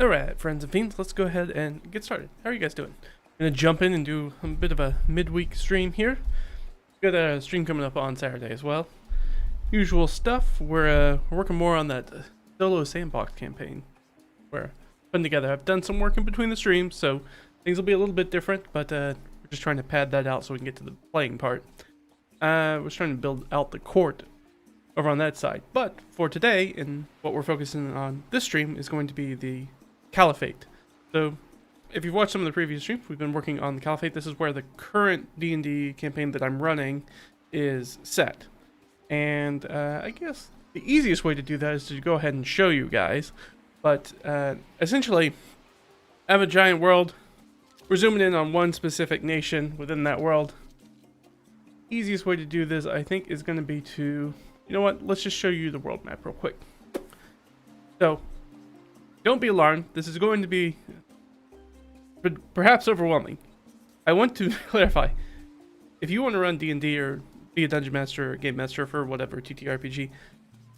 Alright, friends and fiends, let's go ahead and get started. How are you guys doing? I'm gonna jump in and do a bit of a midweek stream here. Got a stream coming up on Saturday as well. Usual stuff. We're working more on that solo sandbox campaign. We're putting together. I've done some work in between the streams, so things will be a little bit different, but we're just trying to pad that out so we can get to the playing part. We're trying to build out the court over on that side. But for today, and what we're focusing on this stream is going to be the Caliphate. So if you've watched some of the previous streams, we've been working on the Caliphate. This is where the current D&D campaign that I'm running is set. And I guess the easiest way to do that is to go ahead and show you guys. But essentially, I have a giant world. We're zooming in on one specific nation within that world. Easiest way to do this, I think, is going to be to, you know what, let's just show you the world map real quick. So, don't be alarmed. This is going to be perhaps overwhelming. I want to clarify. If you want to run D&D or be a dungeon master or game master for whatever TTRPG,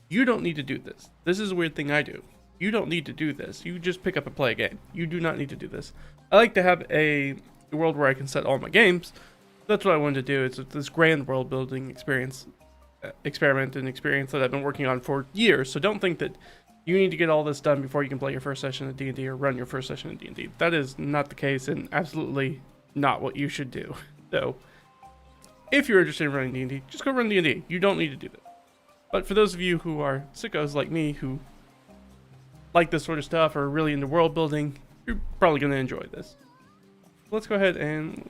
you don't need to do this. This is a weird thing I do. You don't need to do this. You just pick up and play a game. You do not need to do this. I like to have a world where I can set all my games. That's what I wanted to do. It's this grand world building experiment that I've been working on for years. So don't think that you need to get all this done before you can play your first session of D&D or run your first session of D&D. That is not the case and absolutely not what you should do. So, if you're interested in running D&D, just go run D&D. You don't need to do that. But for those of you who are sickos like me, who like this sort of stuff or are really into world building, you're probably going to enjoy this. Let's go ahead and,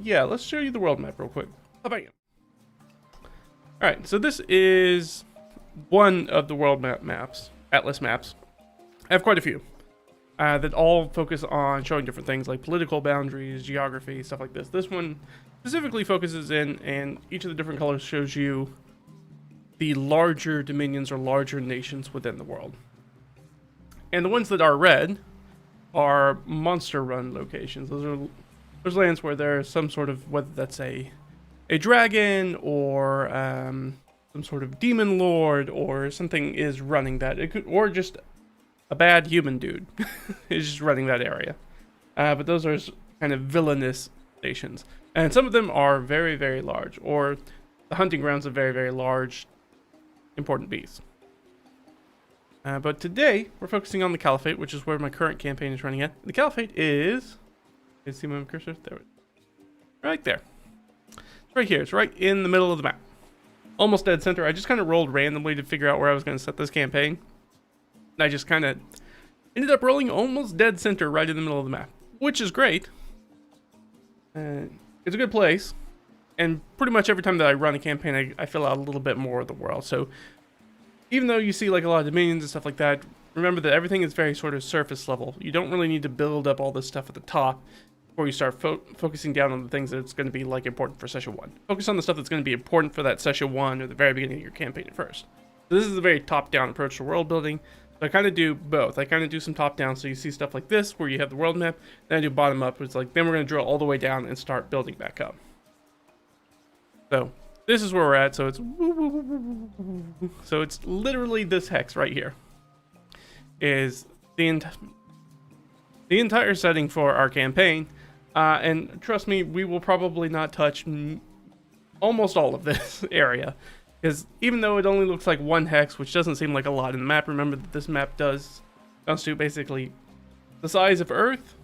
yeah, let's show you the world map real quick. How about you? Alright, so this is one of the world map maps. Atlas maps. I have quite a few that all focus on showing different things like political boundaries, geography, stuff like this. This one specifically focuses in, and each of the different colors shows you the larger dominions or larger nations within the world. And the ones that are red are monster run locations. Those lands where there's some sort of, whether that's a dragon or some sort of demon lord or something is running that. It could, or just a bad human dude is just running that area. But those are kind of villainous nations. And some of them are very, very large, or the hunting grounds of very, very large, important beasts. But today, we're focusing on the Caliphate, which is where my current campaign is running at. The Caliphate is... Can you see my cursor? There. Right there. It's right here. It's right in the middle of the map. Almost dead center. I just kind of rolled randomly to figure out where I was going to set this campaign. And I just kind of ended up rolling almost dead center right in the middle of the map, which is great. It's a good place. And pretty much every time that I run a campaign, I fill out a little bit more of the world. So even though you see like a lot of dominions and stuff like that, remember that everything is very sort of surface level. You don't really need to build up all this stuff at the top before you start focusing down on the things that it's going to be like important for session 1. Focus on the stuff that's going to be important for that session 1 or the very beginning of your campaign at first. So this is a very top-down approach to world building. So I kind of do both. I kind of do some top-down, so you see stuff like this where you have the world map. Then I do bottom-up, it's like then we're going to drill all the way down and start building back up. So this is where we're at. So it's literally this hex right here is the entire setting for our campaign. And trust me, we will probably not touch almost all of this area. Because even though it only looks like one hex, which doesn't seem like a lot in the map, remember that this map does constitute basically the size of Earth,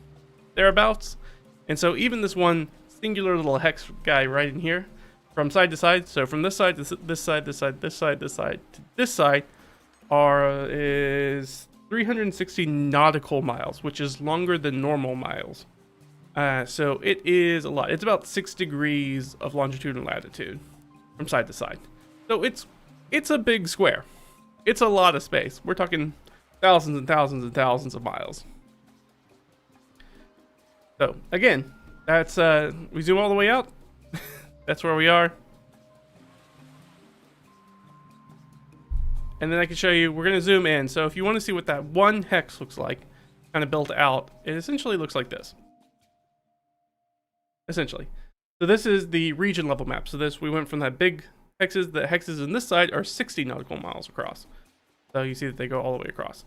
thereabouts. And so even this one singular little hex guy right in here, from side to side, so from this side to this side, this side, this side, this side, to this side, is 360 nautical miles, which is longer than normal miles. So it is a lot. It's about 6 degrees of longitude and latitude from side to side. So it's a big square. It's a lot of space. We're talking thousands and thousands and thousands of miles. So again, that's we zoom all the way out. That's where we are. And then I can show you, we're going to zoom in. So if you want to see what that one hex looks like, kind of built out, it essentially looks like this. Essentially. So this is the region level map. So we went from that big hexes. The hexes on this side are 60 nautical miles across. So you see that they go all the way across.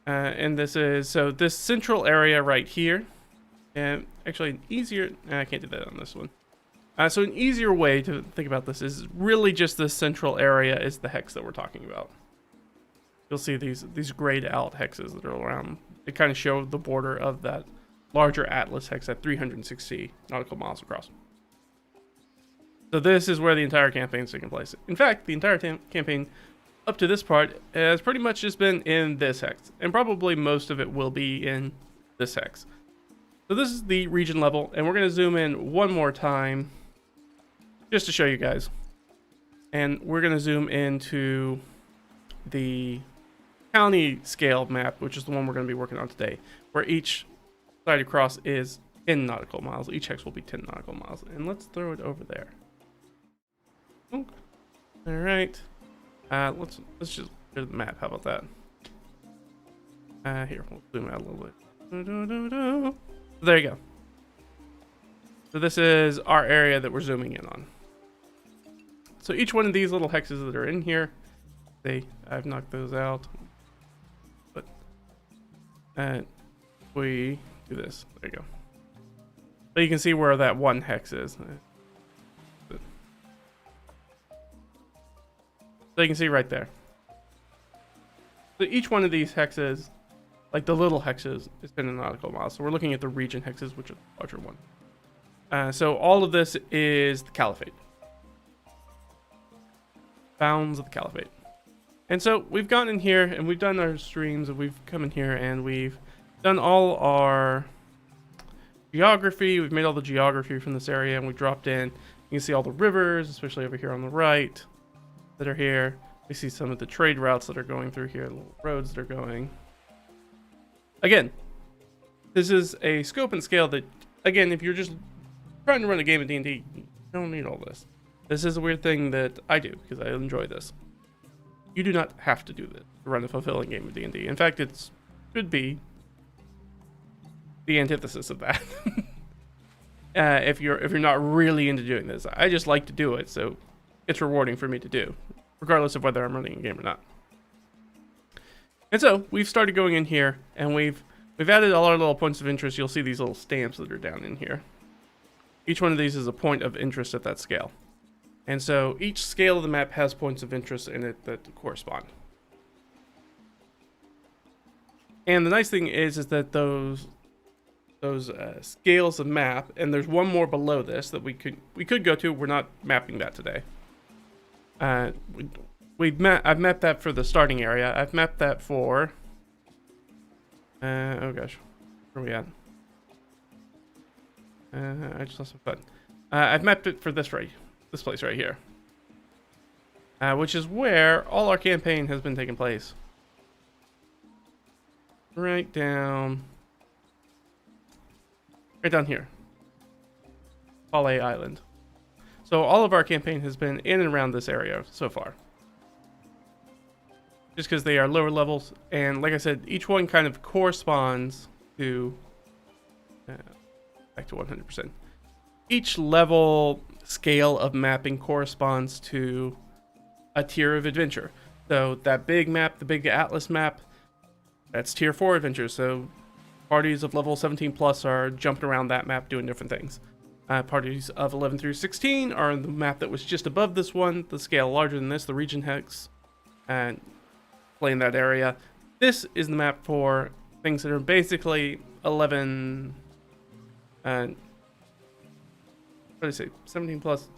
And this is, so this central area right here, and actually an easier, I can't do that on this one. So an easier way to think about this is really just this central area is the hex that we're talking about. You'll see these grayed out hexes that are around. They kind of show the border of that larger Atlas hex at 360 nautical miles across. So this is where the entire campaign is taking place. In fact, the entire campaign up to this part has pretty much just been in this hex, and probably most of it will be in this hex. So this is the region level, and we're going to zoom in one more time just to show you guys. And we're going to zoom into the county scale map, which is the one we're going to be working on today, where each side across is 10 nautical miles. Each hex will be 10 nautical miles. And let's throw it over there. All right. Let's just go to the map. How about that? Here, we'll zoom out a little bit. There you go. So this is our area that we're zooming in on. So each one of these little hexes that are in here, I've knocked those out. But we do this. There you go. But you can see where that one hex is. So you can see right there. So each one of these hexes, like the little hexes, is 10 nautical miles. So we're looking at the region hexes, which are the larger one. So all of this is the Caliphate. Bounds of the Caliphate. And so we've gone in here and we've done our streams, and we've come in here and we've done all our geography. We've made all the geography from this area, and we dropped in. You can see all the rivers, especially over here on the right, that are here. We see some of the trade routes that are going through here, the little roads that are going. Again, this is a scope and scale that, again, if you're just trying to run a game of D&D, you don't need all this. This is a weird thing that I do because I enjoy this. You do not have to do this to run a fulfilling game of D&D. In fact, it should be the antithesis of that. If you're not really into doing this, I just like to do it, so it's rewarding for me to do, regardless of whether I'm running a game or not. And so we've started going in here, and we've added all our little points of interest. You'll see these little stamps that are down in here. Each one of these is a point of interest at that scale. And so each scale of the map has points of interest in it that correspond. And the nice thing is that those scales of map, and there's one more below this that we could go to. We're not mapping that today. I've mapped that for the starting area. I've mapped that for oh gosh, where are we at? I just lost my button. I've mapped it for this place right here, which is where all our campaign has been taking place. Right down here, Palais Island. So all of our campaign has been in and around this area so far, just because they are lower levels, and like I said, each one kind of corresponds to back to 100%. Each level scale of mapping corresponds to a tier of adventure. So that big map, the big Atlas map, that's tier 4 adventures. So parties of level 17 plus are jumping around that map doing different things. Parties of 11 through 16 are the map that was just above this one, the scale larger than this, the region hex, and play in that area. This is the map for things that are basically 11, what did I say, 17 plus,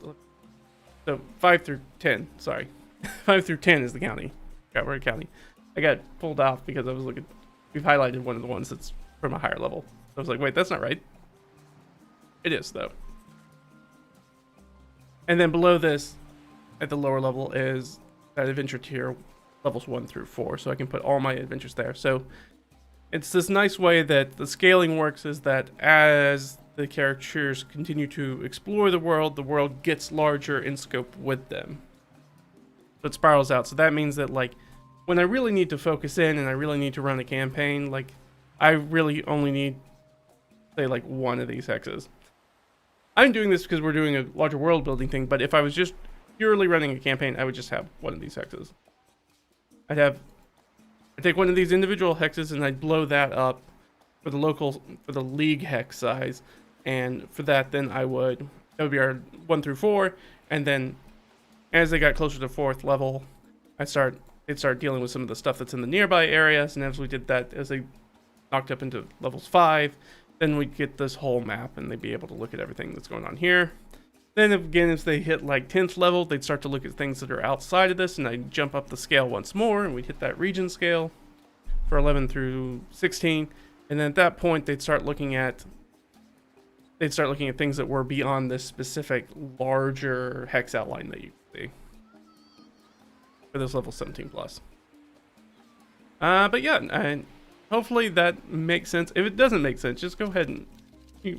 so 5 through 10, sorry. 5 through 10 is the county. We're a county. I got pulled off because I was looking, we've highlighted one of the ones that's from a higher level. I was like, wait, that's not right. It is, though. And then below this, at the lower level, is that adventure tier, levels 1 through 4. So I can put all my adventures there. So it's this nice way that the scaling works, is that as the characters continue to explore the world gets larger in scope with them. So it spirals out. So that means that, like, when I really need to focus in and I really need to run a campaign, like, I really only need, say, like, one of these hexes. I'm doing this because we're doing a larger world building thing, but if I was just purely running a campaign, I would just have one of these hexes. I'd I take one of these individual hexes and I blow that up for the league hex size, and for that then that would be our 1 through 4, and then as they got closer to 4th level, they'd start dealing with some of the stuff that's in the nearby areas, and as we did that, as they knocked up into levels 5, then we'd get this whole map and they'd be able to look at everything that's going on here. Then again, as they hit like 10th level, they'd start to look at things that are outside of this, and I'd jump up the scale once more, and we'd hit that region scale for 11 through 16. And then at that point, they'd start looking at things that were beyond this specific larger hex outline that you can see for this level 17 plus. But yeah, and hopefully that makes sense. If it doesn't make sense, just go ahead and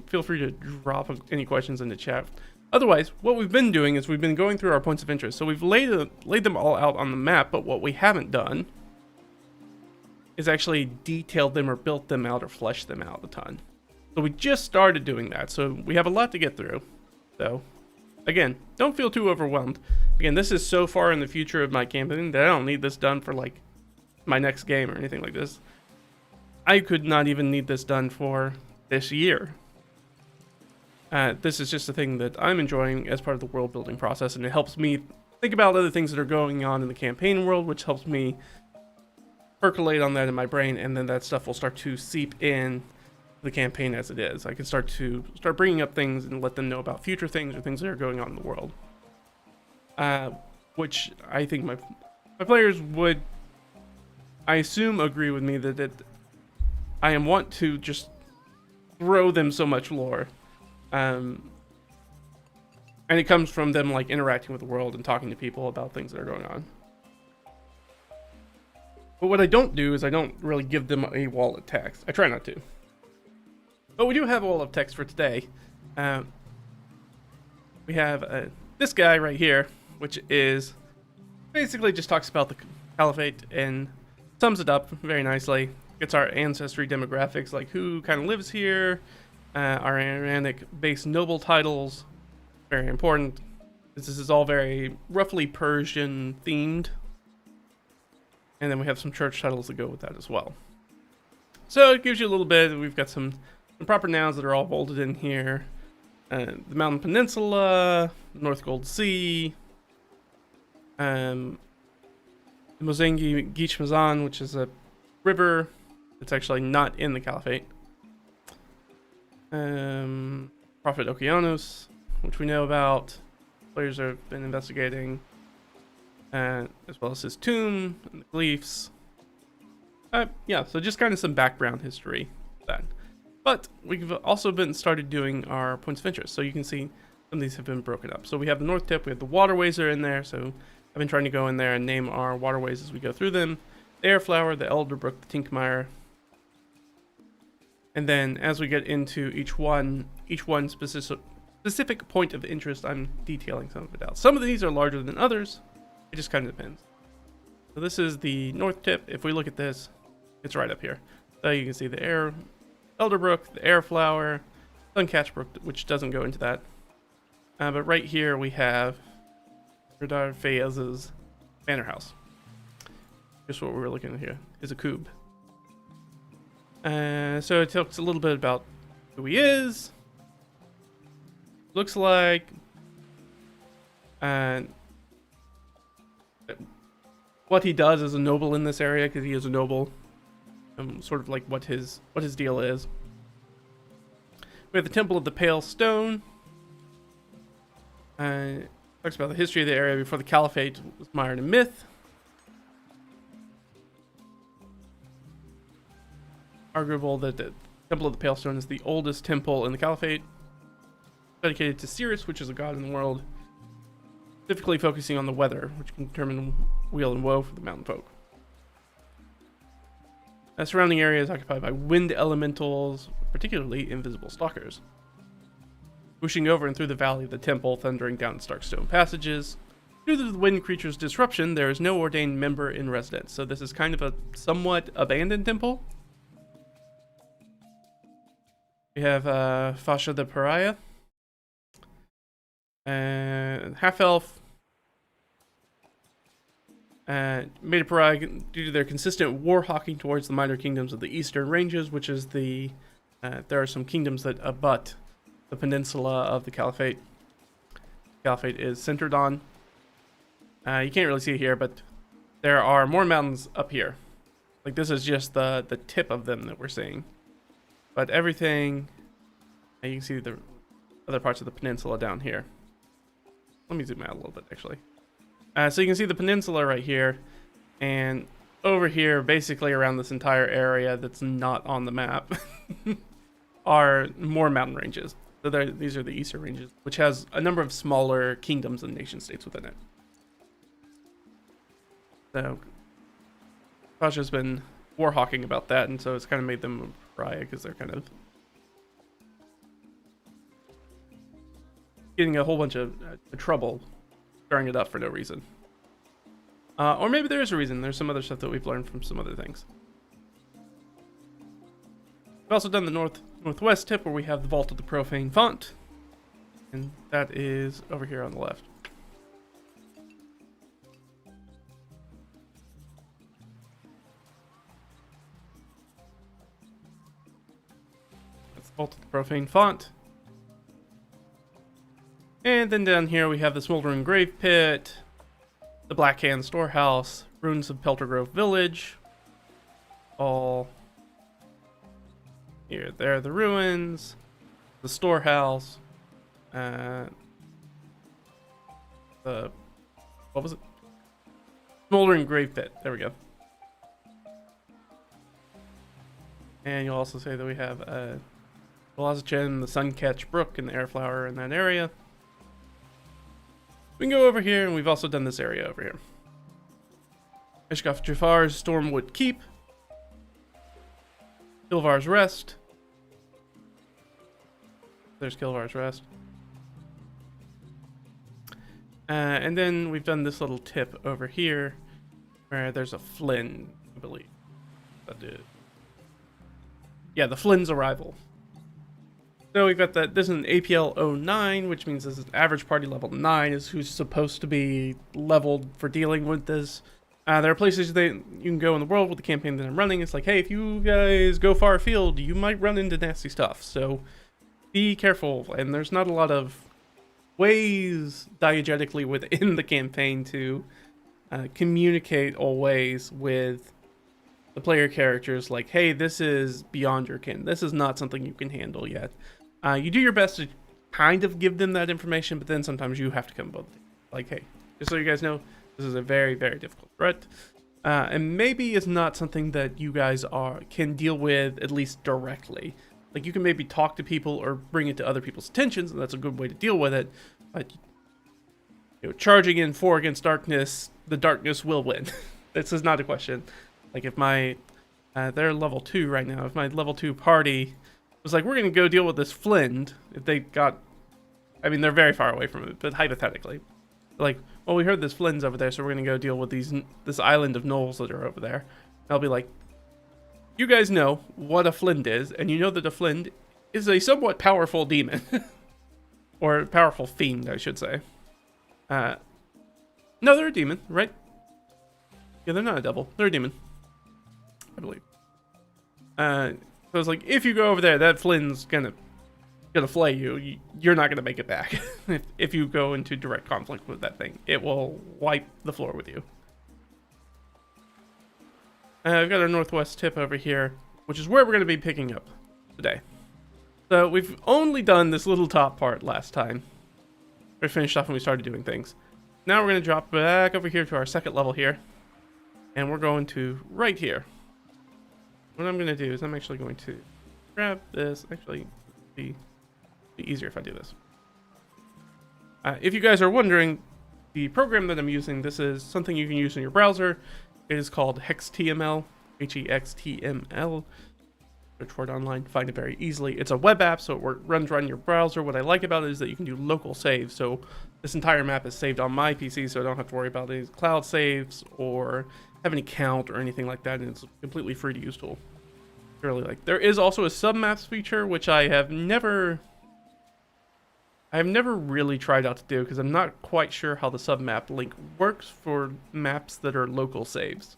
feel free to drop any questions in the chat. Otherwise, what we've been doing is we've been going through our points of interest. So we've laid them all out on the map, but what we haven't done is actually detailed them or built them out or fleshed them out a ton. So we just started doing that. So we have a lot to get through. So again, don't feel too overwhelmed. Again, this is so far in the future of my campaign that I don't need this done for like my next game or anything like this. I could not even need this done for this year. This is just a thing that I'm enjoying as part of the world building process, and it helps me think about other things that are going on in the campaign world, which helps me percolate on that in my brain, and then that stuff will start to seep in the campaign as it is. I can start bringing up things and let them know about future things or things that are going on in the world, which I think my players would, I assume, agree with me that I want to just throw them so much lore. And it comes from them like interacting with the world and talking to people about things that are going on. But what I don't do is I don't really give them a wall of text. I try not to. But we do have a wall of text for today. We have this guy right here, which is basically just talks about the Caliphate and sums it up very nicely. Gets our ancestry demographics, like who kind of lives here. Our Iranic-based noble titles, very important. This is all very roughly Persian themed. And then we have some church titles that go with that as well. So it gives you a little bit. We've got some proper nouns that are all bolded in here. The Mountain Peninsula, the North Gold Sea, the Mozengi Geech Mazan, which is a river that's actually not in the Caliphate. Prophet Okeanos, which we know about. Players have been investigating. As well as his tomb and the glyphs. Yeah, so just kind of some background history of that. But we've also started doing our points of interest. So you can see some of these have been broken up. So we have the North Tip, we have the waterways that are in there. So I've been trying to go in there and name our waterways as we go through them. The Airflower, the Elderbrook, the Tinkmire. And then as we get into each one specific point of interest, I'm detailing some of it out. Some of these are larger than others. It just kind of depends. So this is the North Tip. If we look at this, it's right up here. So you can see the Elderbrook, the Airflower, Suncatchbrook, which doesn't go into that. But right here we have Radar Fayez's Manor House. Just what we were looking at here is a cube. So it talks a little bit about who he is. Looks like. And what he does as a noble in this area, because he is a noble. Sort of like what his deal is. We have the Temple of the Pale Stone. Talks about the history of the area before the Caliphate was mired in myth. Arguable that the Temple of the Pale Stone is the oldest temple in the Caliphate, dedicated to Sirius, which is a god in the world, specifically focusing on the weather, which can determine weal and woe for the mountain folk. The surrounding area is occupied by wind elementals, particularly invisible stalkers. Whooshing over and through the valley of the temple, thundering down its dark stone passages. Due to the wind creature's disruption, there is no ordained member in residence, so this is kind of a somewhat abandoned temple. We have Fasha the Pariah, half elf, Made a pariah due to their consistent war hawking towards the minor kingdoms of the eastern ranges, which is the there are some kingdoms that abut the peninsula of the Caliphate. Caliphate is centered on. You can't really see it here, but there are more mountains up here. Like, this is just the tip of them that we're seeing. But everything, you can see the other parts of the peninsula down here. Let me zoom out a little bit, actually. So you can see the peninsula right here, and over here, basically around this entire area that's not on the map, are more mountain ranges. So these are the eastern ranges, which has a number of smaller kingdoms and nation states within it. So Pasha's been war hawking about that, and so it's kind of made them a pariah because they're kind of getting a whole bunch of trouble stirring it up for no reason. Or maybe there is a reason. There's some other stuff that we've learned from some other things. We've also done the northwest tip where we have the Vault of the Profane Font. And that is over here on the left. That's the Vault of the Profane Font. And then down here we have the Smoldering Grave Pit, the Black Hand Storehouse, ruins of Pelter Grove Village, all here. There are the ruins, the storehouse, the what was it? Smoldering Grave Pit. There we go. And you'll also say that we have Velocichin, the Suncatch Brook, and the Airflower in that area. We can go over here, and we've also done this area over here. Ishgaf Jafar's Stormwood Keep. Kilvar's Rest. There's Kilvar's Rest. And then we've done this little tip over here, where there's a Flynn, I believe. Yeah, the Flynn's Arrival. So we've got that. This is an APL 09, which means this is average party level 9 is who's supposed to be leveled for dealing with this. There are places that you can go in the world with the campaign that I'm running. It's like, hey, if you guys go far afield, you might run into nasty stuff. So be careful. And there's not a lot of ways diegetically within the campaign to communicate always with the player characters. Like, hey, this is beyond your kin. This is not something you can handle yet. You do your best to kind of give them that information, but then sometimes you have to come both. Like, hey, just so you guys know, this is a very, very difficult threat. And maybe it's not something that you guys can deal with, at least directly. Like, you can maybe talk to people or bring it to other people's attentions, and that's a good way to deal with it. But, you know, charging in 4 against darkness, the darkness will win. This is not a question. Like, if my... they're level 2 right now. If my level 2 party was like, we're going to go deal with this Flynn, if they got... I mean, they're very far away from it, but hypothetically. Like, well, we heard this Flynn's over there, so we're going to go deal with this island of gnolls that are over there. And I'll be like, you guys know what a Flynn is, and you know that a Flynn is a somewhat powerful demon. Or powerful fiend, I should say. No, they're a demon, right? Yeah, they're not a devil. They're a demon, I believe. So it's like, if you go over there, that Flynn's gonna flay you. You're not gonna make it back. if you go into direct conflict with that thing, it will wipe the floor with you. I've got our northwest tip over here, which is where we're gonna be picking up today. So we've only done this little top part last time. We finished off when we started doing things. Now we're gonna drop back over here to our second level here. And we're going to right here. What I'm going to do is I'm actually going to grab this. Actually, it'd be easier if I do this. If you guys are wondering, the program that I'm using, this is something you can use in your browser. It is called HexTML, HEXTML. Search for it online, find it very easily. It's a web app, so it runs right in your browser. What I like about it is that you can do local saves. So this entire map is saved on my PC, so I don't have to worry about any cloud saves or have any count or anything like that, and it's a completely free to use tool. Really like. There is also a submaps feature, which I have never I've never really tried out to do because I'm not quite sure how the submap link works for maps that are local saves.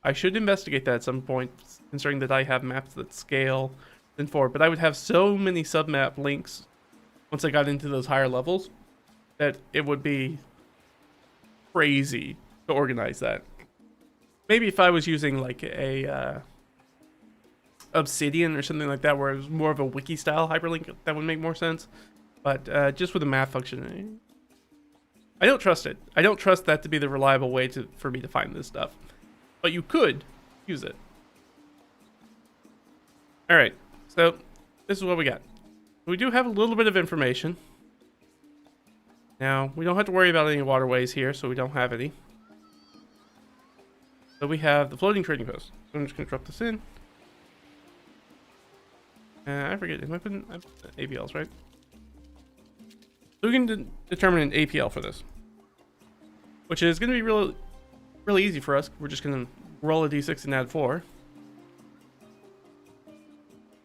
I should investigate that at some point, considering that I have maps that scale than 4, but I would have so many submap links once I got into those higher levels that it would be crazy to organize that. Maybe if I was using like a Obsidian or something like that, where it was more of a wiki style hyperlink, that would make more sense. But just with a map function, I don't trust it. I don't trust that to be the reliable way for me to find this stuff. But you could use it. All right, so this is what we got. We do have a little bit of information. Now, we don't have to worry about any waterways here, so we don't have any. So we have the floating trading post. So I'm just going to drop this in. I forget, am I putting APLs, right? So we can determine an APL for this, which is going to be really easy for us. We're just going to roll a d6 and add 4.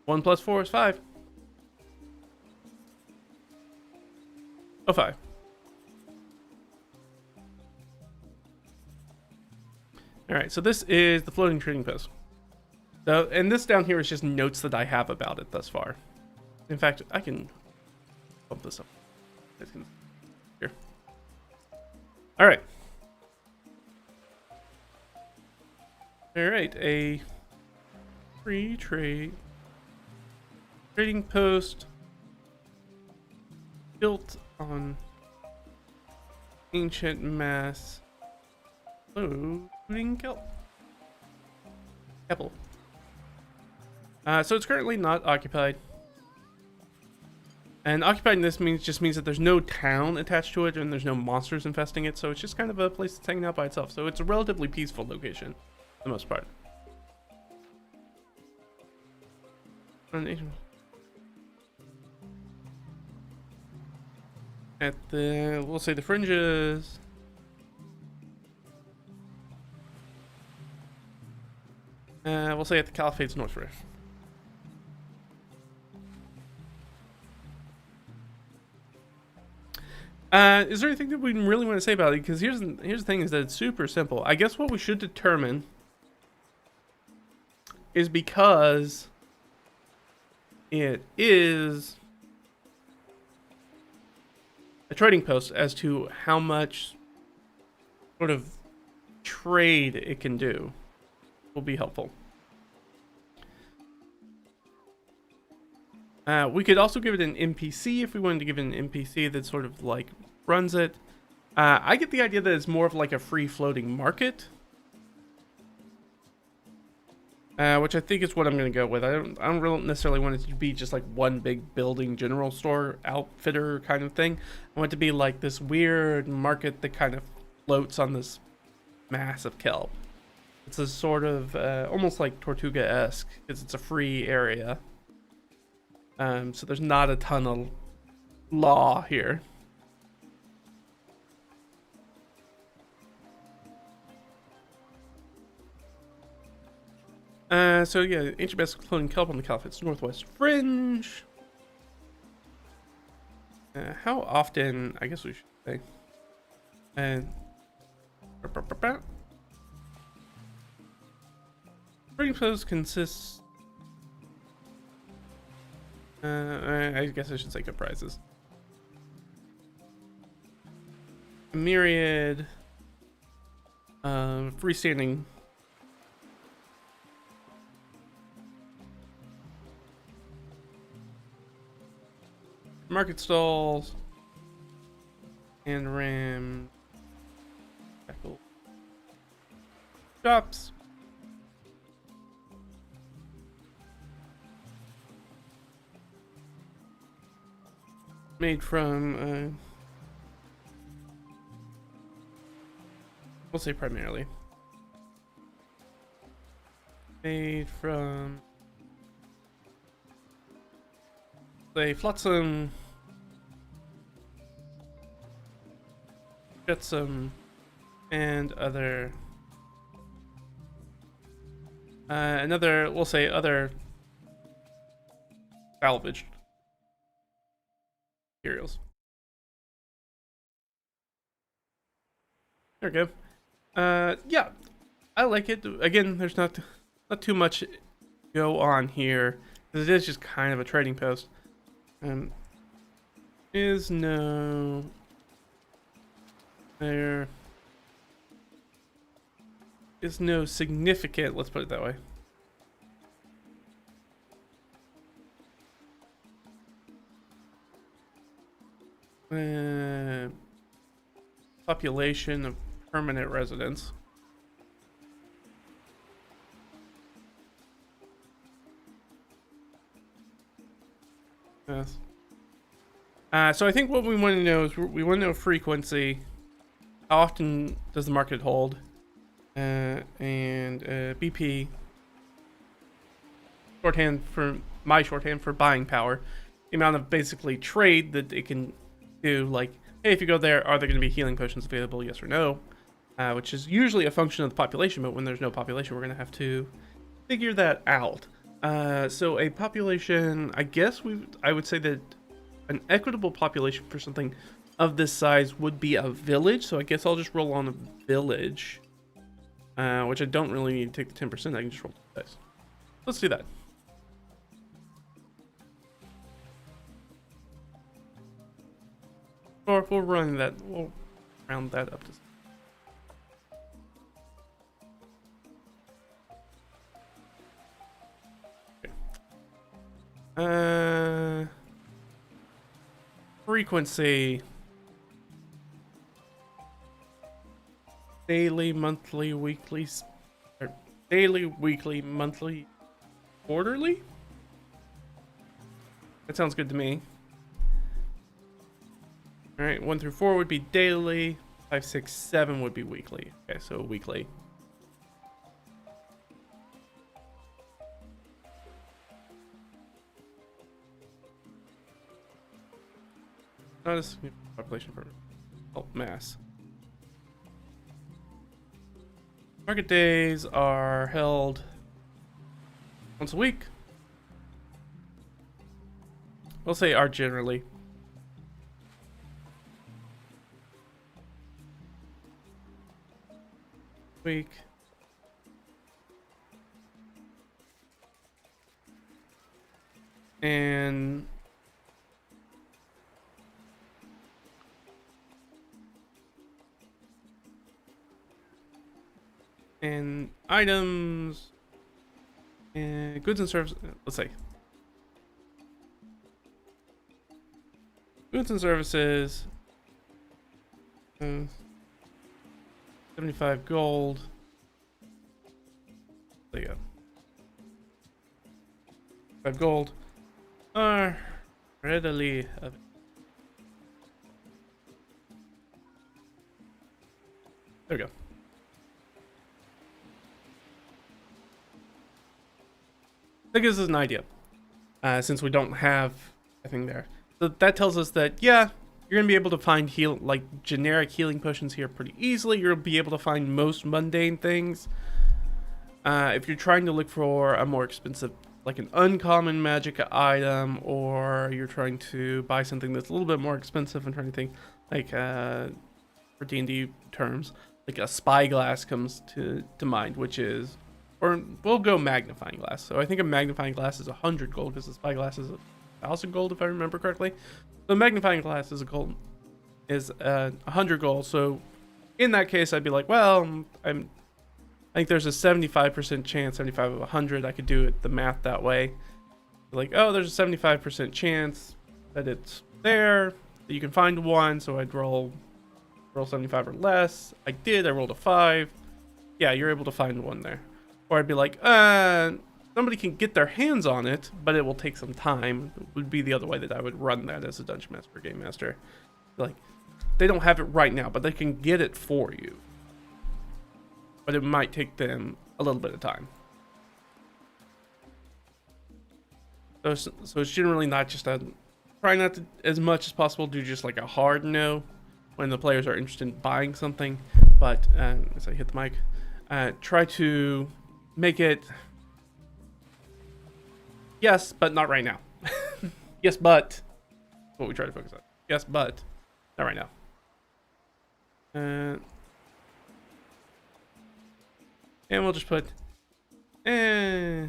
1 plus 4 is 5. Oh, 5. All right, so this is the floating trading post. So, and this down here is just notes that I have about it thus far. In fact, I can bump this up. Here. All right. All right, a free trading post built on ancient mass floating kelp. Apple. So it's currently not occupied. And occupying this just means that there's no town attached to it and there's no monsters infesting it, so it's just kind of a place that's hanging out by itself. So it's a relatively peaceful location, for the most part. At the, we'll say the fringes. We'll say at the Caliphate's north rift. Is there anything that we really want to say about it? Because here's the thing: is that it's super simple. I guess what we should determine is, because it is a trading post, as to how much sort of trade it can do will be helpful. We could also give it an NPC if we wanted to give it an NPC that sort of like runs it. I get the idea that it's more of like a free floating market, which I think is what I'm going to go with. I don't really necessarily want it to be just like one big building general store outfitter kind of thing. I want it to be like this weird market that kind of floats on this mass of kelp. It's a sort of almost like Tortuga-esque, because it's a free area. So there's not a ton of law here. So yeah, ancient mass floating kelp on the Caliphate's northwest fringe. How often? I guess we should say. And trading post consists. I guess I should say comprises a myriad freestanding market stalls and ram shops. Made from, we'll say primarily. Made from, say, flotsam, jetsam, and other, we'll say other salvaged materials. There we go. Yeah, I like it. Again, there's not too much go on here. It is just kind of a trading post. Is no there is no significant, let's put it that way. Population of permanent residents. Yes. So I think what we want to know is we want to know frequency. How often does the market hold? And BP. Shorthand for buying power. The amount of basically trade that it can do. Like, hey, if you go there, are there going to be healing potions available? Yes or no? Which is usually a function of the population, but when there's no population, we're going to have to figure that out. So a population, I guess I would say that an equitable population for something of this size would be a village. So I guess I'll just roll on a village, which I don't really need to take the 10%. I can just roll the dice. Let's do that. Or we'll run that. We'll round that up to. Frequency. Daily, monthly, weekly, or daily, weekly, monthly, quarterly? That sounds good to me. Alright, 1 through 4 would be daily, 5, 6, 7 would be weekly. Okay, so weekly. Not a significant population for mass. Market days are held once a week. We'll say are generally. Week. And items and goods and services. Let's say goods and services. 75 gold. There you go. 5 gold are readily available. There we go. That gives us an idea, since we don't have anything there. So that tells us that, yeah, you're going to be able to find generic healing potions here pretty easily. You'll be able to find most mundane things. If you're trying to look for a more expensive, like an uncommon magic item, or you're trying to buy something that's a little bit more expensive and trying to think, like, for D&D terms, like a spyglass comes to mind, which is, or we'll go magnifying glass. So I think a magnifying glass is 100 gold because the spyglass is 1,000 gold, if I remember correctly. So magnifying glass is 100 gold. So in that case, I'd be like, well, I think there's a 75% chance, 75 of 100. I could do the math that way. Like, oh, there's a 75% chance that it's there, that you can find one. So I'd roll 75 or less. I did. I rolled a 5. Yeah, you're able to find one there. Or I'd be like, somebody can get their hands on it, but it will take some time. It would be the other way that I would run that as a dungeon master or game master. Like, they don't have it right now, but they can get it for you. But it might take them a little bit of time. So it's generally not just try not to, as much as possible, do just like a hard no when the players are interested in buying something. But, as I hit the mic, try to make it yes, but not right now. Yes, but what we try to focus on. Yes, but not right now. And we'll just put, I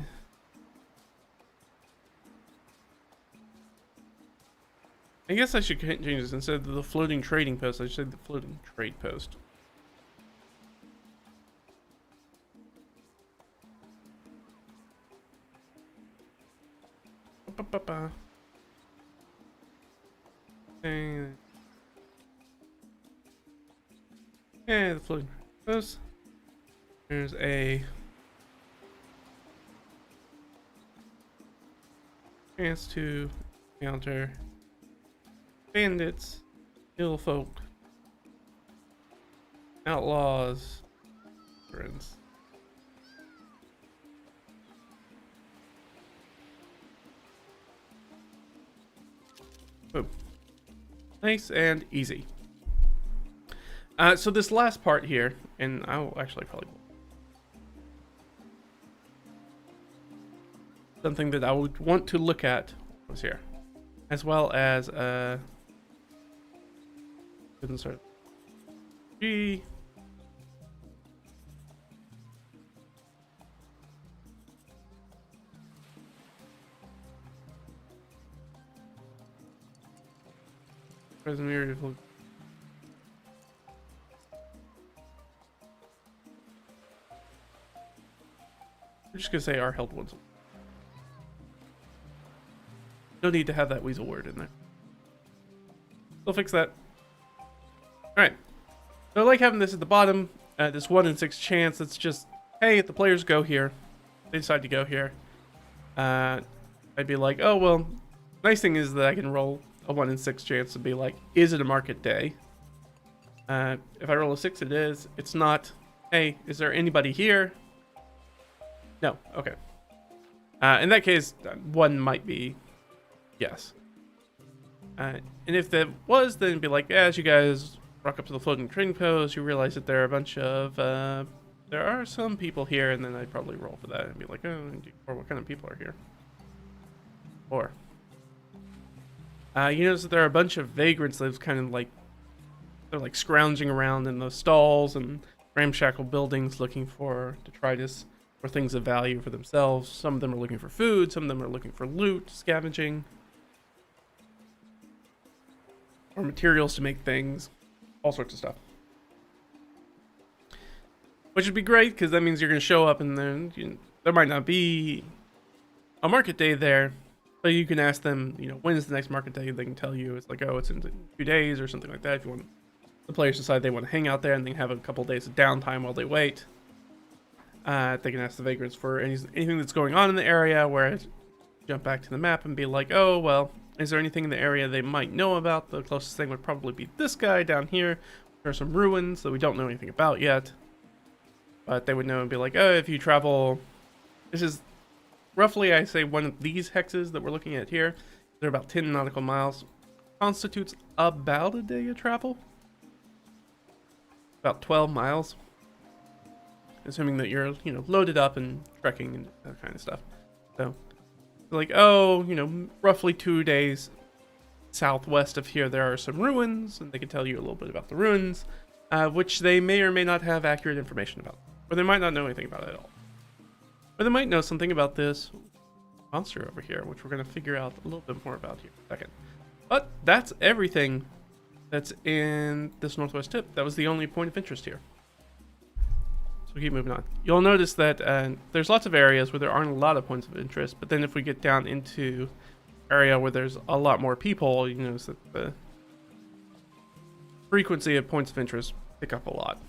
guess I should change this. Instead of the floating trading post, I should say the floating trade post. And the floating post. There's a chance to encounter bandits, ill folk, outlaws, friends. Boom. Nice and easy. So this last part here, and I'll actually probably something that I would want to look at was here, as well as didn't start G. Present area. I'm just gonna say our held ones. No need to have that weasel word in there. We'll fix that. Alright. So I like having this at the bottom. This 1 in 6 chance. It's just, hey, if the players go here, they decide to go here. I'd be like, oh, well, nice thing is that I can roll a 1 in 6 chance to be like, is it a market day? If I roll a 6, it is. It's not, hey, is there anybody here? No. Okay. In that case, 1 might be yes. And if that was, then it'd be like, as you guys rock up to the floating trading post, you realize that there are a bunch of, there are some people here, and then I'd probably roll for that and be like, oh, or what kind of people are here? Or, you notice that there are a bunch of vagrants that kind of like, they're like scrounging around in those stalls and ramshackle buildings looking for detritus or things of value for themselves. Some of them are looking for food, some of them are looking for loot, scavenging, or materials to make things, all sorts of stuff. Which would be great, because that means you're going to show up and then there might not be a market day there, but you can ask them, when is the next market day? They can tell you. It's like, oh, it's in 2 days or something like that. If you want, the players decide they want to hang out there and then have a couple of days of downtime while they wait. They can ask the vagrants for anything that's going on in the area, where jump back to the map and be like, oh, well, is there anything in the area they might know about? The closest thing would probably be this guy down here. There are some ruins that we don't know anything about yet. But they would know and be like, oh, if you travel... This is roughly, I say, one of these hexes that we're looking at here. They're about 10 nautical miles. Constitutes about a day of travel. About 12 miles. Assuming that you're, loaded up and trekking and that kind of stuff. So, like, oh, roughly 2 days southwest of here, there are some ruins, and they can tell you a little bit about the ruins, which they may or may not have accurate information about. Or they might not know anything about it at all. Or they might know something about this monster over here, which we're going to figure out a little bit more about here in a second. But that's everything that's in this northwest tip. That was the only point of interest here. So keep moving on. You'll notice that there's lots of areas where there aren't a lot of points of interest, but then if we get down into area where there's a lot more people, you notice that the frequency of points of interest pick up a lot.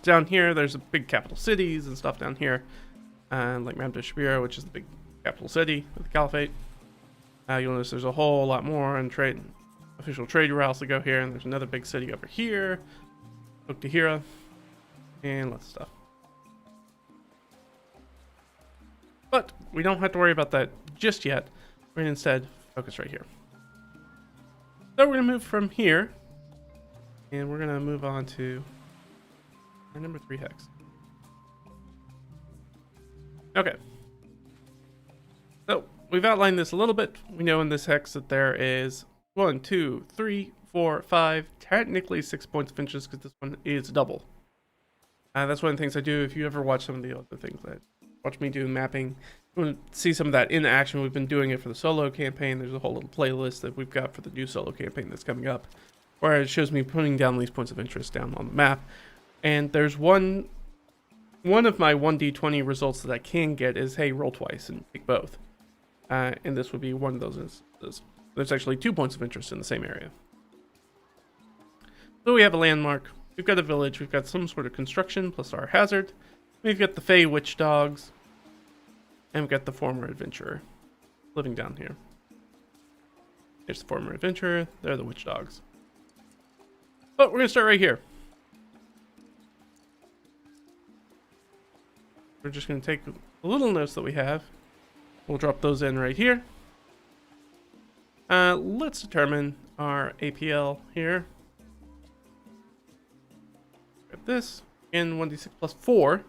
Down here, there's a big capital cities and stuff down here, like Mabteh Shabirah, which is the big capital city of the Caliphate. You'll notice there's a whole lot more on official trade routes that go here, and there's another big city over here, Mabteh, and lots of stuff. But we don't have to worry about that just yet. We're going to instead focus right here. So we're going to move from here, and we're going to move on to our number 3 hex. Okay. So we've outlined this a little bit. We know in this hex that there is 1, 2, 3, 4, 5, technically 6 points of interest because this one is double. That's one of the things I do. If you ever watch some of the other things that watch me do mapping, you want to see some of that in action. We've been doing it for the solo campaign. There's a whole little playlist that we've got for the new solo campaign that's coming up, where it shows me putting down these points of interest down on the map. And there's one of my 1d20 results that I can get is, hey, roll twice and pick both. And this would be one of those instances. There's actually 2 points of interest in the same area. So we have a landmark, we've got a village, we've got some sort of construction plus our hazard. We've got the Fey Witch Dogs, and we've got the former adventurer living down here. Here's the former adventurer, they're the Witch Dogs. But we're going to start right here. We're just going to take the little notes that we have. We'll drop those in right here. Let's determine our APL here. Grab this. And 1d6 plus 4.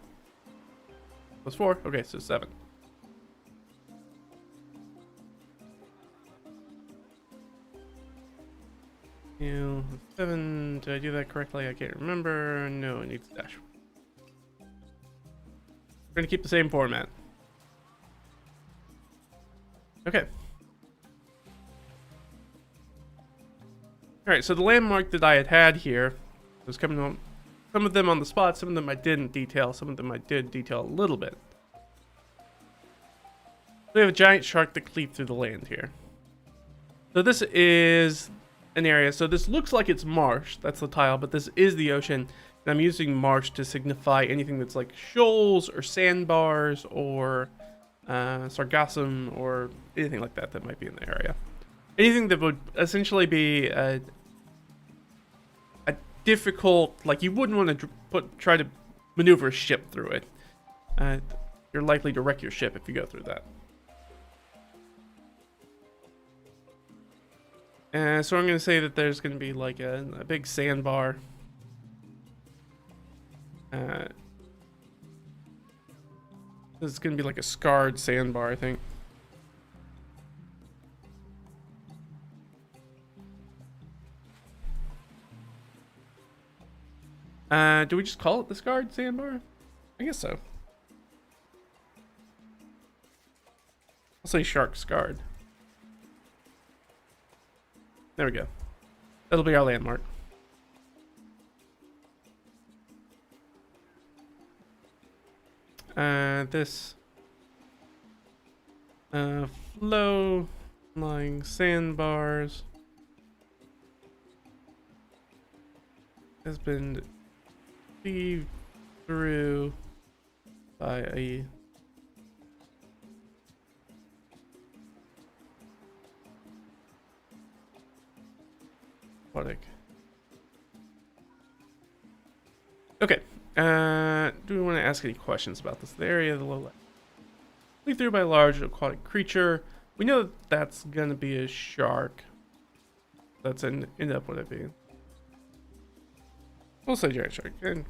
Plus 4? Okay, so 7. You 7. Did I do that correctly? I can't remember. No, it needs a dash. We're going to keep the same format. Okay. Alright, so the landmark that I had here was coming on. Some of them on the spot, some of them I didn't detail, some of them I did detail a little bit. We have a giant shark that cleaved through the land here. So this is an area, so this looks like it's marsh, that's the tile, but this is the ocean. And I'm using marsh to signify anything that's like shoals or sandbars or sargassum or anything like that that might be in the area. Anything that would essentially be a difficult, like you wouldn't want to try to maneuver a ship through it. You're likely to wreck your ship if you go through that. So I'm going to say that there's going to be like a big sandbar. This is going to be like a scarred sandbar, I think. Do we just call it the scarred sandbar? I guess so. I'll say shark scarred. There we go. That'll be our landmark. This flow lying sandbars has been cleaved through by a aquatic. Okay. Do we want to ask any questions about this? The area of the low light. Cleaved through by a large aquatic creature. We know that that's gonna be a shark. That's end up what it being. We'll say giant shark. And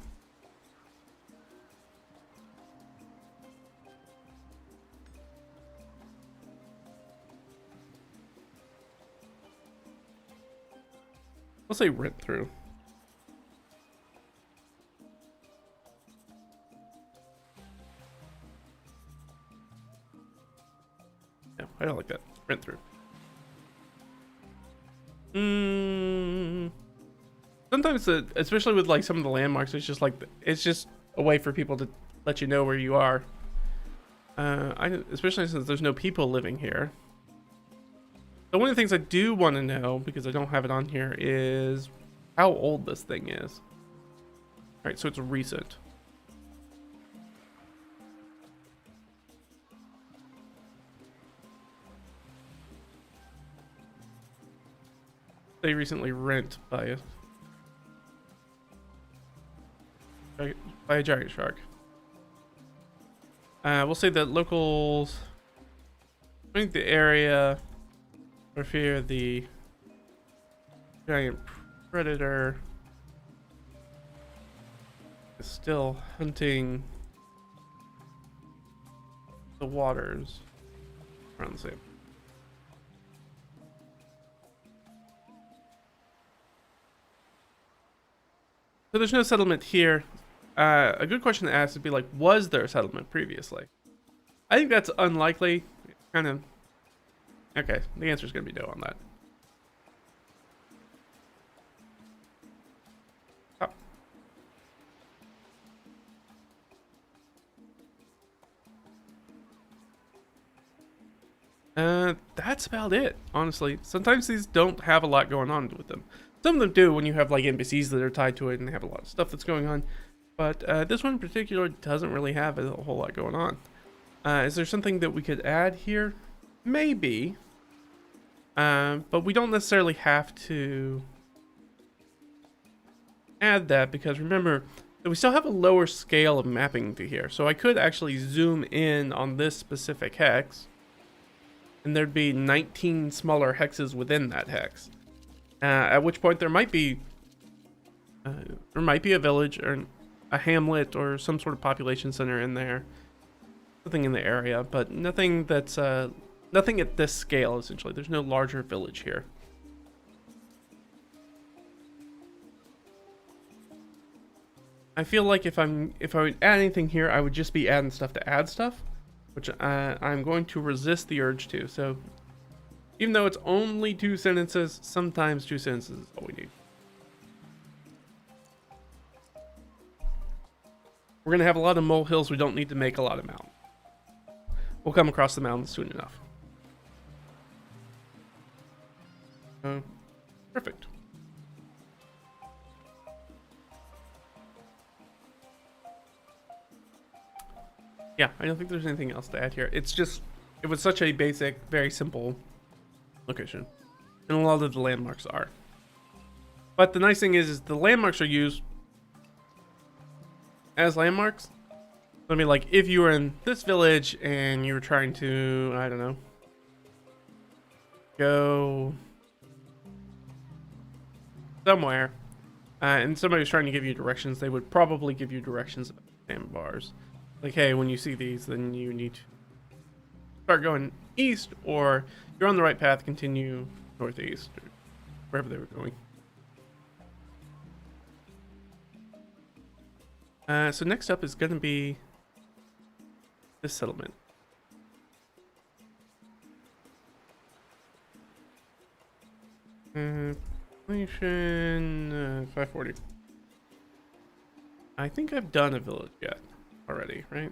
we'll say rent through. Yeah, I don't like that. Rent through. Sometimes, especially with like some of the landmarks, it's just like it's just a way for people to let you know where you are. Especially since there's no people living here. So one of the things I do want to know, because I don't have it on here, is how old this thing is. All right, so it's recent. They recently rent by a giant shark. We'll say that locals, I think the area, or fear the giant predator is still hunting the waters around the same. So there's no settlement here. a good question to ask would be like, was there a settlement previously? I think that's unlikely. Kind of. Okay, the answer is going to be no on that. That's about it, honestly. Sometimes these don't have a lot going on with them. Some of them do when you have like NPCs that are tied to it and they have a lot of stuff that's going on. But this one in particular doesn't really have a whole lot going on. Is there something that we could add here? Maybe. But we don't necessarily have to add that because remember that we still have a lower scale of mapping to here. So I could actually zoom in on this specific hex. And there'd be 19 smaller hexes within that hex. At which point there might be a village or a hamlet or some sort of population center in there, something in the area, but nothing that's nothing at this scale. Essentially, there's no larger village here. I feel like if I would add anything here, I would just be adding stuff to add stuff, which I'm going to resist the urge to. So even though it's only 2 sentences, sometimes 2 sentences is all we need. We're going to have a lot of molehills. We don't need to make a lot of mountains. We'll come across the mountains soon enough. Perfect. Yeah, I don't think there's anything else to add here. It's just, it was such a basic, very simple location. And a lot of the landmarks are. But the nice thing is the landmarks are used as landmarks. I mean, like, if you were in this village and you were trying to, I don't know, go somewhere, and somebody was trying to give you directions, they would probably give you directions about the sandbars. Like, hey, when you see these, then you need to start going east, or you're on the right path, continue northeast, or wherever they were going. So next up is going to be this settlement. Population 540. I think I've done a village yet already, right?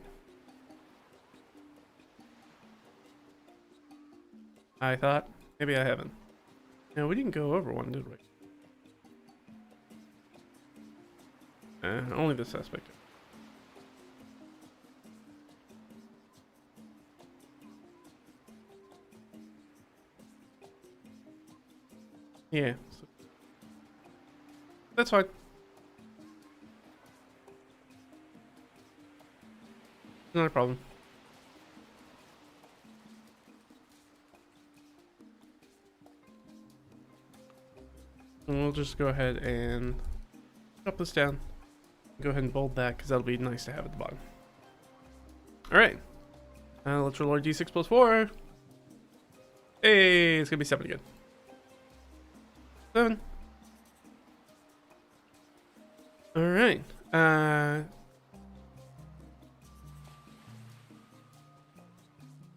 I thought. Maybe I haven't. No, we didn't go over one, did we? Only this aspect. Yeah. So that's fine. Not a problem. And we'll just go ahead and drop this down. Go ahead and bold that because that'll be nice to have at the bottom. All right. Let's roll our d6 plus 4. Hey, it's gonna be 7 again. 7. All right.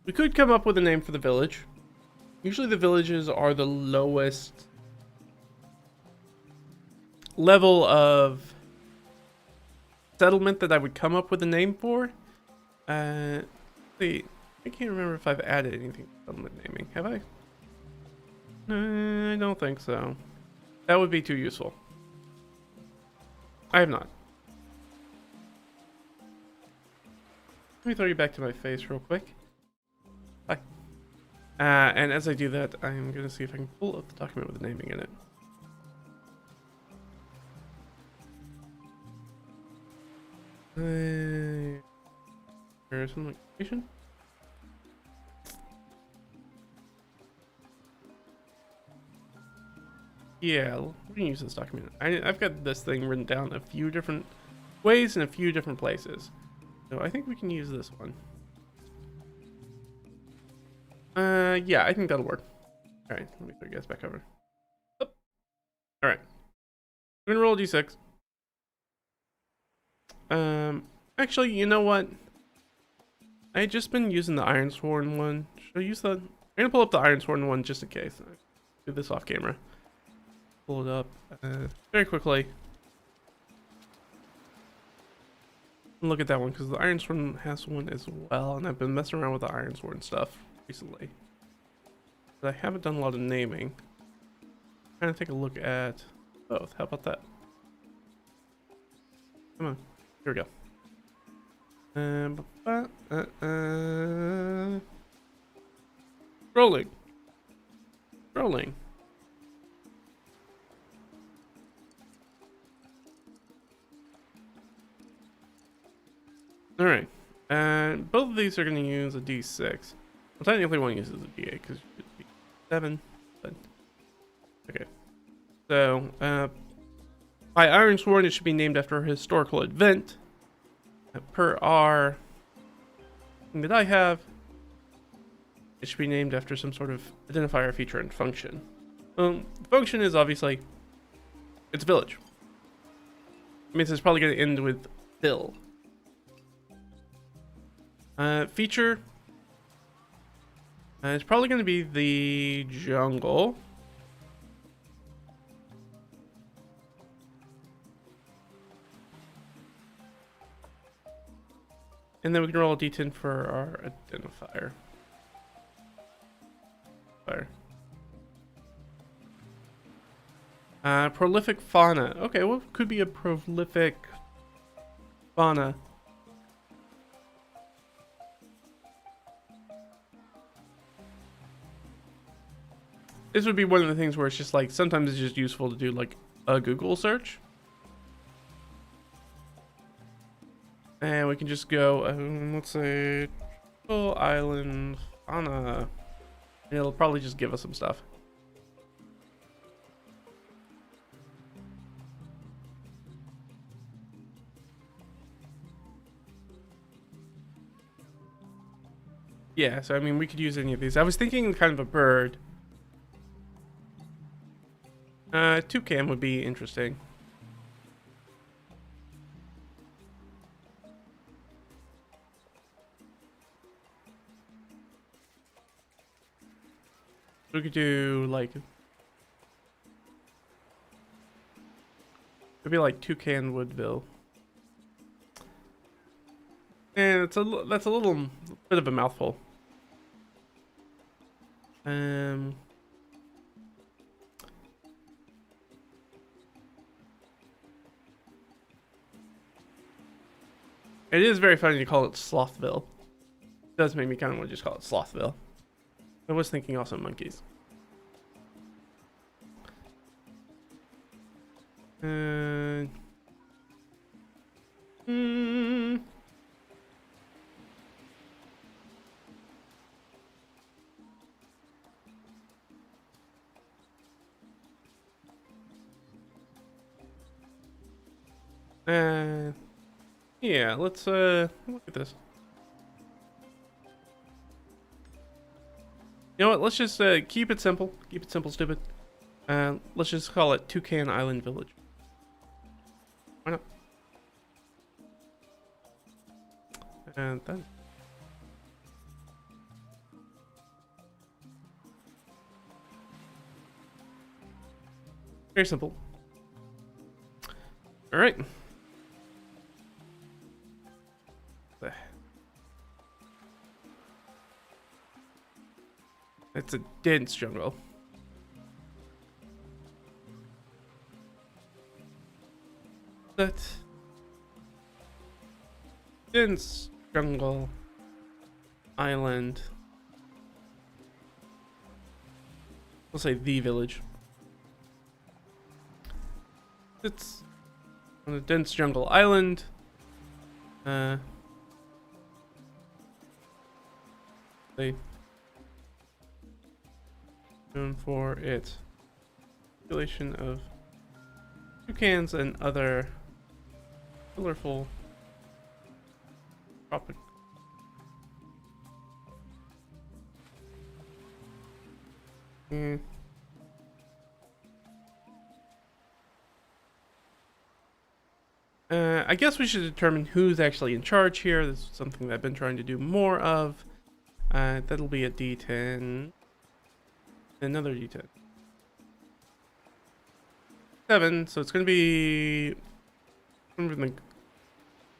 We could come up with a name for the village. Usually the villages are the lowest level of settlement that I would come up with a name for. See, I can't remember if I've added anything to settlement naming. Have I? I don't think so. That would be too useful. I have not. Let me throw you back to my face real quick. Hi. And as I do that, I'm going to see if I can pull up the document with the naming in it. There's some location. Yeah, we're gonna use this document. I've got this thing written down a few different ways in a few different places. So I think we can use this one. Yeah, I think that'll work. Alright, let me throw you guys back over. Alright. I'm gonna roll a d6. Actually, you know what? I just been using the Ironsworn one. Should I use the? I'm gonna pull up the Ironsworn one just in case. Do this off camera. Pull it up very quickly. Look at that one because the Ironsworn has one as well, and I've been messing around with the Ironsworn stuff recently. But I haven't done a lot of naming. I'm trying to take a look at both. How about that? Come on, here we go. Rolling. All right, and both of these are going to use a D6. Well, technically one uses a D8 because it's D7, but okay. So, by Ironsworn, it should be named after a historical event. Per our thing that I have, it should be named after some sort of identifier, feature, and function. Function is obviously it's village. It means it's probably going to end with Bill. Feature. It's probably going to be the jungle. And then we can roll a d10 for our identifier. Prolific fauna. Okay, what could be a prolific fauna? This would be one of the things where it's just like, sometimes it's just useful to do like a Google search. And we can just go, let's say, full island fauna. And it'll probably just give us some stuff. Yeah, so I mean, we could use any of these. I was thinking kind of a bird. Toucan would be interesting. We could do like, it'd be like Toucan Woodville. And that's a little bit of a mouthful. It is very funny to call it Slothville. It does make me kind of want to just call it Slothville. I was thinking also monkeys. Yeah, let's look at this. You know what? Let's just keep it simple. Keep it simple, stupid. Let's just call it Toucan Island Village. Why not? And then very simple. All right. It's a dense jungle. That dense jungle island. We'll say the village. It's on a dense jungle island. Known for its population of toucans and other colorful tropic. I guess we should determine who's actually in charge here. This is something that I've been trying to do more of. That'll be a D10. Another D10. 7, so it's going to be from the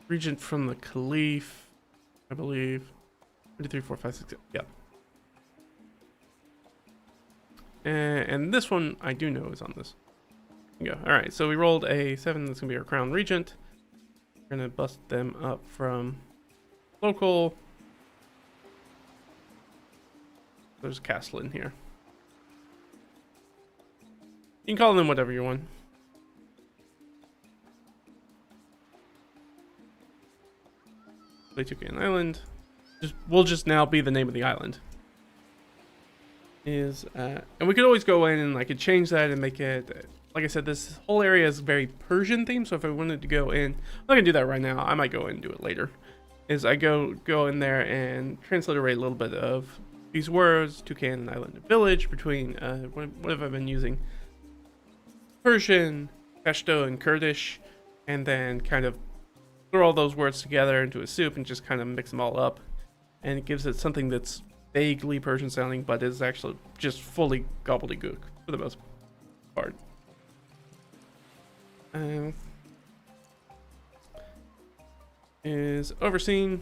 regent from the Caliph, I believe. 1, 2, 3, 4, 5, 6, 7. Yeah. And this one I do know is on this. Go. All right, so we rolled a 7. That's gonna be our crown regent. We're gonna bust them up from local. There's a castle in here. You can call them whatever you want. They took an island. We'll just now be the name of the island. And we could always go in and I could change that and make it. Like I said, this whole area is very Persian themed. So if I wanted to go in, I'm not gonna do that right now. I might go in and do it later. Is I go in there and transliterate a little bit of these words: Toucan, island, and village. Between what have I been using? Persian, Pashto, and Kurdish, and then kind of throw all those words together into a soup and just kind of mix them all up, and it gives it something that's vaguely Persian sounding, but is actually just fully gobbledygook for the most part. Is overseen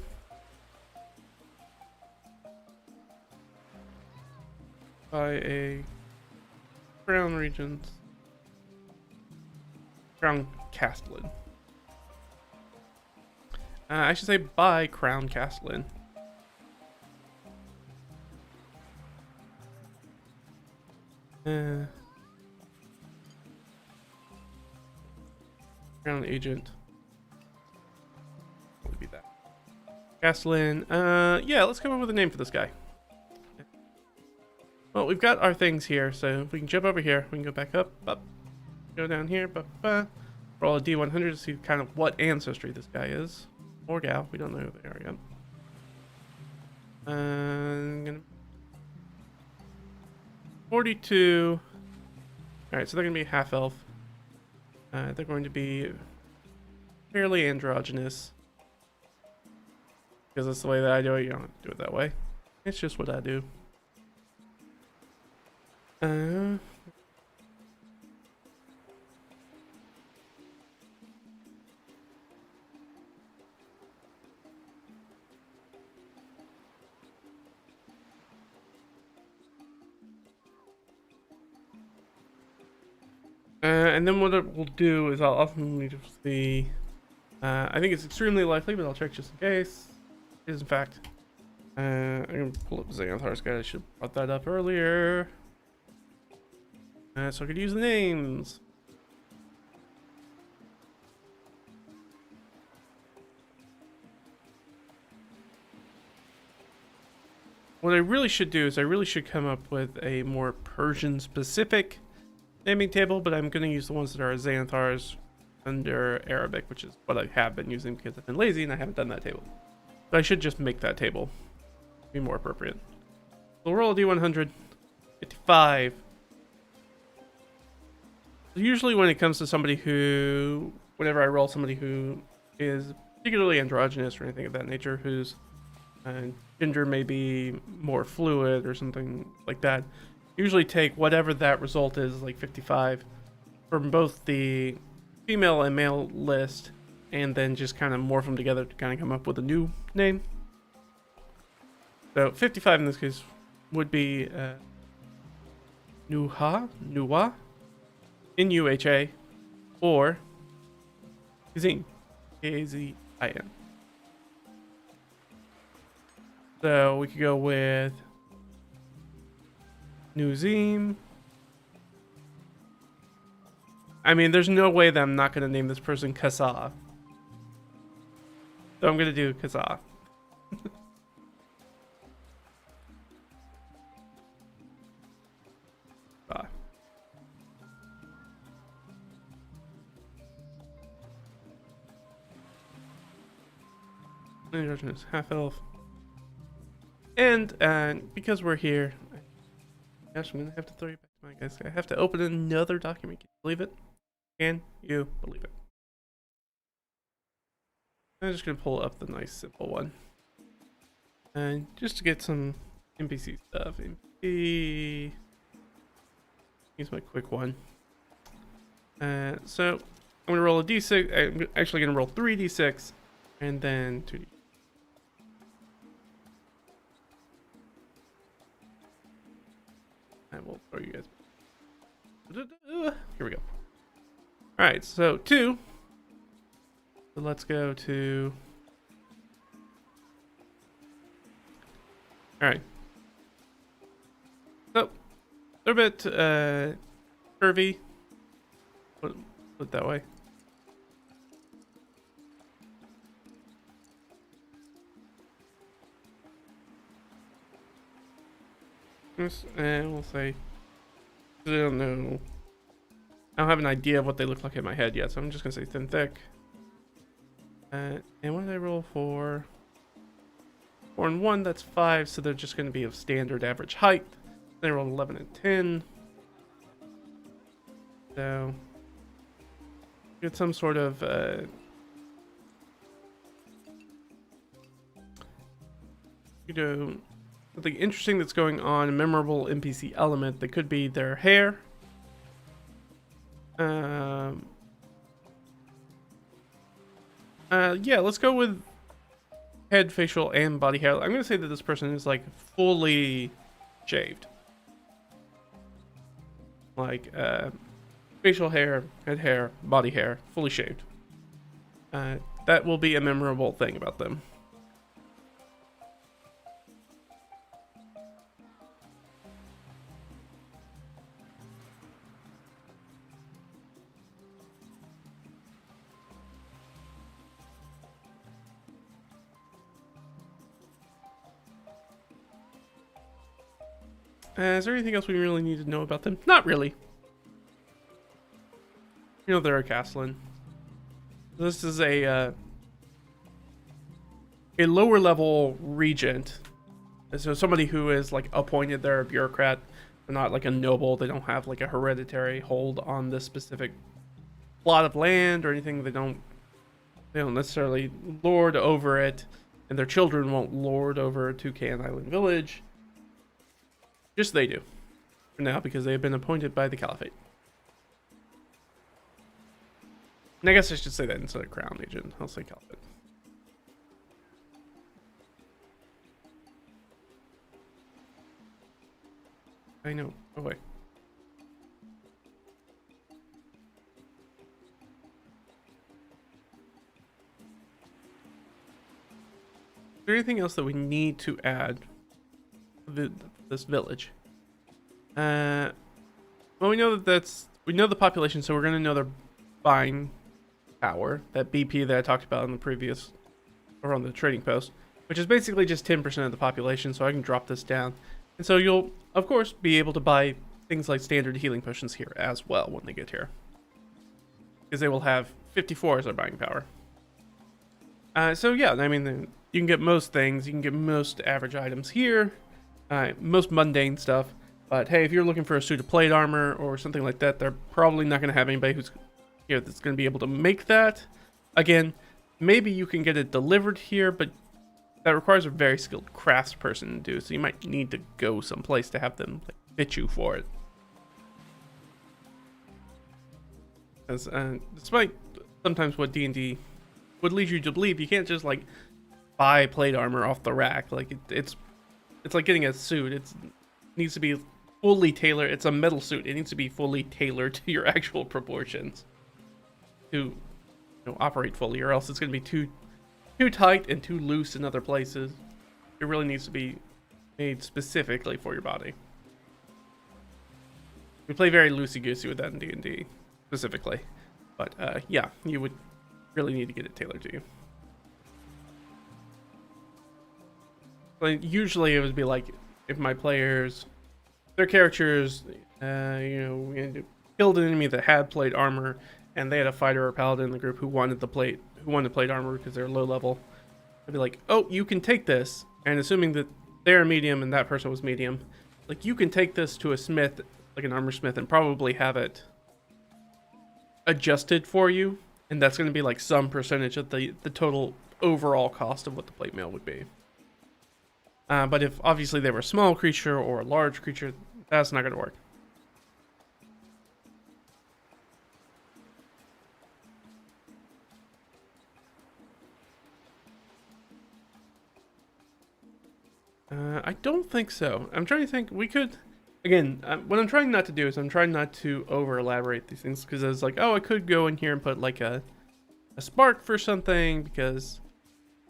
by a crown regent, crown castellan. I should say by crown castellan. Crown agent. What would be that? Castellan. Yeah, let's come up with a name for this guy. Well, we've got our things here, so if we can jump over here, we can go back up, go down here, roll a D100 to see kind of what ancestry this guy is. Or gal, we don't know who they are yet. I'm gonna 42. Alright, so they're going to be half elf. They're going to be fairly androgynous. Because that's the way that I do it. You don't have to do it that way. It's just what I do. And then what it will do is I'll ultimately just see. I think it's extremely likely, but I'll check just in case. It is in fact. I'm gonna pull up Xanathar's guide. I should have brought that up earlier. So I could use the names. What I really should do is I really should come up with a more Persian specific naming table, but I'm going to use the ones that are Xanathar's under Arabic, which is what I have been using because I've been lazy and I haven't done that table. But I should just make that table be more appropriate. We'll roll a D100. 55. Usually when it comes to somebody who, whenever I roll somebody who is particularly androgynous or anything of that nature, whose gender may be more fluid or something like that, usually take whatever that result is, like 55, from both the female and male list, and then just kind of morph them together to kind of come up with a new name. So 55 in this case would be Nuha, N-U-H-A, or Kazin, K-A-Z-I-N. So we could go with Nuzim. I mean, there's no way that I'm not going to name this person Kasa. So I'm going to do Kasa. Half elf. And because we're here, gosh, I'm gonna have to throw you back to my guys. I have to open another document. Can you believe it? Can you believe it? I'm just gonna pull up the nice simple one, and just to get some NPC stuff. NPC. Use my quick one. So I'm gonna roll a d6. I'm actually gonna roll 3d6, and then 2d. I will throw you guys. Here we go. All right, so 2. So let's go to. All right. So they're a bit curvy. Put it that way. And we'll say, I don't know. I don't have an idea of what they look like in my head yet, so I'm just gonna say thin, thick. And what did I roll for? 4 and 1, that's 5, so they're just gonna be of standard average height. Then I rolled 11 and 10. So get some sort of something interesting that's going on, a memorable NPC element that could be their hair. Yeah, let's go with head, facial, and body hair. I'm gonna say that this person is like fully shaved. Like facial hair, head hair, body hair, fully shaved. That will be a memorable thing about them. Is there anything else we really need to know about them? Not really. You know, they're a Castellan. This is a lower level regent. So somebody who is like appointed, they're a bureaucrat. They're not like a noble. They don't have like a hereditary hold on this specific plot of land or anything. They don't necessarily lord over it, and their children won't lord over Toucan Island Village. Just they do for now, because they have been appointed by the Caliphate. And I guess I should say that instead of Crown Agent. I'll say Caliphate. I know. Oh, wait. Is there anything else that we need to add to this village? Well, we know we know the population, so we're going to know their buying power, that BP that I talked about in the previous, or on the trading post, which is basically just 10% of the population, so I can drop this down. And so you'll, of course, be able to buy things like standard healing potions here as well when they get here, because they will have 54 as their buying power. So yeah, I mean, you can get most things, you can get most average items here, most mundane stuff. But hey, if you're looking for a suit of plate armor or something like that, they're probably not going to have anybody who's here that's going to be able to make that. Again, maybe you can get it delivered here, but that requires a very skilled craftsperson to do, so you might need to go someplace to have them like, fit you for it. As despite sometimes what D&D would lead you to believe, you can't just like buy plate armor off the rack. Like it's like getting a suit. It needs to be fully tailored. It's a metal suit. It needs to be fully tailored to your actual proportions to operate fully, or else it's going to be too tight and too loose in other places. It really needs to be made specifically for your body. We play very loosey-goosey with that in D&D specifically, but yeah, you would really need to get it tailored to you. But usually it would be like if my players, their characters, killed an enemy that had plate armor, and they had a fighter or paladin in the group who wanted plate armor because they're low level. I'd be like, oh, you can take this, and assuming that they're medium and that person was medium, like you can take this to a smith, like an armor smith, and probably have it adjusted for you And that's going to be like some percentage of the total overall cost of what the plate mail would be. But if obviously they were a small creature or a large creature, that's not going to work. I don't think so. I'm trying to think. We could, again, what I'm trying not to do is I'm trying not to over elaborate these things, because I was like, oh, I could go in here and put like a spark for something, because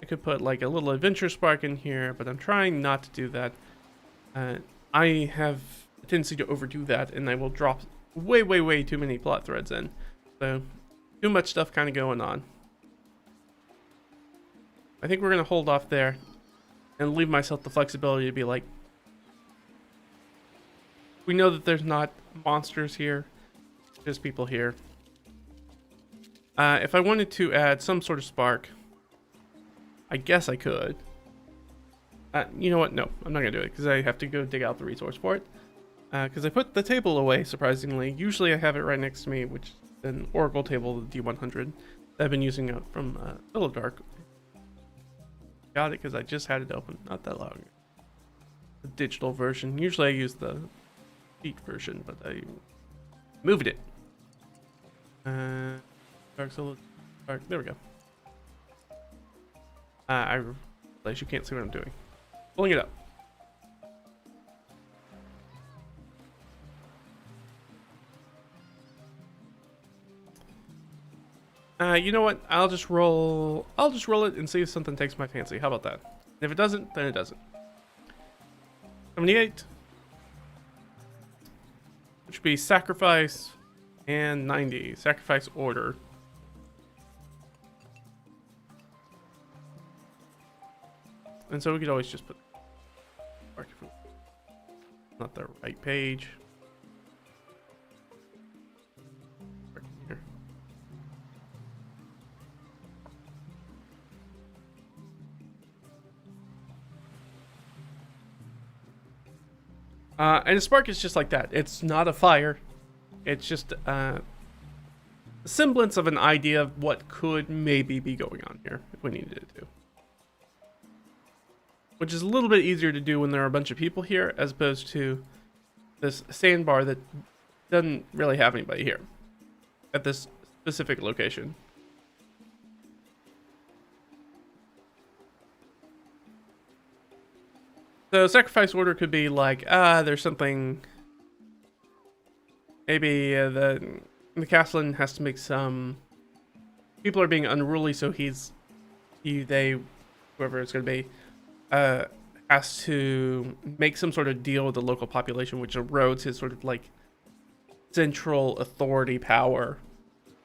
I could put like a little adventure spark in here, but I'm trying not to do that. I have a tendency to overdo that, and I will drop way too many plot threads in. So, too much stuff kind of going on. I think we're going to hold off there and leave myself the flexibility to be like, we know that there's not monsters here, just people here. If I wanted to add some sort of spark, I guess I could. You know what? No, I'm not going to do it, because I have to go dig out the resource for it. Because I put the table away, surprisingly. Usually I have it right next to me, which is an Oracle table, the D100, that I've been using out from Pillow Dark. Got it because I just had it open not that long ago. The digital version. Usually I use the cheat version, but I moved it. Dark Solo. Dark. There we go. I realize you can't see what I'm doing. Pulling it up. You know what? I'll just roll it and see if something takes my fancy. How about that? And if it doesn't, then it doesn't. 78. Which would be sacrifice and 90. Sacrifice order. And so we could always just put not the right page. Here. And a spark is just like that. It's not a fire. It's just a semblance of an idea of what could maybe be going on here if we needed it to. Which is a little bit easier to do when there are a bunch of people here, as opposed to this sandbar that doesn't really have anybody here at this specific location. So sacrifice order could be like, there's something. Maybe the Castellan has to make some. People are being unruly, so they, whoever it's gonna be, has to make some sort of deal with the local population, which erodes his sort of like central authority power,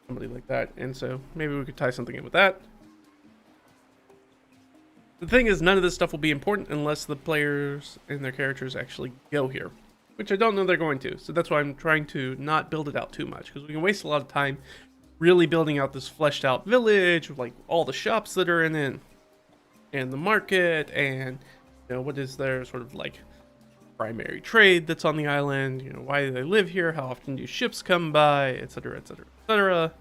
somebody like that. And so maybe we could tie something in with that. The thing is, none of this stuff will be important unless the players and their characters actually go here, which I don't know they're going to. So that's why I'm trying to not build it out too much, because we can waste a lot of time really building out this fleshed out village with like all the shops that are in it, and the market, and you know, what is their sort of like primary trade that's on the island, you know, why do they live here, how often do ships come by, etc, etc, etc.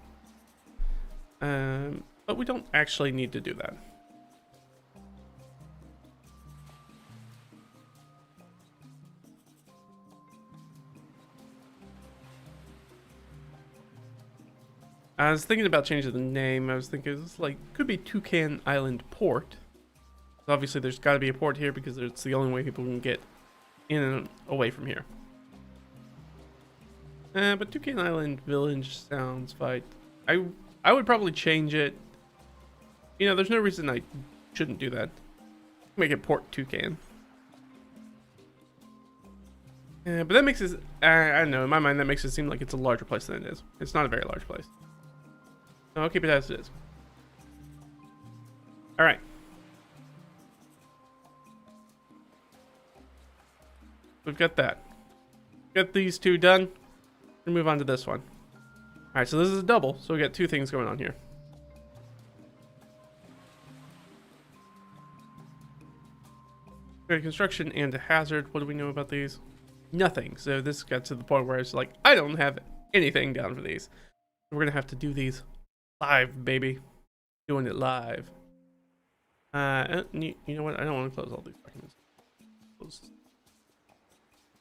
But we don't actually need to do that. I was thinking about changing the name. I was thinking it's like, could be Toucan Island Port. Obviously, there's got to be a port here because it's the only way people can get in and away from here. But Toucan Island Village sounds fine. I would probably change it. You know, there's no reason I shouldn't do that. Make it Port Toucan. But that makes it, I don't know, in my mind that makes it seem like it's a larger place than it is. It's not a very large place. So I'll keep it as it is. Alright. We've got that. Got these two done. We'll move on to this one. Alright, so this is a double, so we got two things going on here. We got a construction and a hazard. What do we know about these? Nothing. So this got to the point where I was like, I don't have anything down for these. We're gonna have to do these Live, baby. Doing it live. You know what? I don't want to close all these documents.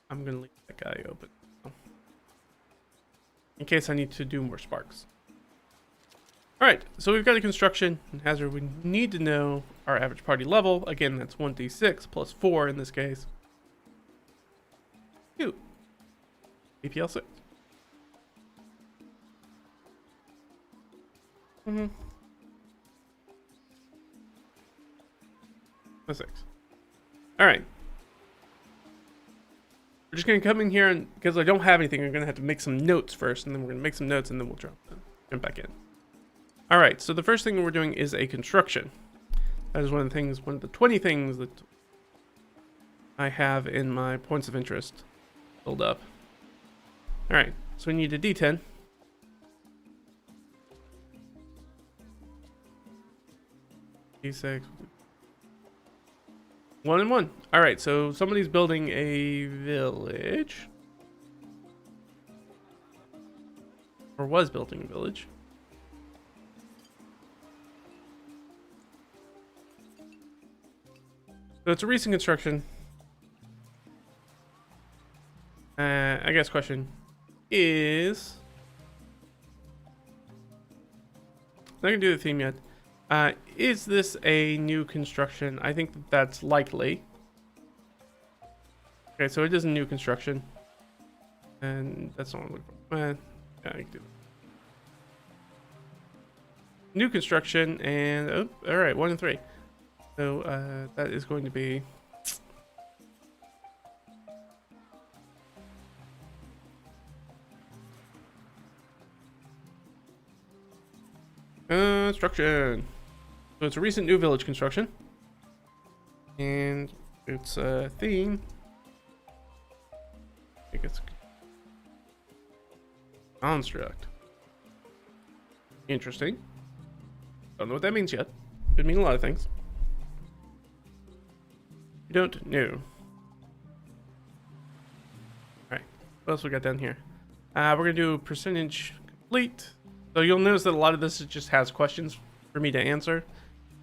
I'm going to leave that guy open. In case I need to do more sparks. Alright, so we've got a construction hazard. We need to know our average party level. Again, that's 1d6 plus 4 in this case. Cute. APL 6. A 6. Alright. We're just going to come in here, and because I don't have anything, I'm going to have to make some notes first, and then we're going to make some notes, and then we'll jump back in. Alright, so the first thing we're doing is a construction. That is one of the 20 things that I have in my points of interest build up. Alright, so we need a D10. D6. 1 and 1. Alright, so somebody's building a village. Or was building a village. So it's a recent construction. I guess question is... I'm not going to do the theme yet. Is this a new construction? I think that's likely. Okay, so it is a new construction. And that's not what I'm looking for. Yeah, I can do that. New construction, and... Oh, alright, 1 and 3. So, that is going to be... Construction. So it's a recent new village construction. And it's a theme. I think it's construct. Interesting. Don't know what that means yet. Could mean a lot of things. You don't know. Alright. What else we got down here? We're going to do percentage complete. So you'll notice that a lot of this just has questions for me to answer.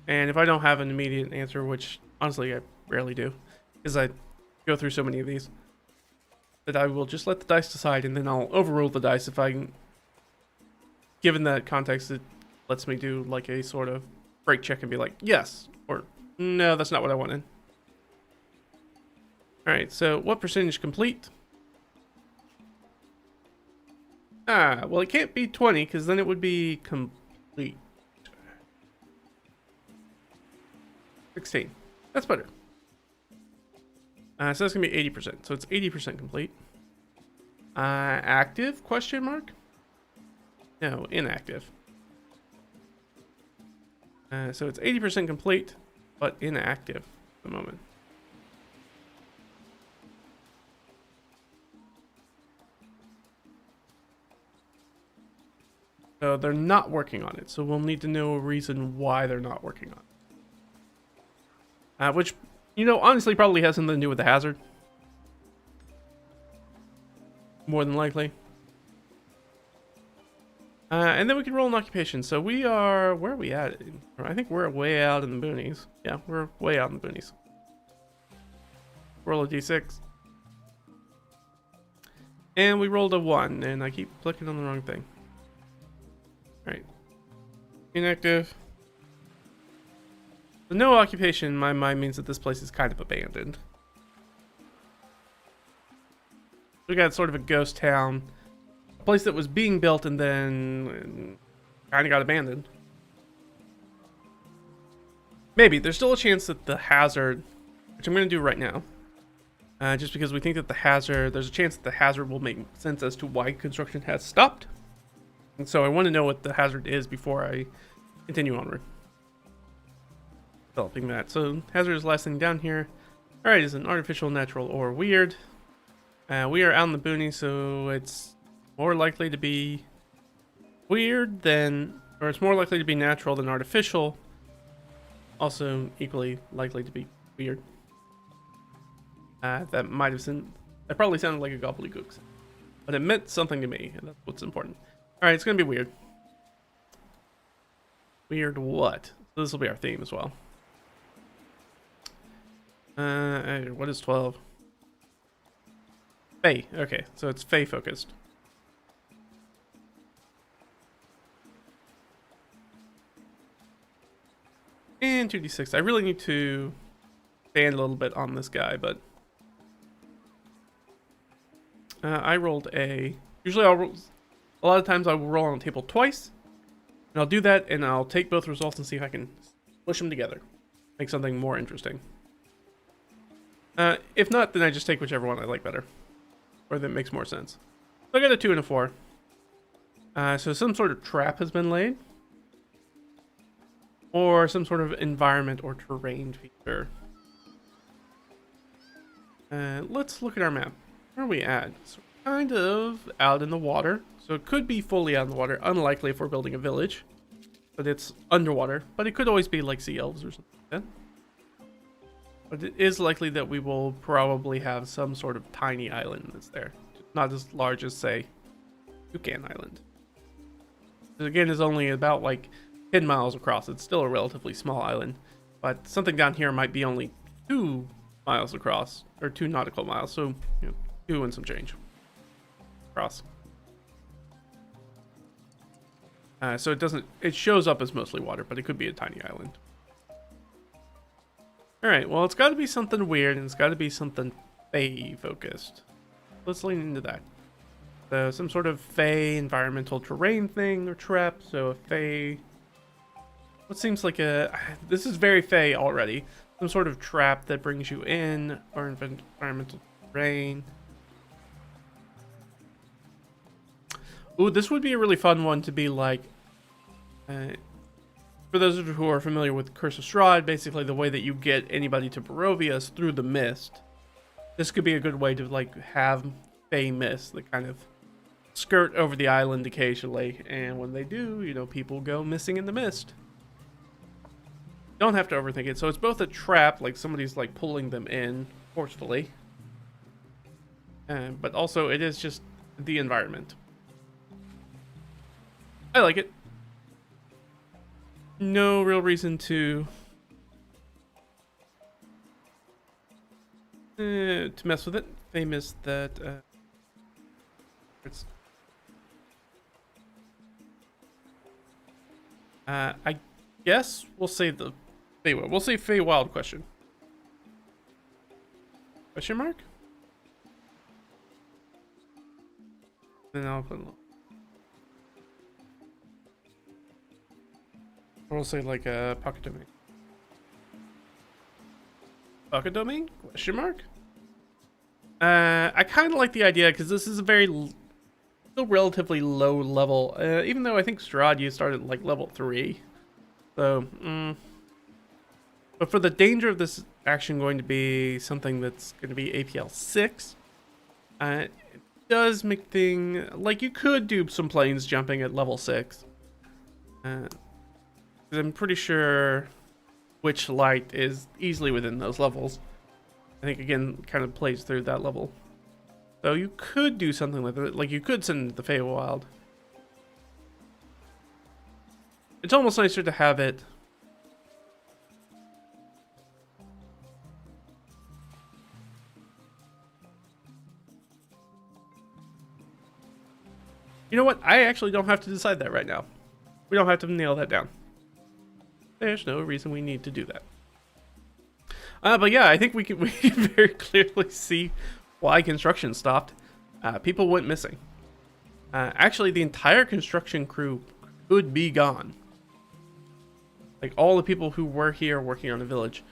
And if I don't have an immediate answer, which honestly I rarely do, because I go through so many of these, that I will just let the dice decide, and then I'll overrule the dice if I can. Given that context, it lets me do like a sort of break check and be like, yes, or no, that's not what I wanted. Alright, so what percentage complete? Well, it can't be 20, because then it would be complete. 16. That's better. So that's going to be 80%. So it's 80% complete. Active? Question mark? No, inactive. So it's 80% complete, but inactive at the moment. So they're not working on it. So we'll need to know a reason why they're not working on it. Which, you know, honestly probably has something to do with the hazard. More than likely. And then we can roll an occupation. So we are... Where are we at? I think we're way out in the boonies. Yeah, we're way out in the boonies. Roll a d6. And we rolled a 1. And I keep clicking on the wrong thing. Alright. Inactive. The no occupation in my mind means that this place is kind of abandoned. We got sort of a ghost town. A place that was being built and then kind of got abandoned. Maybe. There's still a chance that the hazard, which I'm going to do right now, just because we think that the hazard, there's a chance that the hazard will make sense as to why construction has stopped. And so I want to know what the hazard is before I continue onward. Developing that. So hazard is the last thing down here. Alright, is an artificial, natural, or weird. We are out in the boonies, so it's more likely to be weird than, or it's more likely to be natural than artificial. Also equally likely to be weird. That probably sounded like a gobbledygook, but it meant something to me, and that's what's important. Alright, it's gonna be weird. Weird what? So this will be our theme as well. What is 12? Fae. Okay, so it's Fae focused. And 2d6. I really need to stand a little bit on this guy, but I rolled a. Usually, I'll roll. A lot of times, I will roll on the table twice, and I'll do that, and I'll take both results and see if I can push them together, make something more interesting. If not, then I just take whichever one I like better, or that makes more sense. So I got a 2 and a 4. So some sort of trap has been laid, or some sort of environment or terrain feature. Let's look at our map. Where are we at? So we're kind of out in the water. So it could be fully out in the water. Unlikely if we're building a village. But it's underwater. But it could always be like sea elves or something like that. But it is likely that we will probably have some sort of tiny island that's there. Not as large as, say, Toucan Island. It again is only about like 10 miles across. It's still a relatively small island. But something down here might be only 2 miles across. Or 2 nautical miles. So, 2 and some change. Across. So it shows up as mostly water, but it could be a tiny island. Alright, well, it's got to be something weird, and it's got to be something Fae focused. Let's lean into that. So, some sort of Fae environmental terrain thing or trap. So, a Fae. What seems like a. This is very Fae already. Some sort of trap that brings you in, or environmental terrain. Ooh, this would be a really fun one to be like, for those of you who are familiar with Curse of Strahd, basically the way that you get anybody to Barovia is through the mist. This could be a good way to like have Fae mist that kind of skirt over the island occasionally, and when they do, people go missing in the mist. Don't have to overthink it. So it's both a trap, like somebody's like pulling them in forcefully, but also it is just the environment. I like it. No real reason to mess with it. Famous that it's I guess we'll say the Feywild. We'll say Feywild question. Question mark? Then I'll put a little. Or we'll say like a pocket domain. Pocket domain? Question mark? I kind of like the idea because this is a very still relatively low level. Even though I think Strahd you started like level 3. So, but for the danger of this action going to be something that's going to be APL 6, it does make thing like you could do some planes jumping at level 6. I'm pretty sure Witch Light is easily within those levels. I think, again, kind of plays through that level. So you could do something like that. Like, you could send the Feywild. It's almost nicer to have it. You know what? I actually don't have to decide that right now. We don't have to nail that down. There's no reason we need to do that. But yeah, I think we can very clearly see why construction stopped. People went missing. Actually, the entire construction crew could be gone. Like, all the people who were here working on the village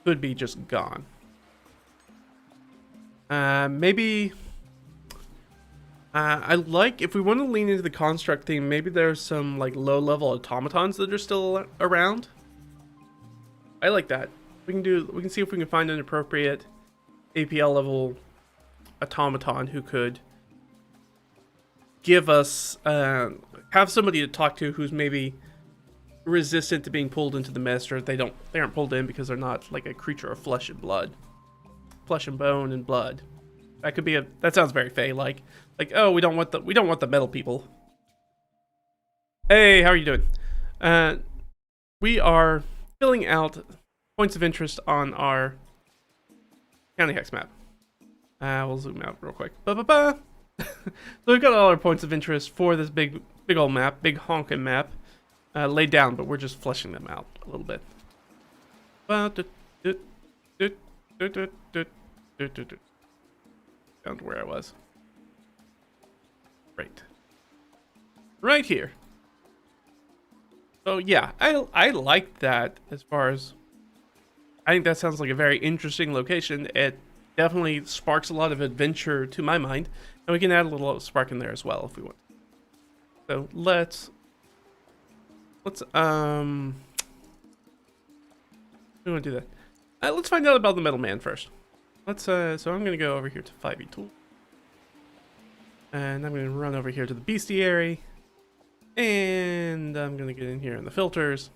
could be just gone. Maybe... I like, if we want to lean into the construct theme, maybe there's some like low-level automatons that are still around. I like that. We can see if we can find an appropriate APL level automaton who could give us have somebody to talk to who's maybe resistant to being pulled into the mist, or they aren't pulled in because they're not like a creature of flesh and blood, flesh and bone and blood. That could be that sounds very Fae like oh, we don't want the metal people. Hey, how are you doing? we are filling out points of interest on our county hex map. We'll zoom out real quick. So we've got all our points of interest for this big old map, big honking map, laid down, but we're just fleshing them out a little bit. Down to where I was. Right here. So yeah, I like that as far as, I think that sounds like a very interesting location. It definitely sparks a lot of adventure to my mind, and we can add a little spark in there as well if we want. So let's we want to do that. Let's find out about the middleman first. So I'm gonna go over here to 5e tool, and I'm gonna run over here to the bestiary, and I'm gonna get in here in the filters,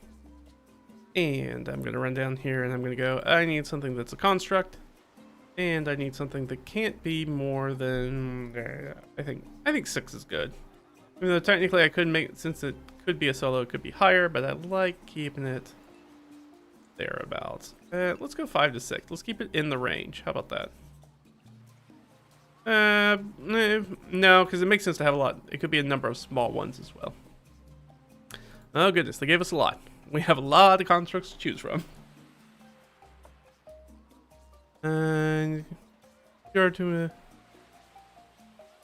and I'm gonna run down here, and I'm gonna go, I need something that's a construct, and I need something that can't be more than I think 6 is good. Even though technically I could make, since it could be a solo, it could be higher, but I like keeping it thereabouts. Let's go 5 to 6. Let's keep it in the range. How about that? No, because it makes sense to have a lot. It could be a number of small ones as well. Oh goodness, they gave us a lot. We have a lot of constructs to choose from. And go to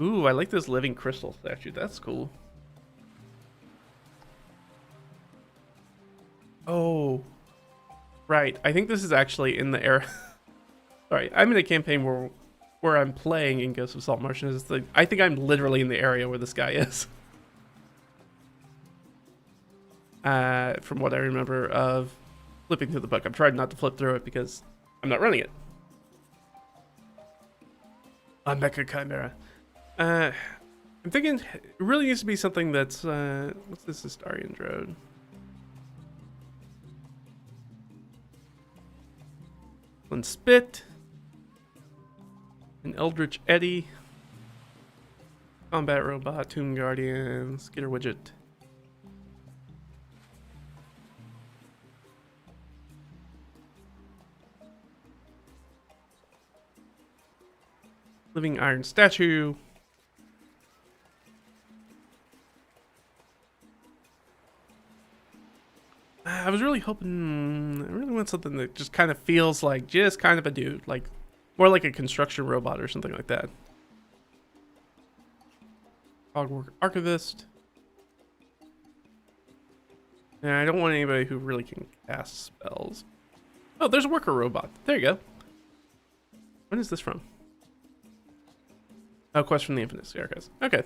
ooh, I like this living crystal statue. That's cool. Oh, right. I think this is actually in the area. Sorry, I'm in a campaign where I'm playing in Ghost of Salt Marsh. I think I'm literally in the area where this guy is. From what I remember of flipping through the book. I'm trying not to flip through it because I'm not running it. A Mecha Chimera. I'm thinking it really needs to be something that's what's this Astarian drone? One Spit, an Eldritch Eddy, Combat Robot, Tomb Guardian, Skitter Widget. Living Iron Statue. I was really hoping, I really want something that just kind of feels like just kind of a dude, like more like a construction robot or something like that. Hogwarts Archivist. Yeah, I don't want anybody who really can cast spells. Oh, there's a worker robot. There you go. When is this from? Oh, Quest from the Infinite Staircase. Okay.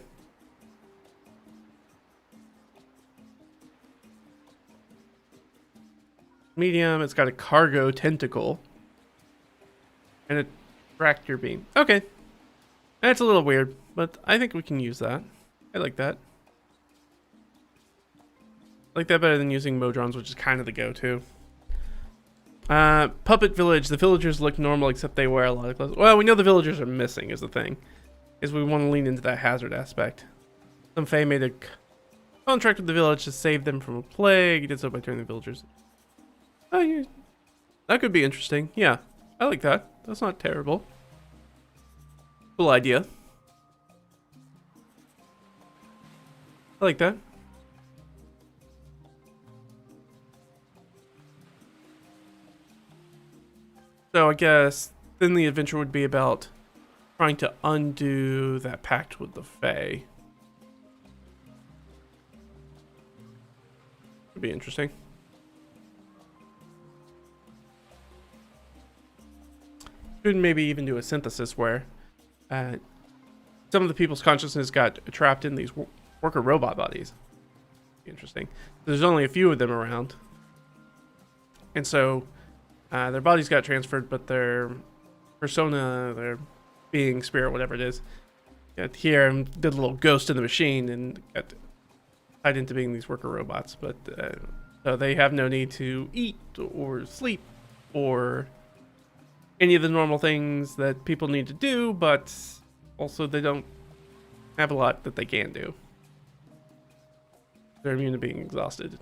Medium, it's got a cargo tentacle. And a tractor beam. Okay. That's a little weird, but I think we can use that. I like that. I like that better than using Modrons, which is kind of the go-to. Puppet Village. The villagers look normal, except they wear a lot of clothes. Well, we know the villagers are missing, is the thing. Is we want to lean into that hazard aspect. Some Fae made a contract with the village to save them from a plague. He did so by turning the villagers. Oh, yeah. That could be interesting. Yeah, I like that. That's not terrible. Cool idea. I like that. So I guess then the adventure would be about trying to undo that pact with the Fae. Would be interesting. Could maybe even do a synthesis where some of the people's consciousness got trapped in these worker robot bodies. Interesting. There's only a few of them around, and so their bodies got transferred, but their persona, their being, spirit, whatever it is, got here and did a little ghost in the machine and got tied into being these worker robots. But so they have no need to eat or sleep or any of the normal things that people need to do, but also they don't have a lot that they can do. They're immune to being exhausted.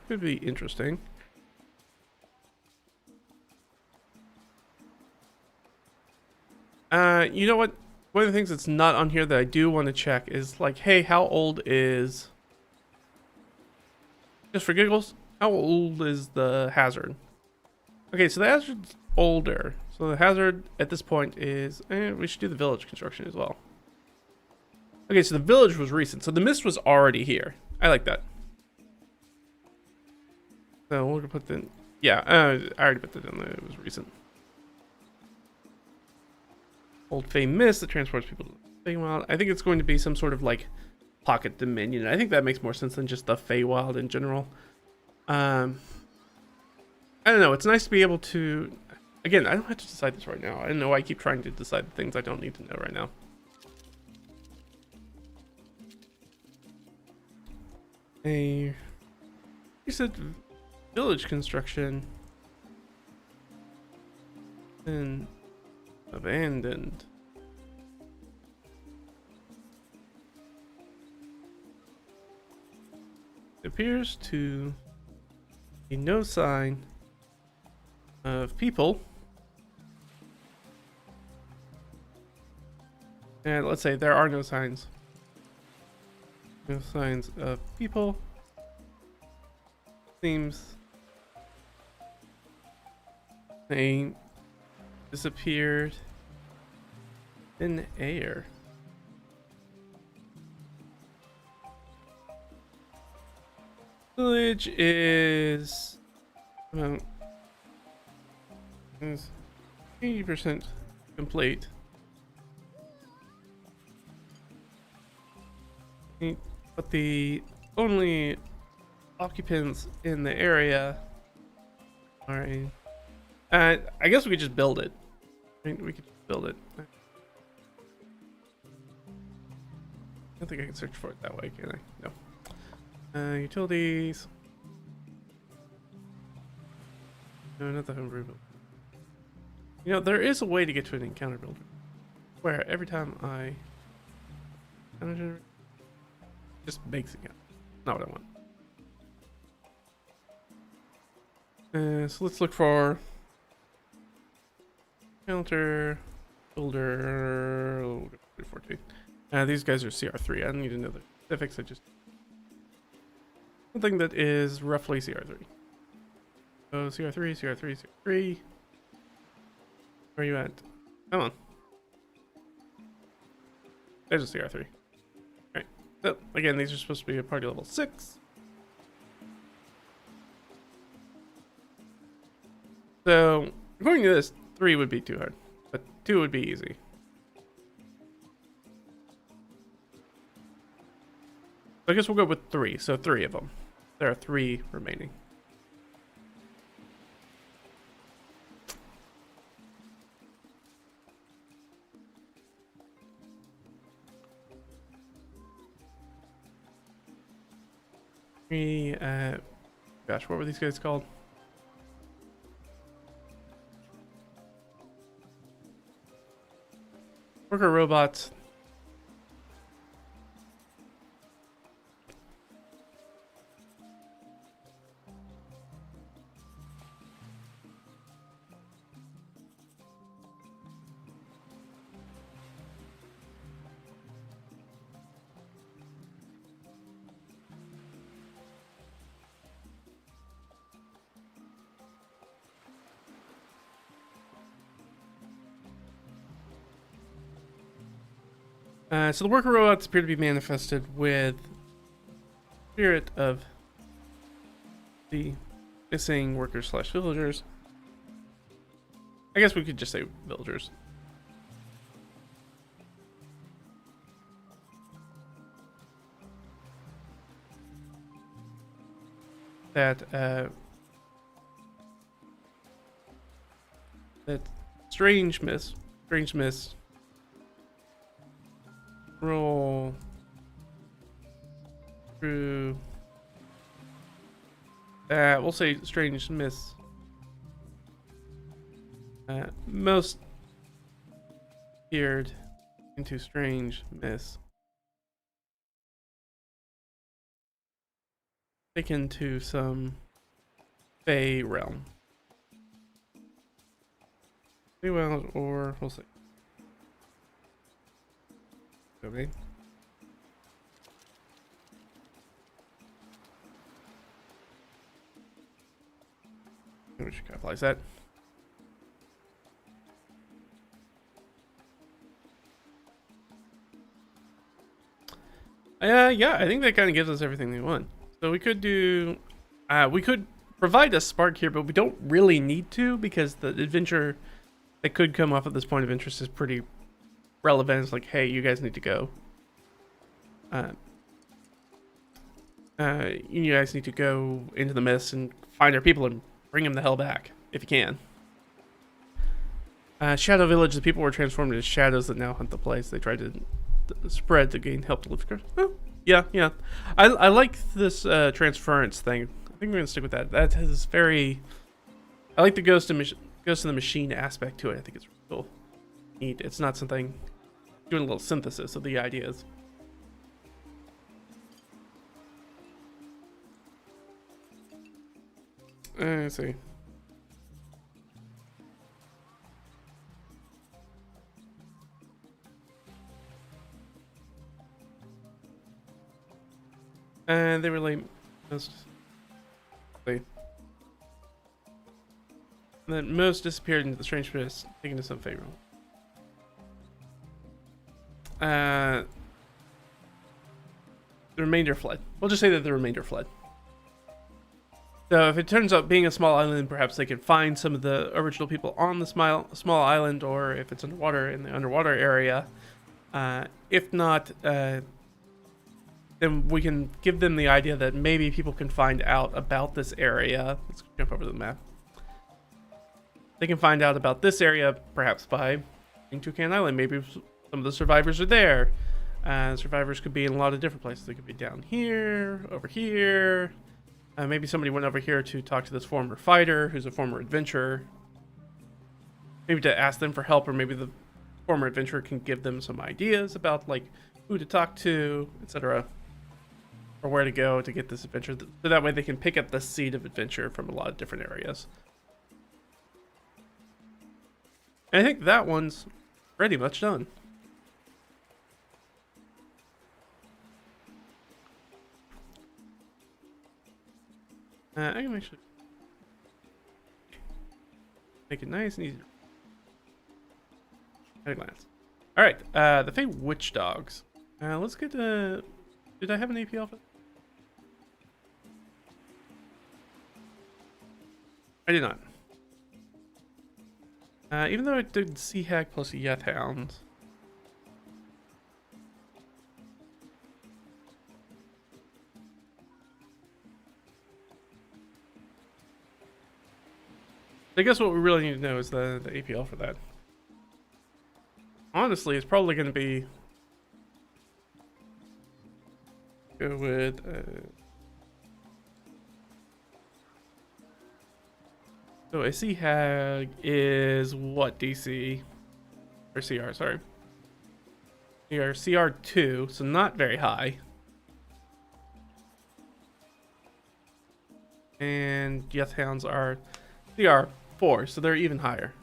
could be interesting. You know what? One of the things that's not on here that I do want to check is like, hey, how old is, just for giggles, how old is the hazard? Okay, so the hazard's older. So the hazard at this point is, we should do the village construction as well. Okay, so the village was recent. So the mist was already here. I like that. So we're gonna put the, yeah, I already put that in there. It was recent. Old Fey Mist that transports people to the Feywild. I think it's going to be some sort of like pocket dominion. I think that makes more sense than just the Feywild in general. I don't know. It's nice to be able to. Again, I don't have to decide this right now. I don't know why I keep trying to decide the things I don't need to know right now. You said village construction and abandoned. It appears to be no sign of people. And let's say there are no signs. No signs of people. Seems they disappeared in air. Village is 80% complete. But the only occupants in the area are I guess we could just build it. I mean, we could just build it. I don't think I can search for it that way, can I? No. Utilities. No, not the homebrew builder. You know, there is a way to get to an encounter builder where every time I just makes it count. Not what I want. So let's look for counter builder 14. These guys are CR3. I don't need to know the specifics. I just something that is roughly CR3. So CR3, CR3, CR3. Where are you at? Come on. There's a CR3. Alright. So again, these are supposed to be a party level 6. So according to this, 3 would be too hard, but 2 would be easy. I guess we'll go with 3. So 3 of them. There are 3 remaining. Gosh, what were these guys called? Worker robots. So the worker robots appear to be manifested with spirit of the missing workers slash villagers. I guess we could just say villagers. That strange miss roll through we'll say strange miss most appeared into strange miss stick into some Fey realm. Well, or we'll see. Okay. We should capitalize that. Yeah, I think that kind of gives us everything we want. So we could do, we could provide a spark here, but we don't really need to because the adventure that could come off of this point of interest is pretty relevant. It's like, hey, you guys need to go. You guys need to go into the mist and find our people and bring them the hell back if you can. Shadow Village, the people were transformed into shadows that now hunt the place. They tried to spread to gain help to live. Oh, yeah. I like this transference thing. I think we're gonna stick with that. That is very. I like the ghost of the machine aspect to it. I think it's really cool. Neat. It's not something doing a little synthesis of the ideas. Let's see. And they relate most. And then most disappeared into the strange mist, taken to some favorable. The remainder fled. We'll just say that the remainder fled. So if it turns out being a small island, perhaps they could find some of the original people on the small island, or if it's underwater, in the underwater area. If not, then we can give them the idea that maybe people can find out about this area. Let's jump over to the map. They can find out about this area, perhaps by going to Toucan Island. Maybe some of the survivors are there. Survivors could be in a lot of different places. They could be down here, over here. Maybe somebody went over here to talk to this former fighter who's a former adventurer. Maybe to ask them for help, or maybe the former adventurer can give them some ideas about like who to talk to, etc. Or where to go to get this adventure. So that way they can pick up the seed of adventure from a lot of different areas. And I think that one's pretty much done. I can actually make it nice and easy at a glance. All right, the Fey Witch Dogs. Let's get to. Did I have an AP alpha? I did not. Even though it did Sea Hag plus Yeth Hound. I guess what we really need to know is the APL for that. Honestly, it's probably going to be go with so a Sea Hag is what DC or CR? Sorry, CR2, so not very high. And Yeth Hounds are CR4, so they're even higher.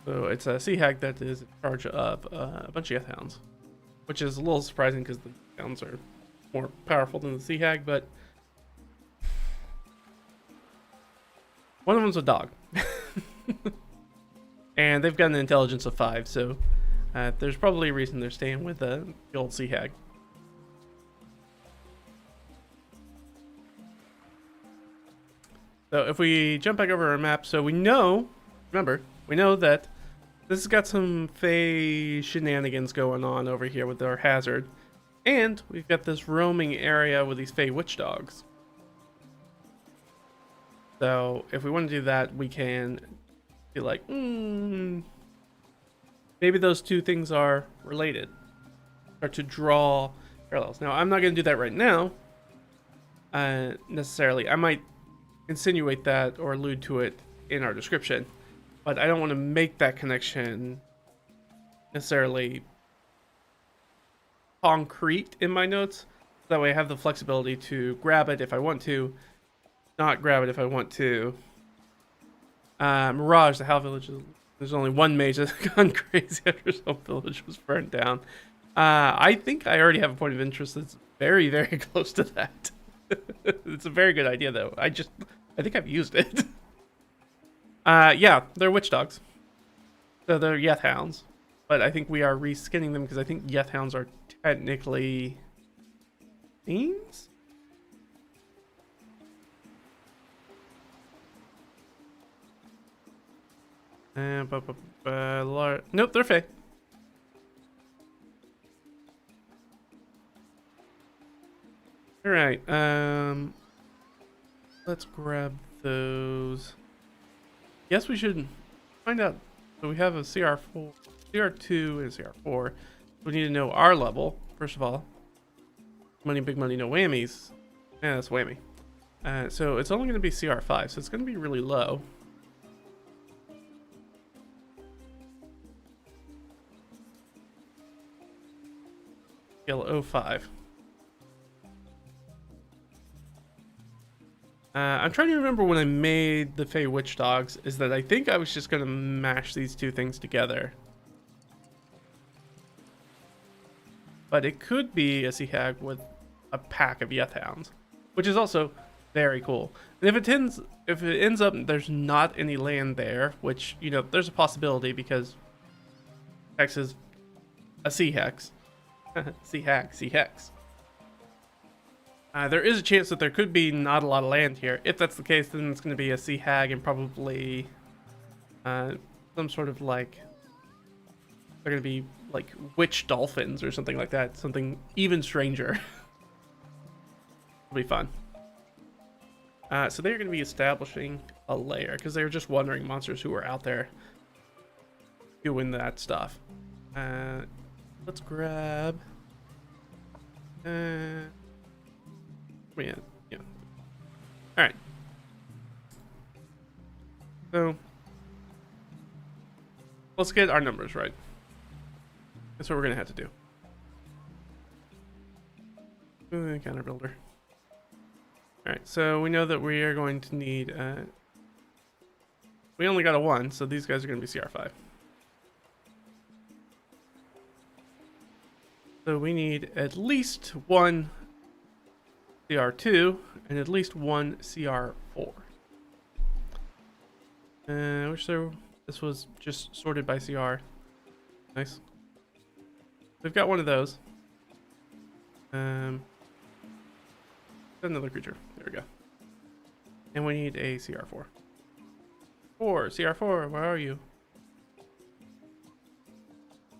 So it's a Sea Hag that is in charge of a bunch of Yeth Hounds, which is a little surprising because the Hounds are more powerful than the Sea Hag, but one of them's a dog. And they've got an intelligence of 5, so there's probably a reason they're staying with the old Sea Hag. So if we jump back over our map, so we know, remember, we know that this has got some Fey shenanigans going on over here with our hazard. And we've got this roaming area with these Fey witch dogs. So if we want to do that, we can be like, maybe those two things are related. Or to draw parallels. Now, I'm not going to do that right now. Necessarily. I might insinuate that or allude to it in our description, but I don't want to make that connection necessarily concrete in my notes. That way I have the flexibility to grab it if I want to, not grab it if I want to. Mirage, the Howl Village, there's only one mage that's gone crazy after some village was burnt down. I think I already have a point of interest that's very, very close to that. It's a very good idea, though. I think I've used it. Yeah, they're witch dogs. So they're Yeth hounds. But I think we are reskinning them because I think Yeth hounds are technically fiends? Nope, they're fey. All right. Let's grab those. Guess we should find out. So we have a CR4, CR2, and CR4. We need to know our level first of all. Money, big money, no whammies. Yeah, that's whammy. So it's only going to be CR5, so it's going to be really low. Scale 05. I'm trying to remember when I made the Fey Witch Dogs, is that I think I was just going to mash these two things together. But it could be a Sea Hag with a pack of Yeth Hounds, which is also very cool. And if it ends up there's not any land there, which, you know, there's a possibility because Hex is a Sea Hex. Sea Hag, Sea Hex. There is a chance that there could be not a lot of land here. If that's the case, then it's going to be a Sea Hag and probably some sort of like, they're going to be like witch dolphins or something like that. Something even stranger. It'll be fun. So they're going to be establishing a lair because they were just wandering monsters who were out there doing that stuff. Let's grab... yeah. All right. So let's get our numbers right. That's what we're gonna have to do. Counter builder. All right. So we know that we are going to need. We only got a 1, so these guys are gonna be CR5. So we need at least 1 CR2 and at least 1 CR4. This was just sorted by CR. Nice. We've got one of those. Another creature. There we go. And we need a CR4. CR4, where are you?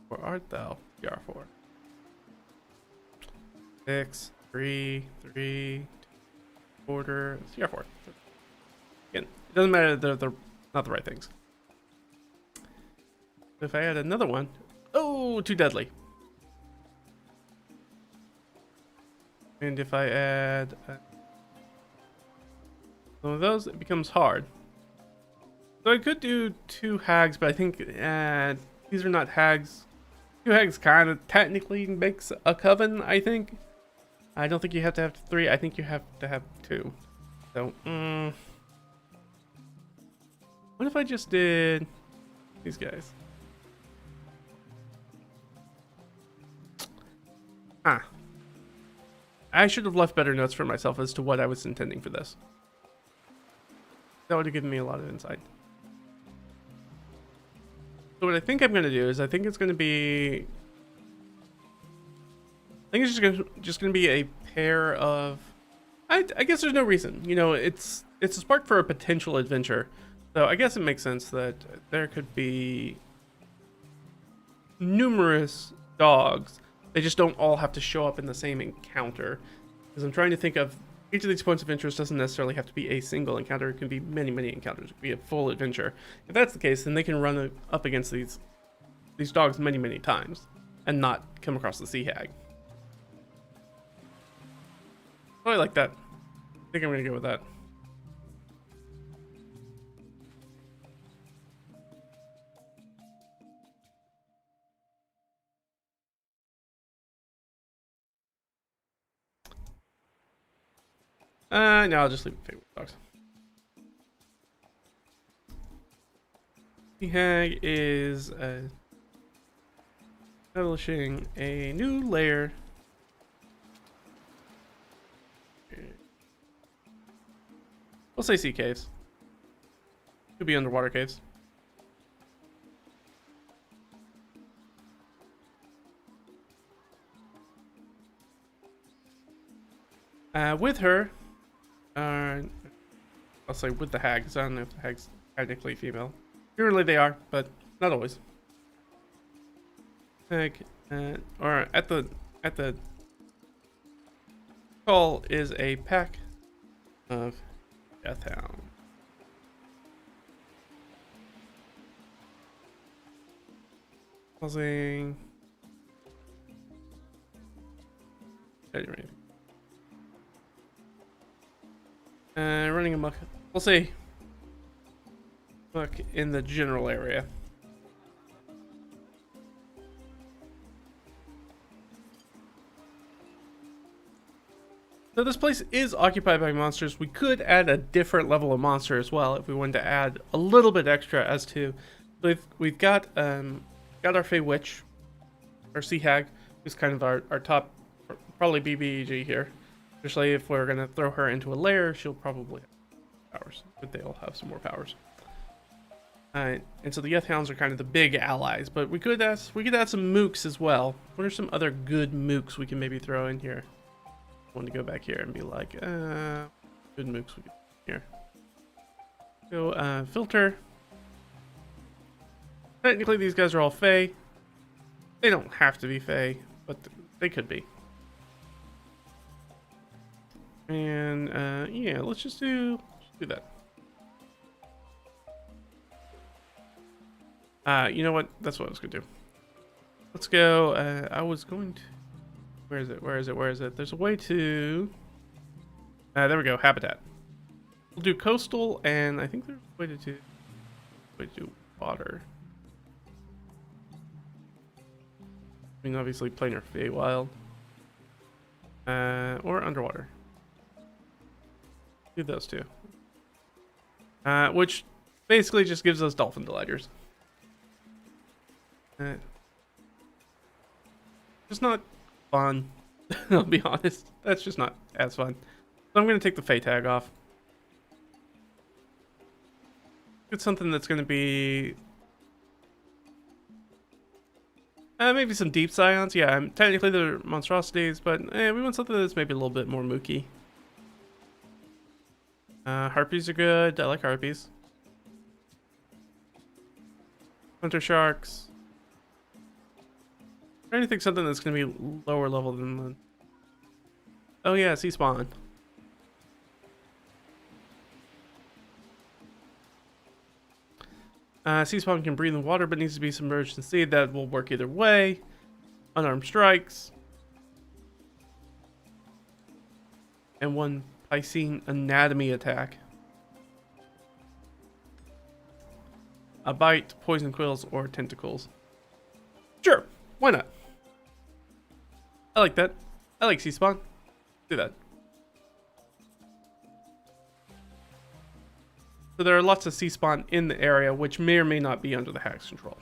Where art thou, CR4? 6, 3, 3, quarter, CR4. Again, it doesn't matter, they're not the right things. If I add another one, oh, too deadly. And if I add one of those, it becomes hard. So I could do 2 hags, but I think these are not hags. 2 hags kind of technically makes a coven, I think. I don't think you have to have 3. I think you have to have 2. So, what if I just did these guys? I should have left better notes for myself as to what I was intending for this. That would have given me a lot of insight. So what I think I'm going to do is I think it's going to be... I think it's just going to be a pair of... I guess there's no reason. You know, it's a spark for a potential adventure. So I guess it makes sense that there could be numerous dogs. They just don't all have to show up in the same encounter. Because I'm trying to think of... Each of these points of interest doesn't necessarily have to be a single encounter. It can be many, many encounters. It could be a full adventure. If that's the case, then they can run up against these dogs many, many times and not come across the Sea Hag. Oh, I like that. I think I'm going to go with that. No, I'll just leave it favorite dogs. The hag is establishing a new layer. We'll say sea caves. Could be underwater caves. With her, I'll say with the hags. I don't know if the hags technically female. Generally they are, but not always. Hag, or at the call is a pack of death hound. Causing. Anyway. Running amok. We'll say amok in the general area. So this place is occupied by monsters. We could add a different level of monster as well if we wanted to add a little bit extra as to. We've got our Fey Witch, our Sea Hag, who's kind of our top, probably BBEG here. Especially if we're gonna throw her into a lair, she'll probably have powers, but they all have some more powers. And so the Yeth Hounds are kind of the big allies, but we could add some mooks as well. What are some other good mooks we can maybe throw in here? I want to go back here and be like, good mooks we can here. So filter. Technically, these guys are all Fey. They don't have to be Fey, but they could be. And yeah, let's just do that. You know what? That's what I was gonna do. Let's go. I was going to. Where is it? Where is it? Where is it? There's a way to. There we go. Habitat. We'll do coastal, and I think there's a way to do water. I mean, obviously, planar Feywild. Or underwater. Do those two. Which basically just gives us dolphin delighters. Just not fun. I'll be honest. That's just not as fun. So I'm going to take the Fey tag off. It's something that's going to be... maybe some deep scions. Yeah, technically they're monstrosities, but we want something that's maybe a little bit more mooky. Harpies are good. I like harpies. Hunter sharks. Trying to think something that's going to be lower level than the... Oh yeah, sea spawn. Sea spawn can breathe in water but needs to be submerged in sea. That will work either way. Unarmed strikes. And one Piscine anatomy attack. A bite, poison quills, or tentacles. Sure, why not? I like that. I like sea spawn. Do that. So there are lots of sea spawn in the area, which may or may not be under the hag's control.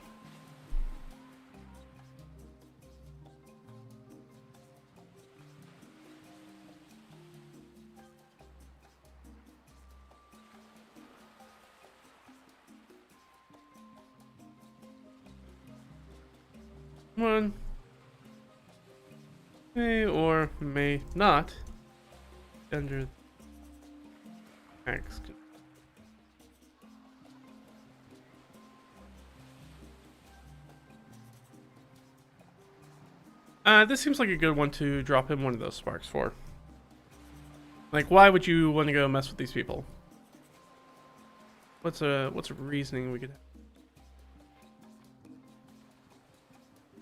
One may or may not under hag's control. This seems like a good one to drop in one of those sparks for. Like, why would you want to go mess with these people? What's a reasoning we could have?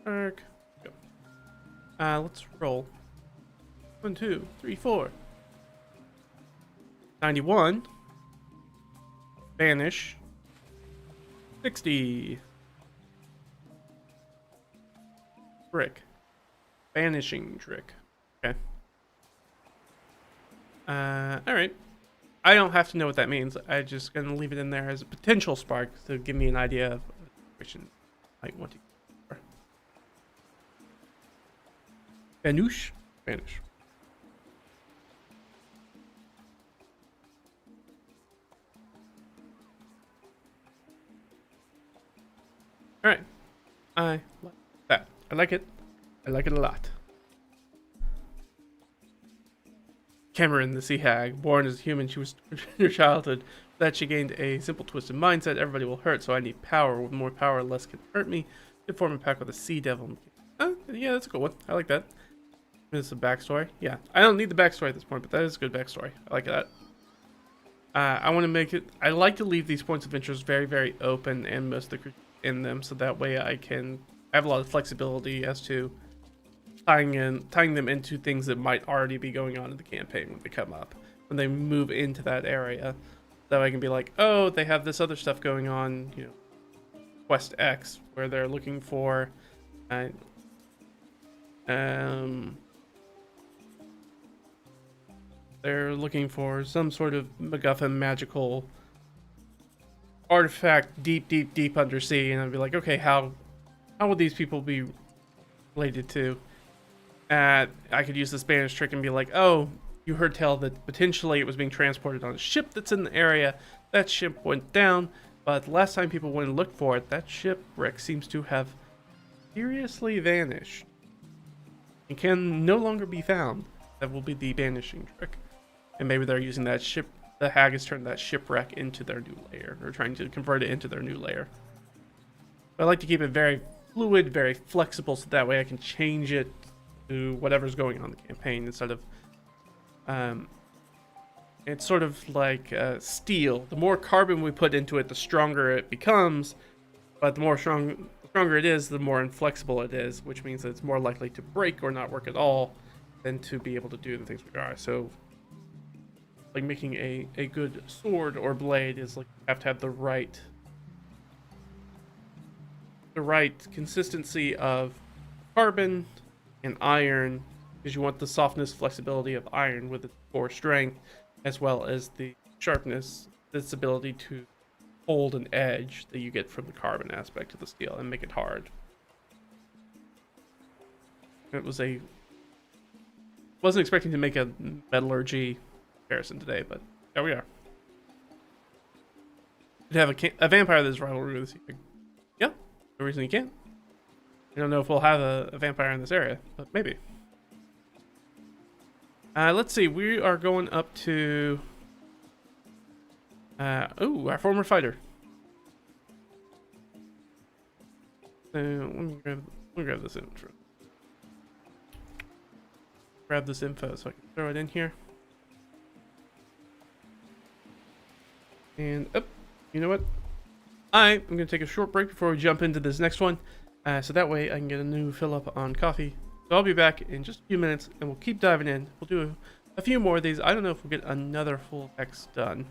Arc. Go. Let's roll. 1, 2, 3, 4. 91. Banish. 60. Brick. Banishing trick. Okay. All right. I don't have to know what that means. I'm just gonna leave it in there as a potential spark to give me an idea of a situation I might want to. Spanish. Spanish. All right. I like that. I like it. I like it a lot. Cameron, the sea hag, born as a human, she was in her childhood. That she gained a simple twisted mindset. Everybody will hurt, so I need power. With more power, less can hurt me. Could form a pact with a sea devil. Yeah, that's a good one. I like that. This is a backstory. Yeah, I don't need the backstory at this point, but that is a good backstory. I like that. I want to make it. I like to leave these points of interest very, very open, and most of the creatures in them, so that way I have a lot of flexibility as to tying them into things that might already be going on in the campaign when they come up, when they move into that area. That way I can be like, oh, they have this other stuff going on, you know, Quest X, where they're looking for, they're looking for some sort of MacGuffin magical artifact deep, deep, deep undersea, and I'd be like, okay, how would these people be related to? I could use the Spanish trick and be like, oh, you heard tell that potentially it was being transported on a ship that's in the area. That ship went down, but the last time people went and looked for it, that shipwreck seems to have seriously vanished and can no longer be found. That will be the vanishing trick. And maybe they're using that ship. The hag has turned that shipwreck into their new lair, or trying to convert it into their new lair. But I like to keep it very fluid, very flexible, so that way I can change it to whatever's going on in the campaign instead of it's sort of like steel. The more carbon we put into it, the stronger it becomes, but the stronger it is, the more inflexible it is, which means that it's more likely to break or not work at all than to be able to do the things we are. So like making a good sword or blade is like you have to have the right consistency of carbon and iron, because you want the softness, flexibility of iron with its core strength, as well as the sharpness, its ability to hold an edge that you get from the carbon aspect of the steel and make it hard. Wasn't expecting to make a metallurgy comparison today, but there we are. You'd have a vampire that's rivalry with this. Yeah, no reason you can't. I don't know if we'll have a vampire in this area, but maybe. Let's see. We are going up to... our former fighter. Let me grab this info. Grab this info so I can throw it in here. And, you know what? I'm going to take a short break before we jump into this next one. So that way I can get a new fill up on coffee. So I'll be back in just a few minutes and we'll keep diving in. We'll do a few more of these. I don't know if we'll get another full hex done.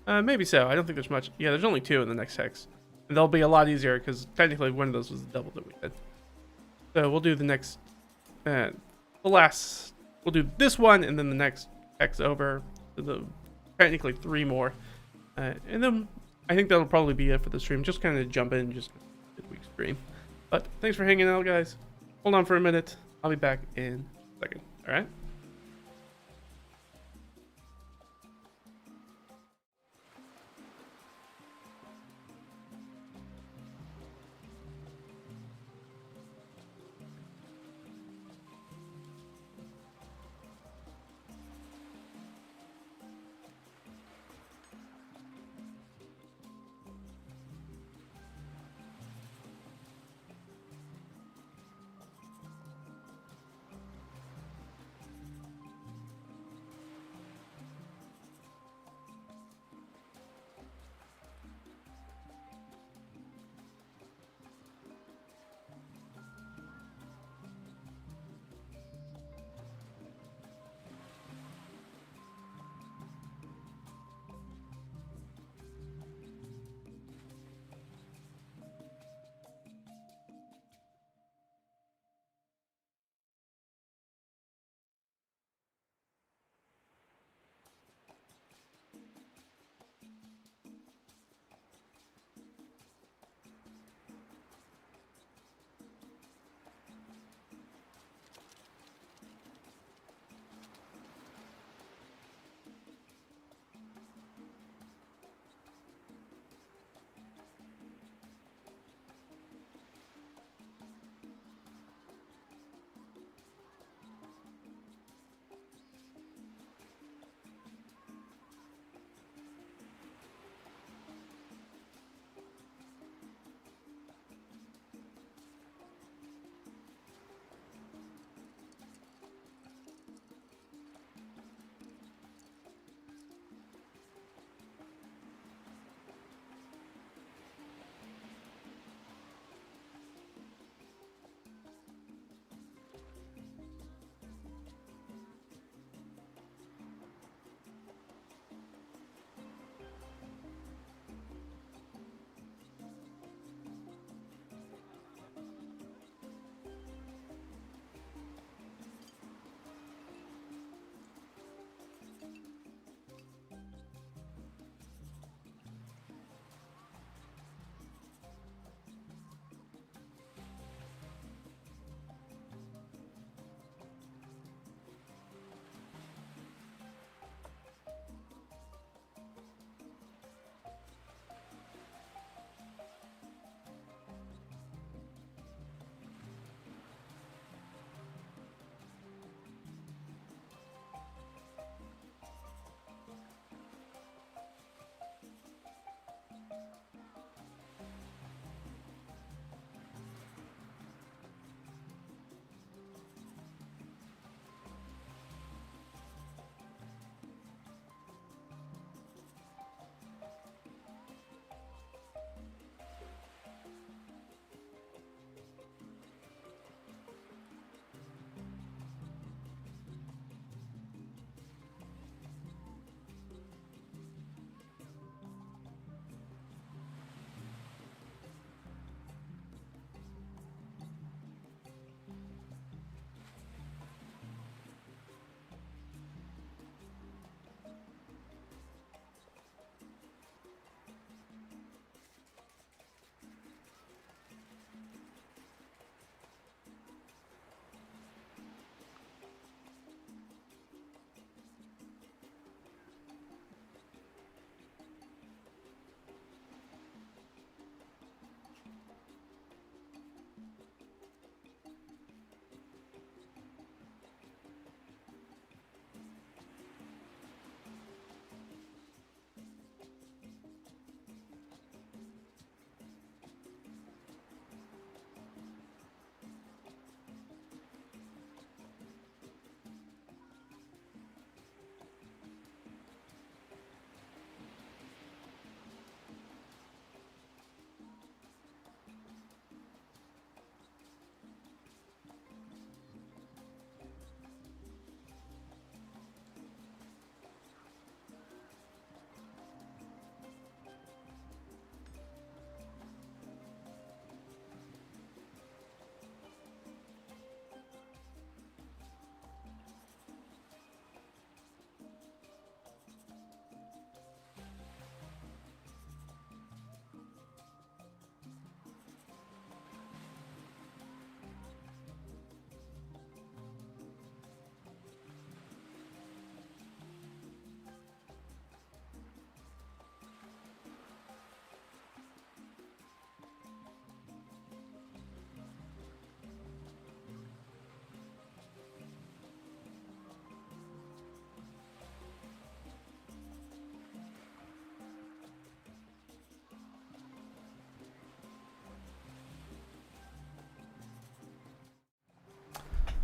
Maybe so. I don't think there's much. Yeah, there's only 2 in the next hex. And they'll be a lot easier because technically one of those was the double that we did. So we'll do the next, we'll do this one and then the next hex over. So technically 3 more. And then I think that'll probably be it for the stream. Just kind of jump in just midweek stream. But thanks for hanging out, guys. Hold on for a minute. I'll be back in a second. All right?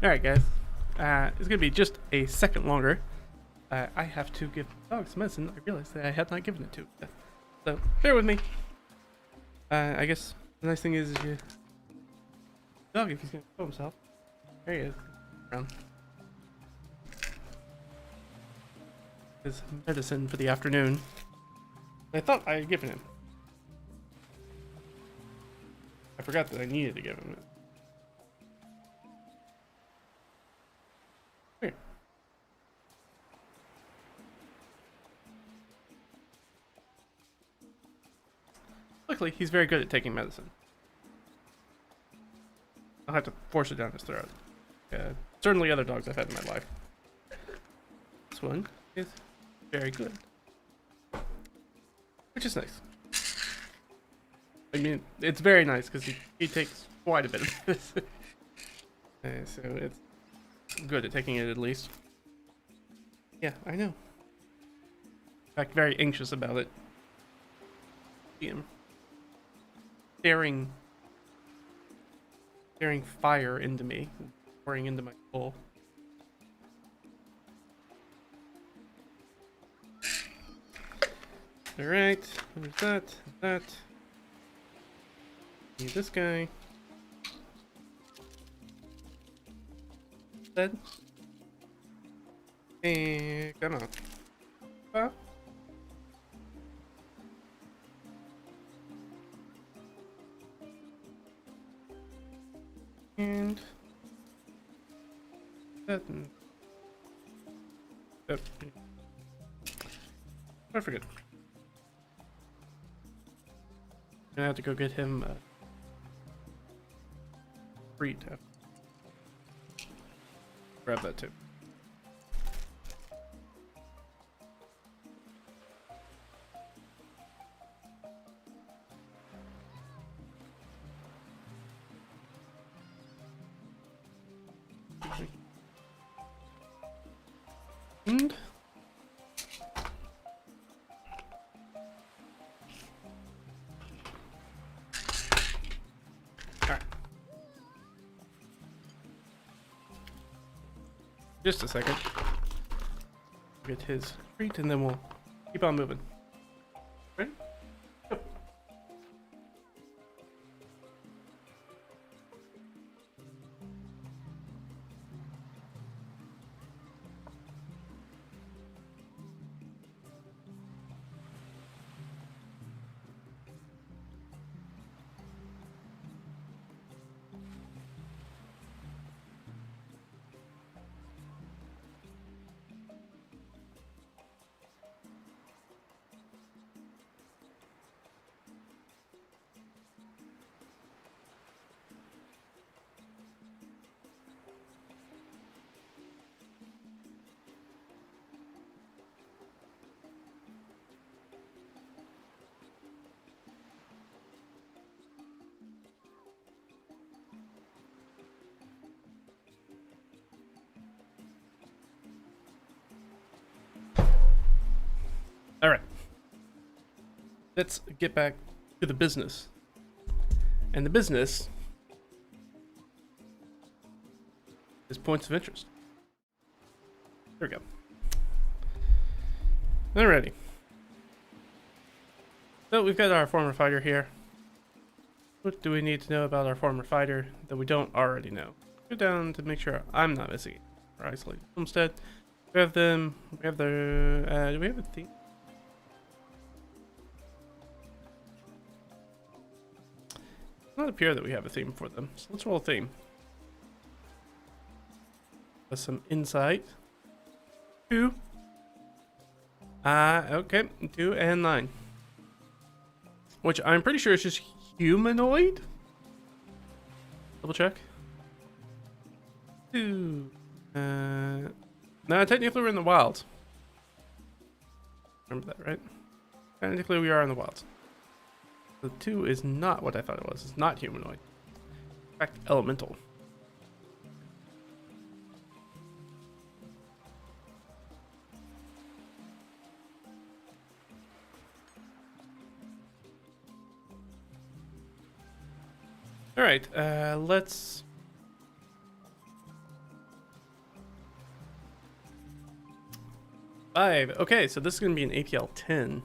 Alright, guys. It's gonna be just a second longer. I have to give dogs medicine. I realized that I had not given it to. So, bear with me. I guess the nice thing is you... Dog, if he's gonna kill himself. There he is. Around. His medicine for the afternoon. I thought I had given him. I forgot that I needed to give him it. Here. Luckily, he's very good at taking medicine. I'll have to force it down his throat. Certainly other dogs I've had in my life. This one is very good. Which is nice. I mean, it's very nice because he takes quite a bit of this. So it's good at taking it at least. Yeah, I know. In fact, very anxious about it. See him staring fire into me, pouring into my soul. Alright, there's that. Need this guy. Dead. And come on. And that. Yep. I forget. I have to go get him free tap. Grab that too. And just a second. Get his treat and then we'll keep on moving. Right? Yep. All right. Let's get back to the business. And the business is points of interest. There we go. Alrighty. So we've got our former fighter here. What do we need to know about our former fighter that we don't already know? Go down to make sure I'm not missing it. Or isolated homestead. We have them. We have their. Do we have a theme? It does not appear that we have a theme for them. So let's roll a theme. With some insight. 2. Okay. 2 and 9. Which I'm pretty sure is just humanoid. Double check. 2. No, technically we're in the wild. Remember that, right? Technically we are in the wild. The 2 is not what I thought it was. It's not humanoid. In fact, elemental. All right, let's 5. Okay, so this is going to be an APL 10.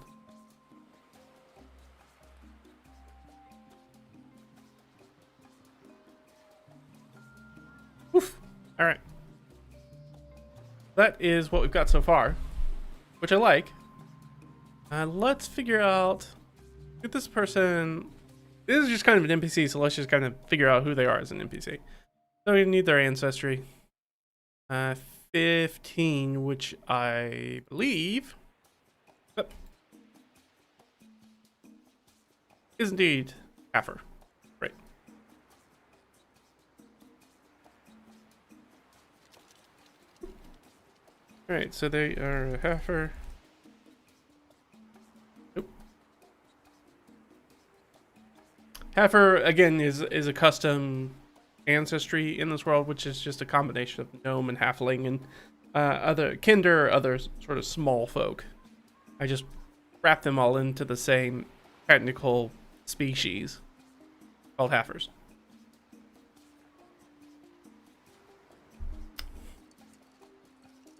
Oof. All right. That is what we've got so far, which I like. Let's figure out... Get this person... This is just kind of an NPC, so let's just kind of figure out who they are as an NPC. So we need their ancestry. 15, which I believe... is indeed Heifer. Right. Alright, so they are Heifer. Nope. Heifer, again, is a custom ancestry in this world, which is just a combination of gnome and halfling and other kinder or other sort of small folk. I just wrap them all into the same technical species called Heifers.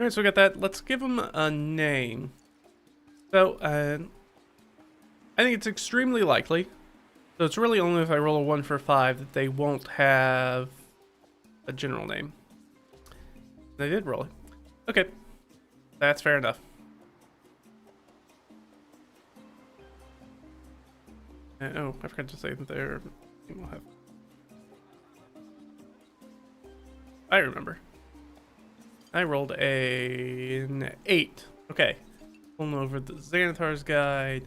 Alright, so we got that. Let's give them a name. So, I think it's extremely likely. So it's really only if I roll a 1 for 5 that they won't have a general name. They did roll it. Okay. That's fair enough. Oh, I forgot to say that they're... I remember. I rolled an 8. Okay. Pulling over the Xanathar's guide.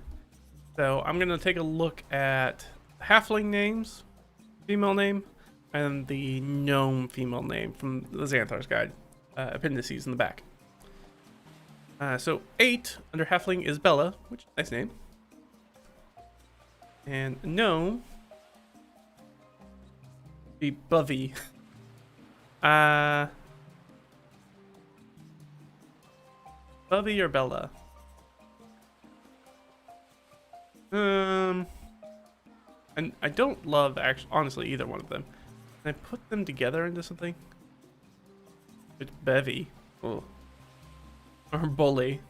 So I'm going to take a look at halfling names, female name, and the gnome female name from the Xanathar's guide. Appendices in the back. So 8 under halfling is Bella, which is a nice name. And gnome be Buvy. Bubby or Bella? And I don't love honestly either one of them. Can I put them together into something? It's Bevy. Oh. Or Bully.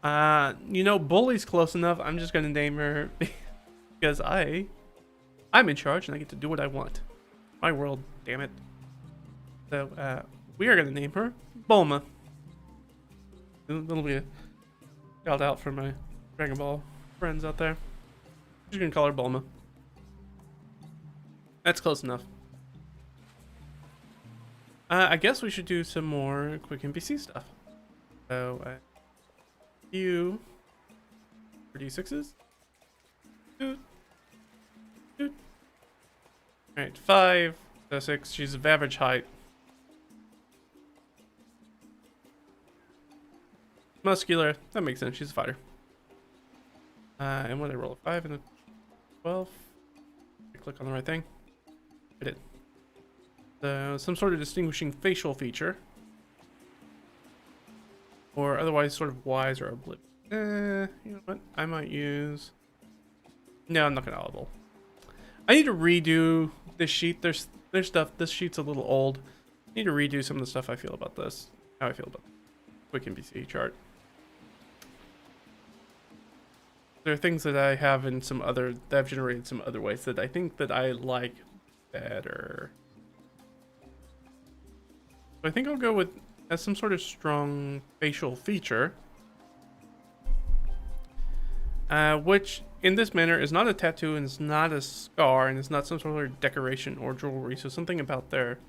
You know, Bully's close enough. I'm just gonna name her because I'm in charge and I get to do what I want. My world, damn it. So, we are gonna name her Bulma. That'll be a shout out for my Dragon Ball friends out there. Just gonna call her Bulma. That's close enough. I guess we should do some more quick NPC stuff. So, you for D6s. Alright, 5, so 6. She's of average height. Muscular. That makes sense. She's a fighter. And when I roll a 5 and a 12, I click on the right thing. I did. So, some sort of distinguishing facial feature. Or otherwise sort of wise or oblivious. You know what? I might use... No, I'm not going to audible. I need to redo this sheet. There's stuff. This sheet's a little old. I need to redo some of the stuff I feel about this. How I feel about quick NPC chart. There are things that I have in some other... that I've generated some other ways that I think that I like better. So I think I'll go with... as some sort of strong facial feature, which in this manner is not a tattoo and it's not a scar and it's not some sort of decoration or jewelry. So something about their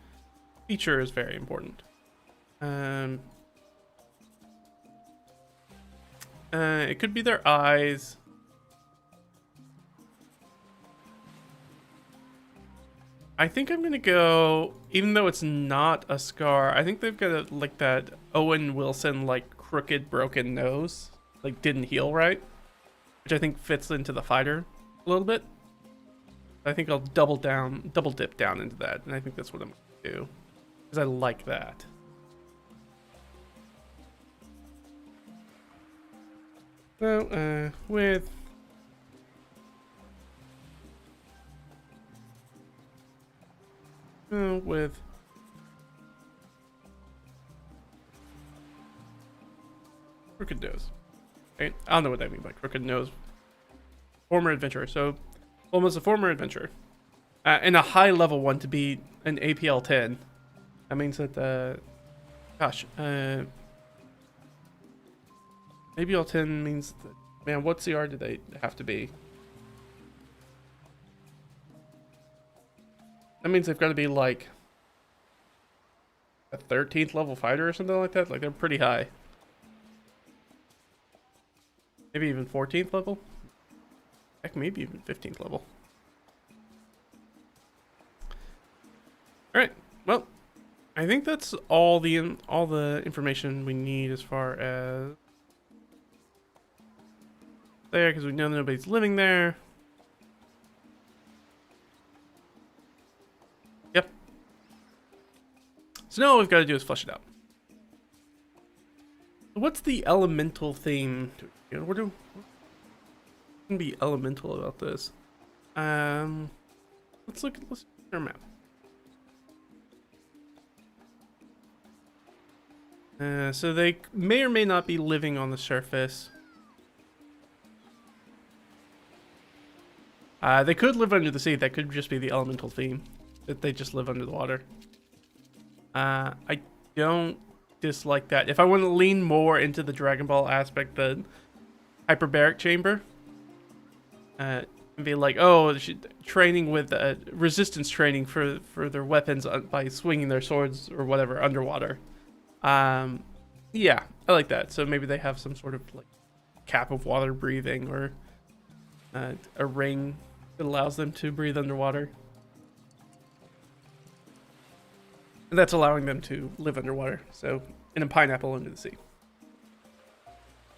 feature is very important. It could be their eyes. I think I'm gonna go, even though it's not a scar, I think they've got like that Owen Wilson like crooked broken nose, like didn't heal right, which I think fits into the fighter a little bit. I think I'll double dip down into that, and I think that's what I'm gonna do because I like that. So with Crooked nose. Right? I don't know what I mean by crooked nose. Former adventurer. So, almost a former adventurer. And a high level one to be an APL 10. That means that, gosh, APL 10 means that, man, what CR do they have to be? That means they've got to be like a 13th level fighter or something like that. Like, they're pretty high. Maybe even 14th level? Heck, maybe even 15th level. Alright, well, I think that's all the information we need as far as there, because we know nobody's living there. Yep. So now all we've got to do is flesh it out. What's the elemental theme? What can be elemental about this? Let's look at our map. So they may or may not be living on the surface. They could live under the sea. That could just be the elemental theme, that they just live under the water. I don't dislike that. If I want to lean more into the Dragon Ball aspect, the hyperbaric chamber, and be like, oh, training with resistance training for their weapons by swinging their swords or whatever underwater. Yeah, I like that. So maybe they have some sort of like cap of water breathing, or a ring that allows them to breathe underwater. And that's allowing them to live underwater. So in a pineapple under the sea.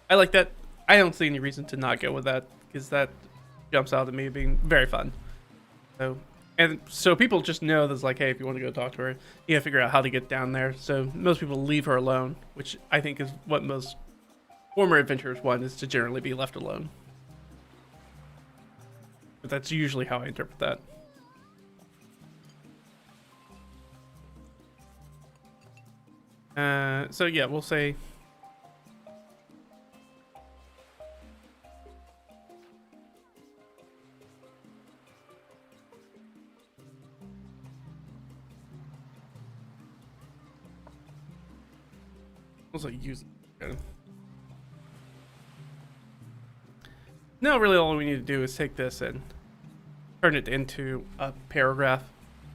I like that. I don't see any reason to not go with that, because that jumps out at me being very fun. So people just know that's like, hey, if you want to go talk to her, you gotta figure out how to get down there. So most people leave her alone, which I think is what most former adventurers want, is to generally be left alone. But that's usually how I interpret that. So yeah, we'll say use it. Now really all we need to do is take this and turn it into a paragraph,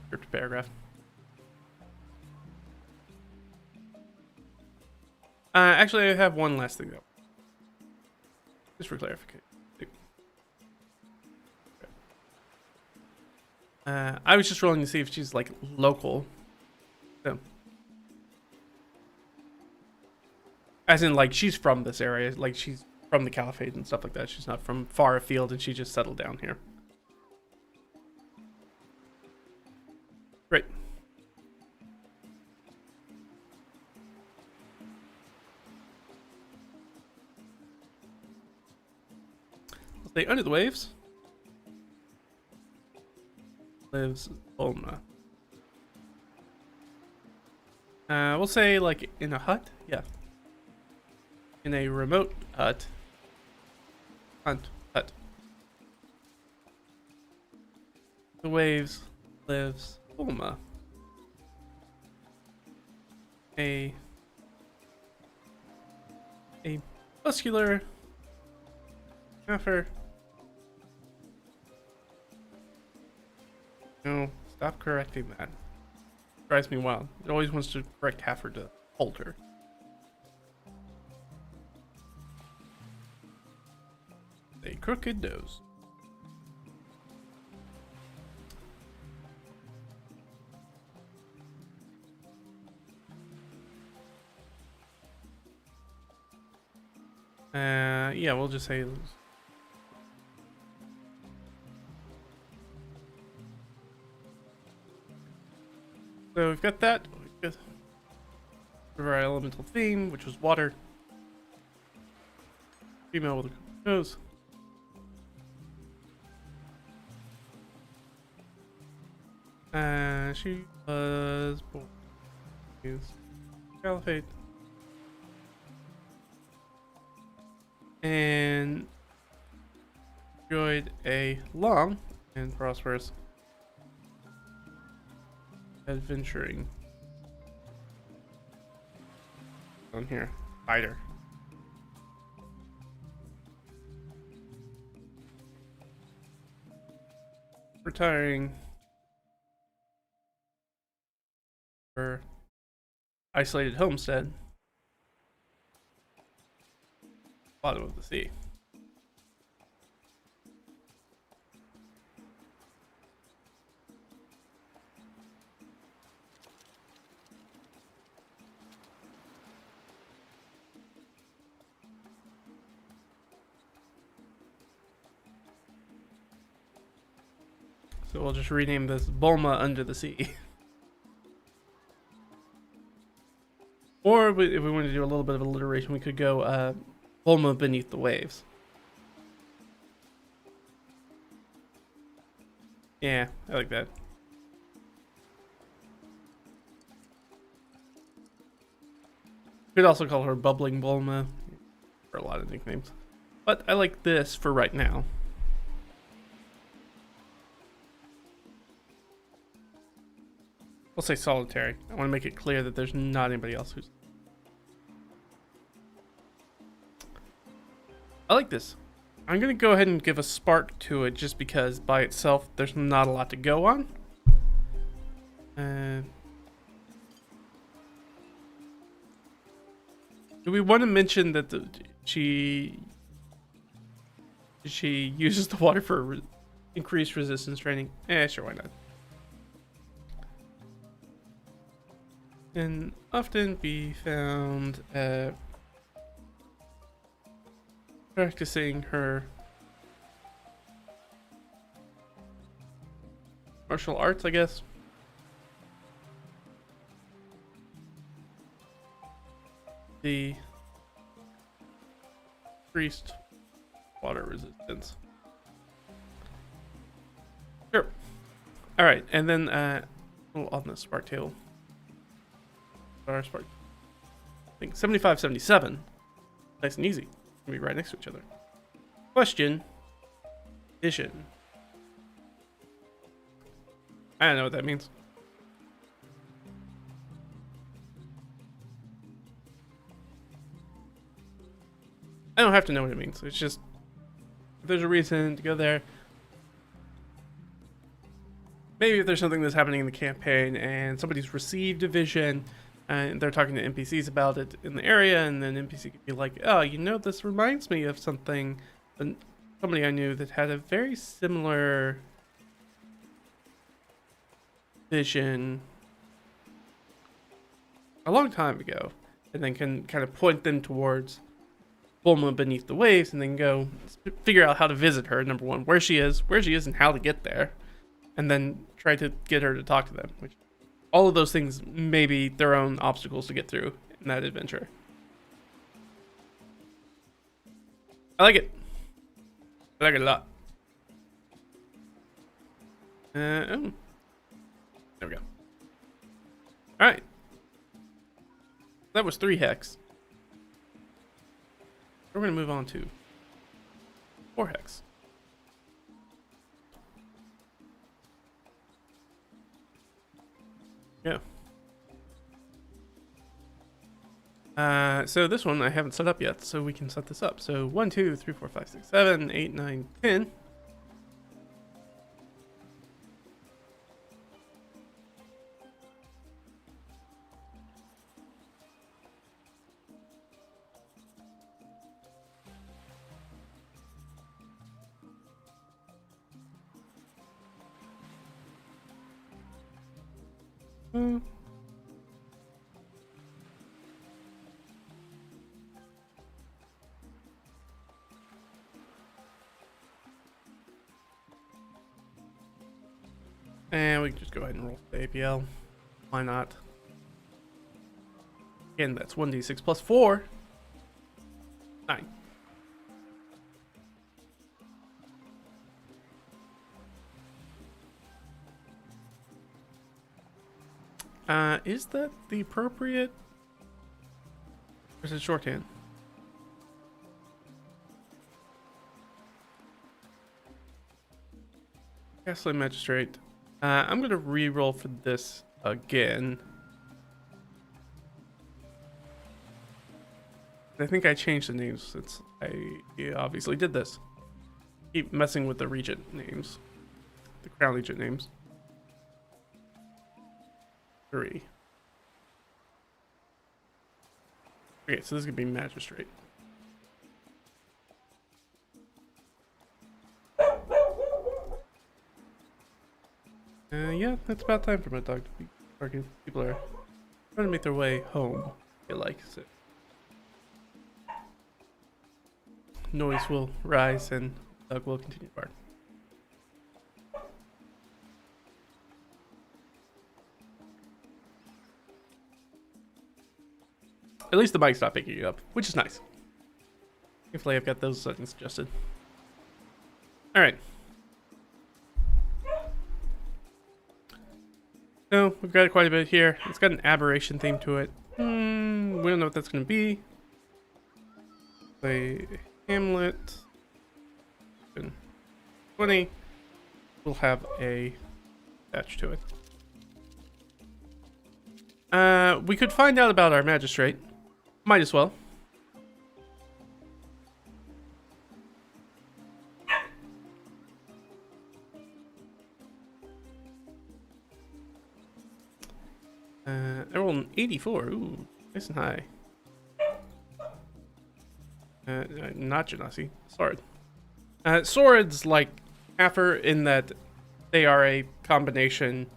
script paragraph. Actually, I have one last thing though, just for clarification. I was just rolling to see if she's like local, so as in like she's from this area, like she's from the Caliphate and stuff like that. She's not from far afield, and she just settled down here. Great. I'll stay under the waves. Lives Ulma. We'll say like in a hut. Yeah. In a remote hut. Hut. The waves lives Ulma. A muscular heifer. No, stop correcting that. It drives me wild. It always wants to correct heifer to halter. A crooked nose. Yeah, we'll just say so we've got that. We've got our elemental theme, which was water. Female with a nose. She was born in Caliphate. and enjoyed a long and prosperous adventuring on here. Fighter. Retiring for isolated homestead, bottom of the sea. So we'll just rename this Bulma Under the Sea. Or if we want to do a little bit of alliteration, we could go Bulma Beneath the Waves. Yeah, I like that. Could also call her Bubbling Bulma for a lot of nicknames. But I like this for right now. We'll say solitary. I want to make it clear that there's not anybody else who's... I like this. I'm going to go ahead and give a spark to it just because by itself there's not a lot to go on. Do we want to mention that she uses the water for increased resistance training? Sure, why not? Can often be found practicing her martial arts, I guess. The increased water resistance. Sure. All right, and then on the spark table. Our spark. I think 75, 77. Nice and easy. Gonna be right next to each other. Question. Addition. I don't know what that means. I don't have to know what it means. It's just if there's a reason to go there. Maybe if there's something that's happening in the campaign and somebody's received a vision and they're talking to NPCs about it in the area, and then NPC could be like, oh, you know, this reminds me of something, somebody I knew that had a very similar vision a long time ago, and then can kind of point them towards Bulma Beneath the Waves, and then go figure out how to visit her. Number one, where she is, and how to get there, and then try to get her to talk to them, which all of those things may be their own obstacles to get through in that adventure. I like it. I like it a lot. Oh. There we go. Alright. That was 3 hex. We're going to move on to 4 hex. Yeah. So this one I haven't set up yet, so we can set this up. So 1, 2, 3, 4, 5, 6, 7, 8, 9, 10. And we can just go ahead and roll the APL. Why not? Again, that's 1d6 plus 4. 9. Is that the appropriate? Or is it shorthand? Castle Magistrate. I'm gonna re-roll for this again. I think I changed the names since I obviously did this. Keep messing with the regent names. The crown regent names. 3. Okay, so this is gonna be magistrate. Yeah, it's about time for my dog to be barking. People are trying to make their way home. I like it. Noise will rise and the dog will continue to bark. At least the mic's not picking it up, which is nice. Hopefully I've got those settings adjusted. Alright. So, we've got quite a bit here. It's got an aberration theme to it. We don't know what that's going to be. Play Hamlet. 20. We'll have a attach to it. We could find out about our magistrate. Might as well. I rolled an 84. Ooh, nice and high. Not Genasi. Sword. Swords like Affer in that they are a combination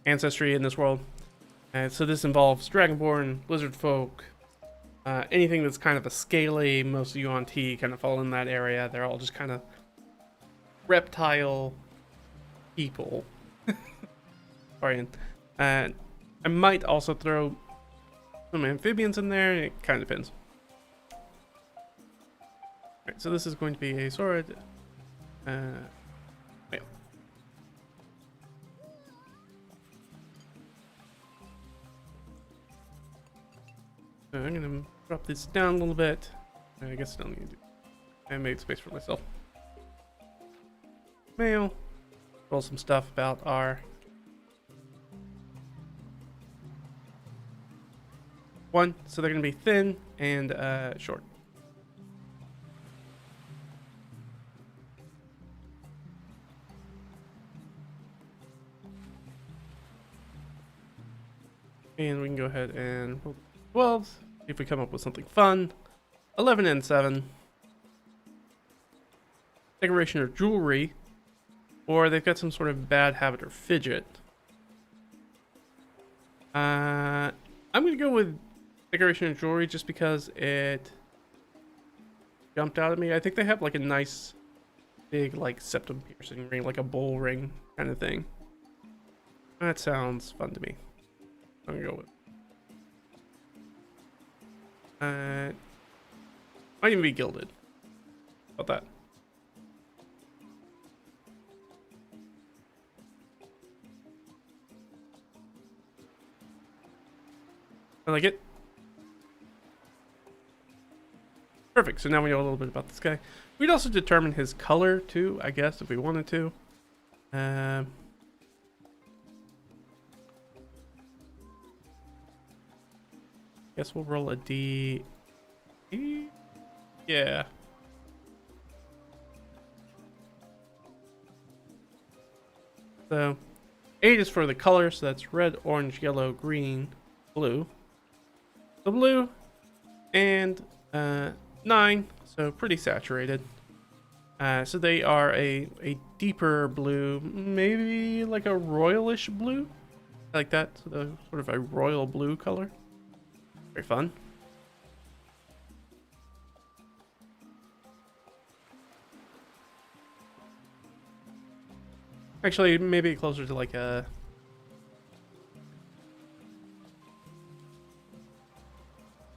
ancestry in this world. So this involves Dragonborn, Lizard folk, anything that's kind of a scaly. Most of you on T kind of fall in that area. They're all just kind of reptile people. Sorry. I might also throw some amphibians in there. It kind of depends. Alright, so this is going to be a sword. Wait. So I'm going to drop this down a little bit. I guess I don't need to. I made space for myself. Mail. Roll some stuff about our one. So they're going to be thin and short. And we can go ahead and roll 12. See if we come up with something fun. 11 and 7. Decoration or jewelry. Or they've got some sort of bad habit or fidget. I'm going to go with decoration or jewelry just because it jumped out at me. I think they have like a nice big like septum piercing ring, like a bowl ring kind of thing. That sounds fun to me. I'm gonna go with. Might even be gilded. How about that? I like it. Perfect. So now we know a little bit about this guy. We'd also determine his color too, I guess, if we wanted to. Guess we'll roll a D. Yeah. So 8 is for the color, so that's red, orange, yellow, green, blue. The blue and 9, so pretty saturated. So they are a deeper blue, maybe like a royalish blue, like that. So the sort of a royal blue color. Very fun. Actually, maybe closer to like a.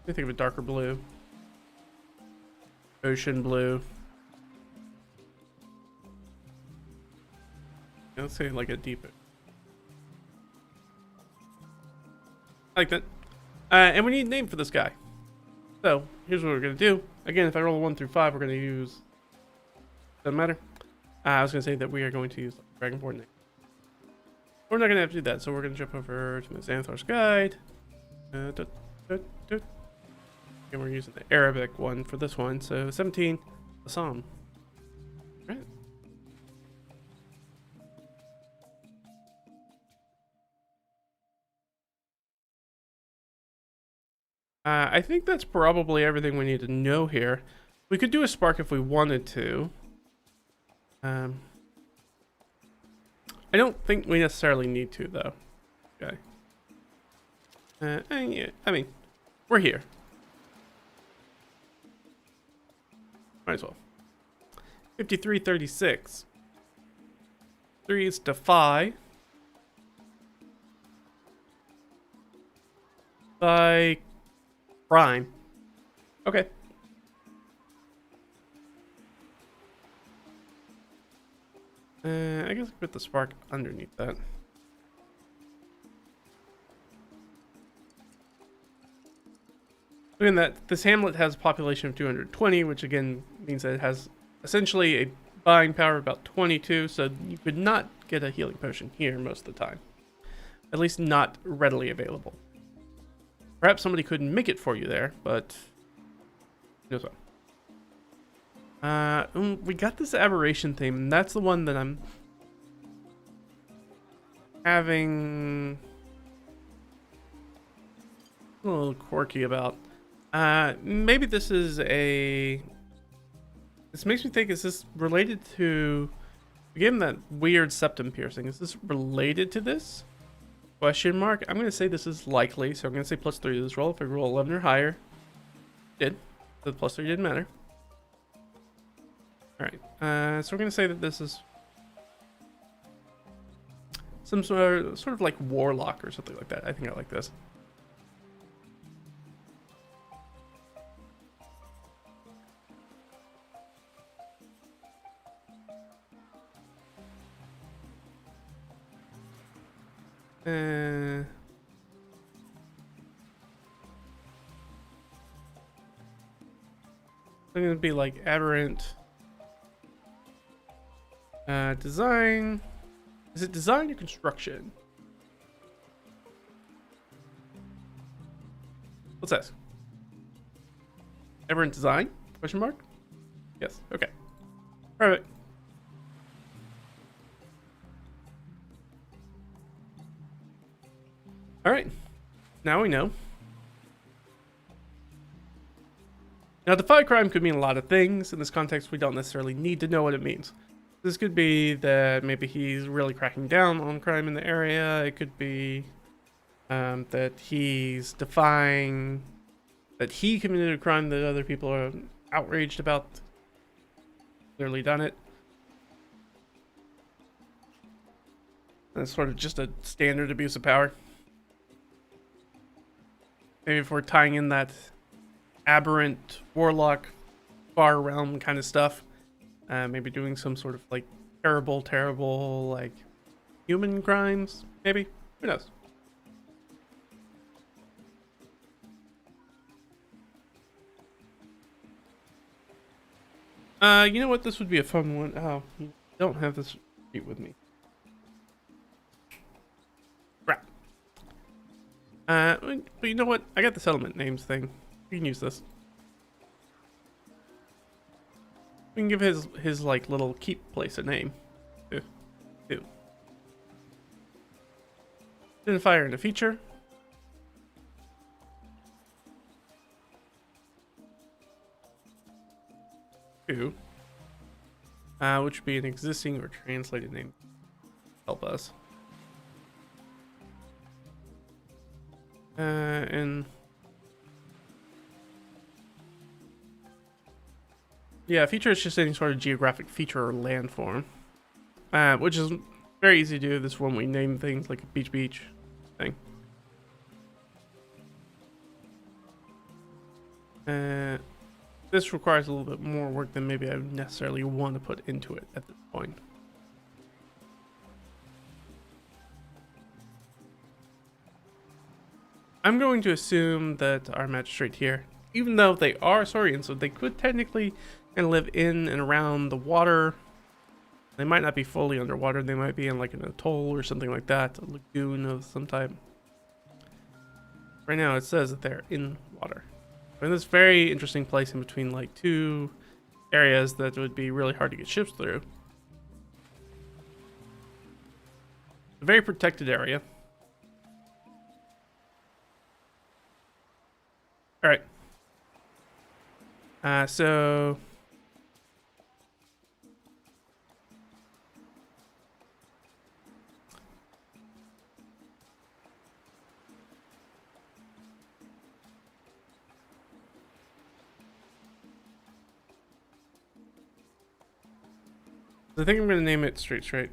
I think of a darker blue. Ocean blue. Yeah, let's say like a deeper. I like that. And we need a name for this guy. So here's what we're gonna do. Again, if I roll a 1 through 5, we're gonna use. Doesn't matter. I was gonna say that we are going to use Dragonborn name. We're not gonna have to do that, so we're gonna jump over to the Xanathar's Guide. And we're using the Arabic one for this one, so 17, Assam. Right. I think that's probably everything we need to know here. We could do a spark if we wanted to. I don't think we necessarily need to, though. Okay. And yeah, I mean, we're here. Might as well. 5336. 3 is defy. By crime. Okay. I guess I could put the spark underneath that. Look at that. This hamlet has a population of 220, which again means that it has essentially a buying power of about 22, so you could not get a healing potion here most of the time. At least not readily available. Perhaps somebody couldn't make it for you there, but who knows what. We got this aberration theme, and that's the one that I'm having a little quirky about. Maybe this is a... This makes me think, is this related to... We gave him that weird septum piercing. Is this related to this? Question mark. I'm going to say this is likely, so I'm going to say +3 to this roll. If I roll 11 or higher, did. So the +3 didn't matter. Alright, so we're going to say that this is some sort of like warlock or something like that. I think I like this. I'm going to be like aberrant. Design. Is it design or construction? What's that? Aberrant design? Question mark? Yes. Okay. Perfect. All right. Now we know. Now, defy crime could mean a lot of things. In this context, we don't necessarily need to know what it means. This could be that maybe he's really cracking down on crime in the area. It could be that he's defying that he committed a crime that other people are outraged about. Clearly done it. That's sort of just a standard abuse of power. Maybe if we're tying in that aberrant warlock far realm kind of stuff, maybe doing some sort of like terrible like human crimes, maybe. Who knows? You know what? This would be a fun one. Oh, you don't have this sheet with me. Crap. But you know what? I got the settlement names thing. We can use this. We can give his like little keep place a name. Ew. Identifier and a feature. Which would be an existing or translated name. Help us. And yeah, feature is just any sort of geographic feature or landform, which is very easy to do. This one we name things like a beach thing. This requires a little bit more work than maybe I would necessarily want to put into it at this point. I'm going to assume that our magistrate here, even though they are Saurians, so they could technically kind of live in and around the water They might not be fully underwater. They might be in like an atoll or something like that, a lagoon of some type. Right now it says that they're in water. They're in this very interesting place in between like two areas that would be really hard to get ships through. A very protected area. All right. So I think I'm going to name it Straight. So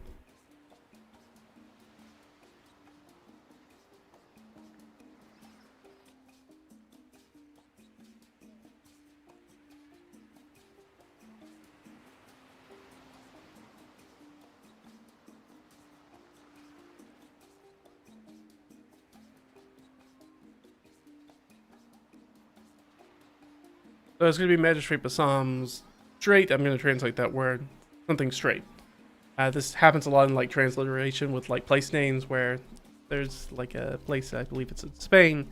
it's going to be Magistrate Basam's Straight. I'm going to translate that word. Something straight. This happens a lot in like transliteration with like place names where there's like a place, I believe it's in Spain.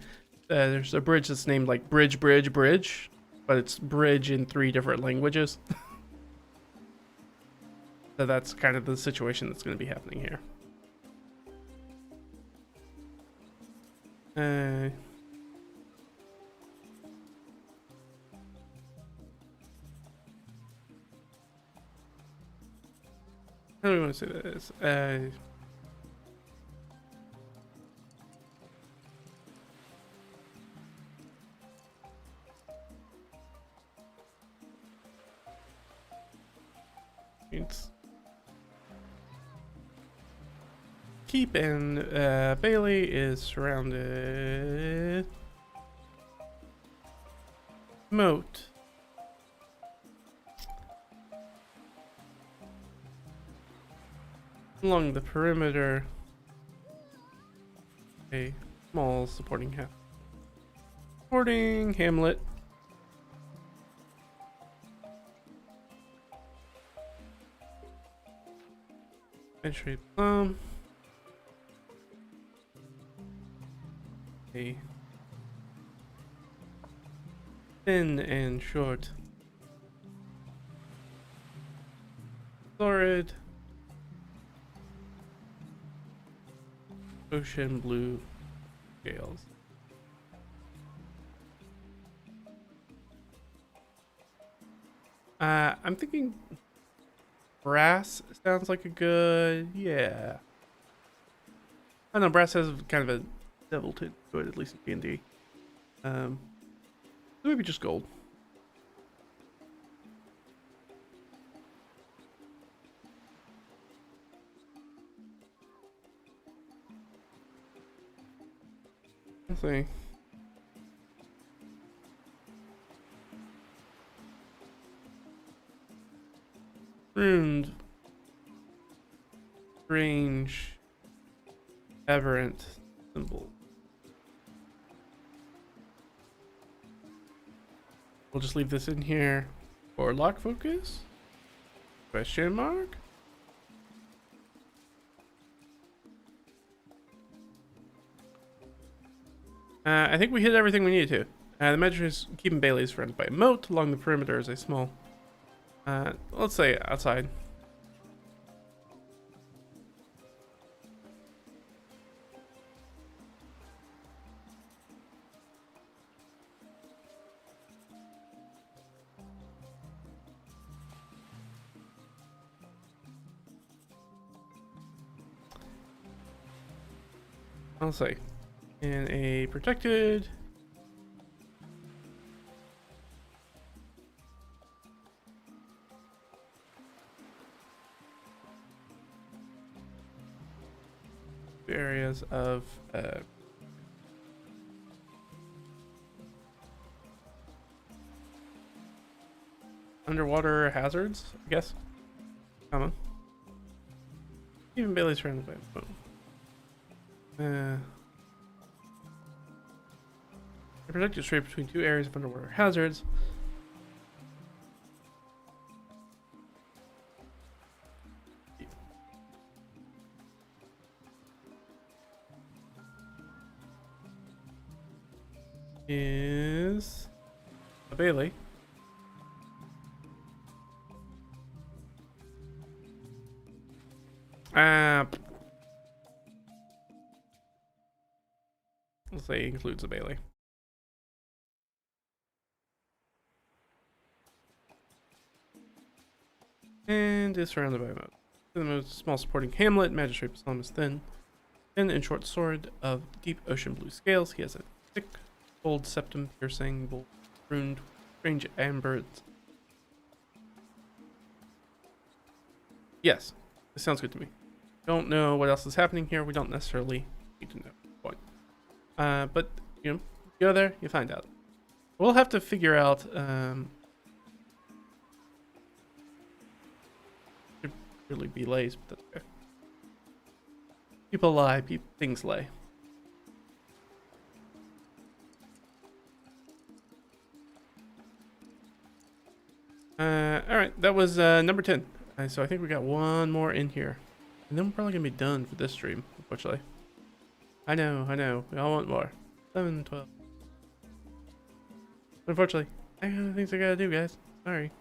There's a bridge that's named like Bridge, but it's bridge in 3 different languages. So that's kind of the situation that's going to be happening here. How do we want to say this? It's keep and Bailey is surrounded. Moat. Along the perimeter, a small supporting hamlet. Entry plum. A thin and short. Florid. Ocean blue scales. I'm thinking brass sounds like a good, yeah. I don't know, brass has kind of a devil tint to it, at least in D&D. Maybe just gold. Let's see. Runed. Strange. Aberrant symbol. We'll just leave this in here for lock focus. Question mark. I think we hit everything we needed to. The measure is keeping Bailey is surrounded by a moat. Along the perimeter is a small, let's say outside. I'll say in a protected areas of underwater hazards, I guess. Come on. Even Bailey's surrounded by a boat. A protected strait between 2 areas of underwater hazards. is a Bailey. Let's say includes a Bailey. And is surrounded by a moat. The most small supporting hamlet, magistrate psalm is thin. Thin and short sword of deep ocean blue scales. He has a thick gold septum piercing, bold, runed, strange amber. Yes, this sounds good to me. Don't know what else is happening here. We don't necessarily need to know. But you know, go there, you find out. We'll have to figure out. Should really be lays, but that's okay. People lie, things lay. All right, that was number 10. So I think we got one more in here, and then we're probably gonna be done for this stream, unfortunately. I know. We all want more. 11, 12. Unfortunately, I got other things I gotta do, guys. Sorry.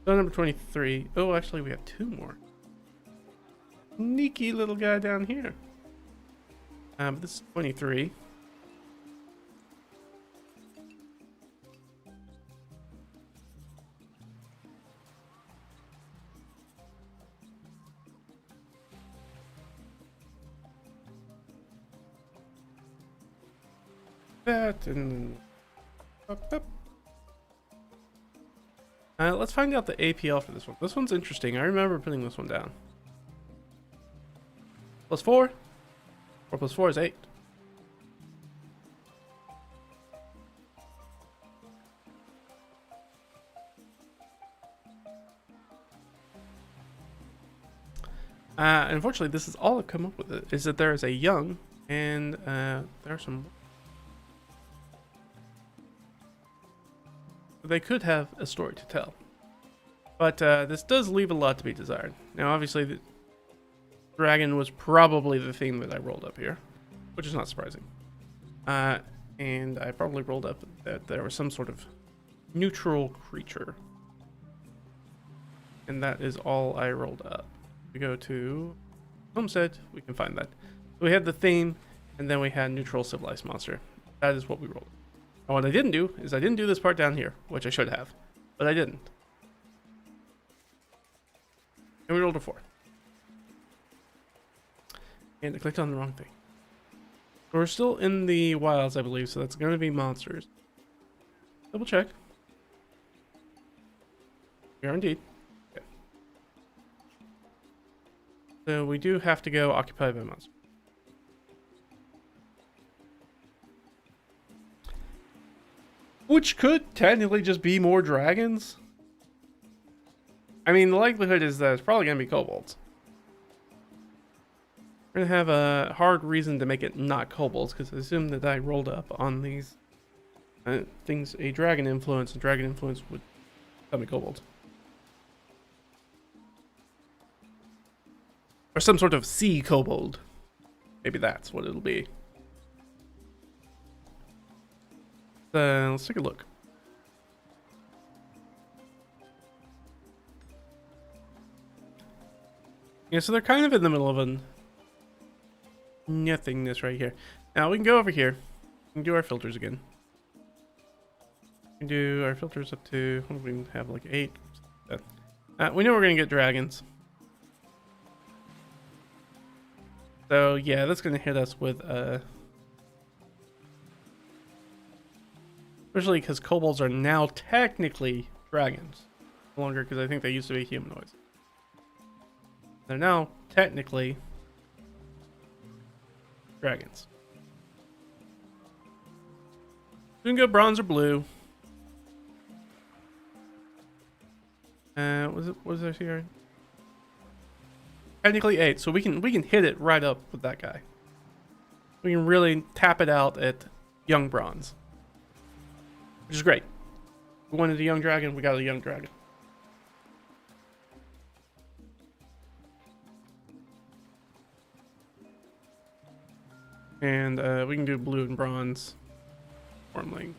So number 23. Oh, actually, we have 2 more. Sneaky little guy down here. But this is 23. That and let's find out the APL for this one. This one's interesting. I remember putting this one down. +4. 4 + 4 is 8. Unfortunately, this is all I've come up with. It is that there is a young and there are some. They could have a story to tell, but this does leave a lot to be desired. Now, obviously, the dragon was probably the theme that I rolled up here, which is not surprising. And I probably rolled up that there was some sort of neutral creature, and that is all I rolled up. We go to Homestead, we can find that. So we had the theme, and then we had neutral civilized monster. That is what we rolled. And what I didn't do is I didn't do this part down here, which I should have, but I didn't. And we rolled a 4. And I clicked on the wrong thing. We're still in the wilds, I believe, so that's going to be monsters. Double check. We are indeed. Okay. So we do have to go occupied by monsters. Which could technically just be more dragons. I mean, the likelihood is that it's probably going to be kobolds. We're going to have a hard reason to make it not kobolds, because I assume that I rolled up on these things, a dragon influence, and dragon influence would tell me kobolds. Or some sort of sea kobold. Maybe that's what it'll be. Let's take a look. Yeah, so they're kind of in the middle of a nothingness right here. Now we can go over here. We can do our filters again. We can do our filters up to, what do we have, like 8? We know we're going to get dragons. So yeah, that's going to hit us with especially because kobolds are now technically dragons. No longer, because I think they used to be humanoids. They're now technically dragons. We can go bronze or blue. What was it here? Technically 8, so we can hit it right up with that guy. We can really tap it out at young bronze. Which is great. We wanted a young dragon, we got a young dragon. And we can do blue and bronze forming.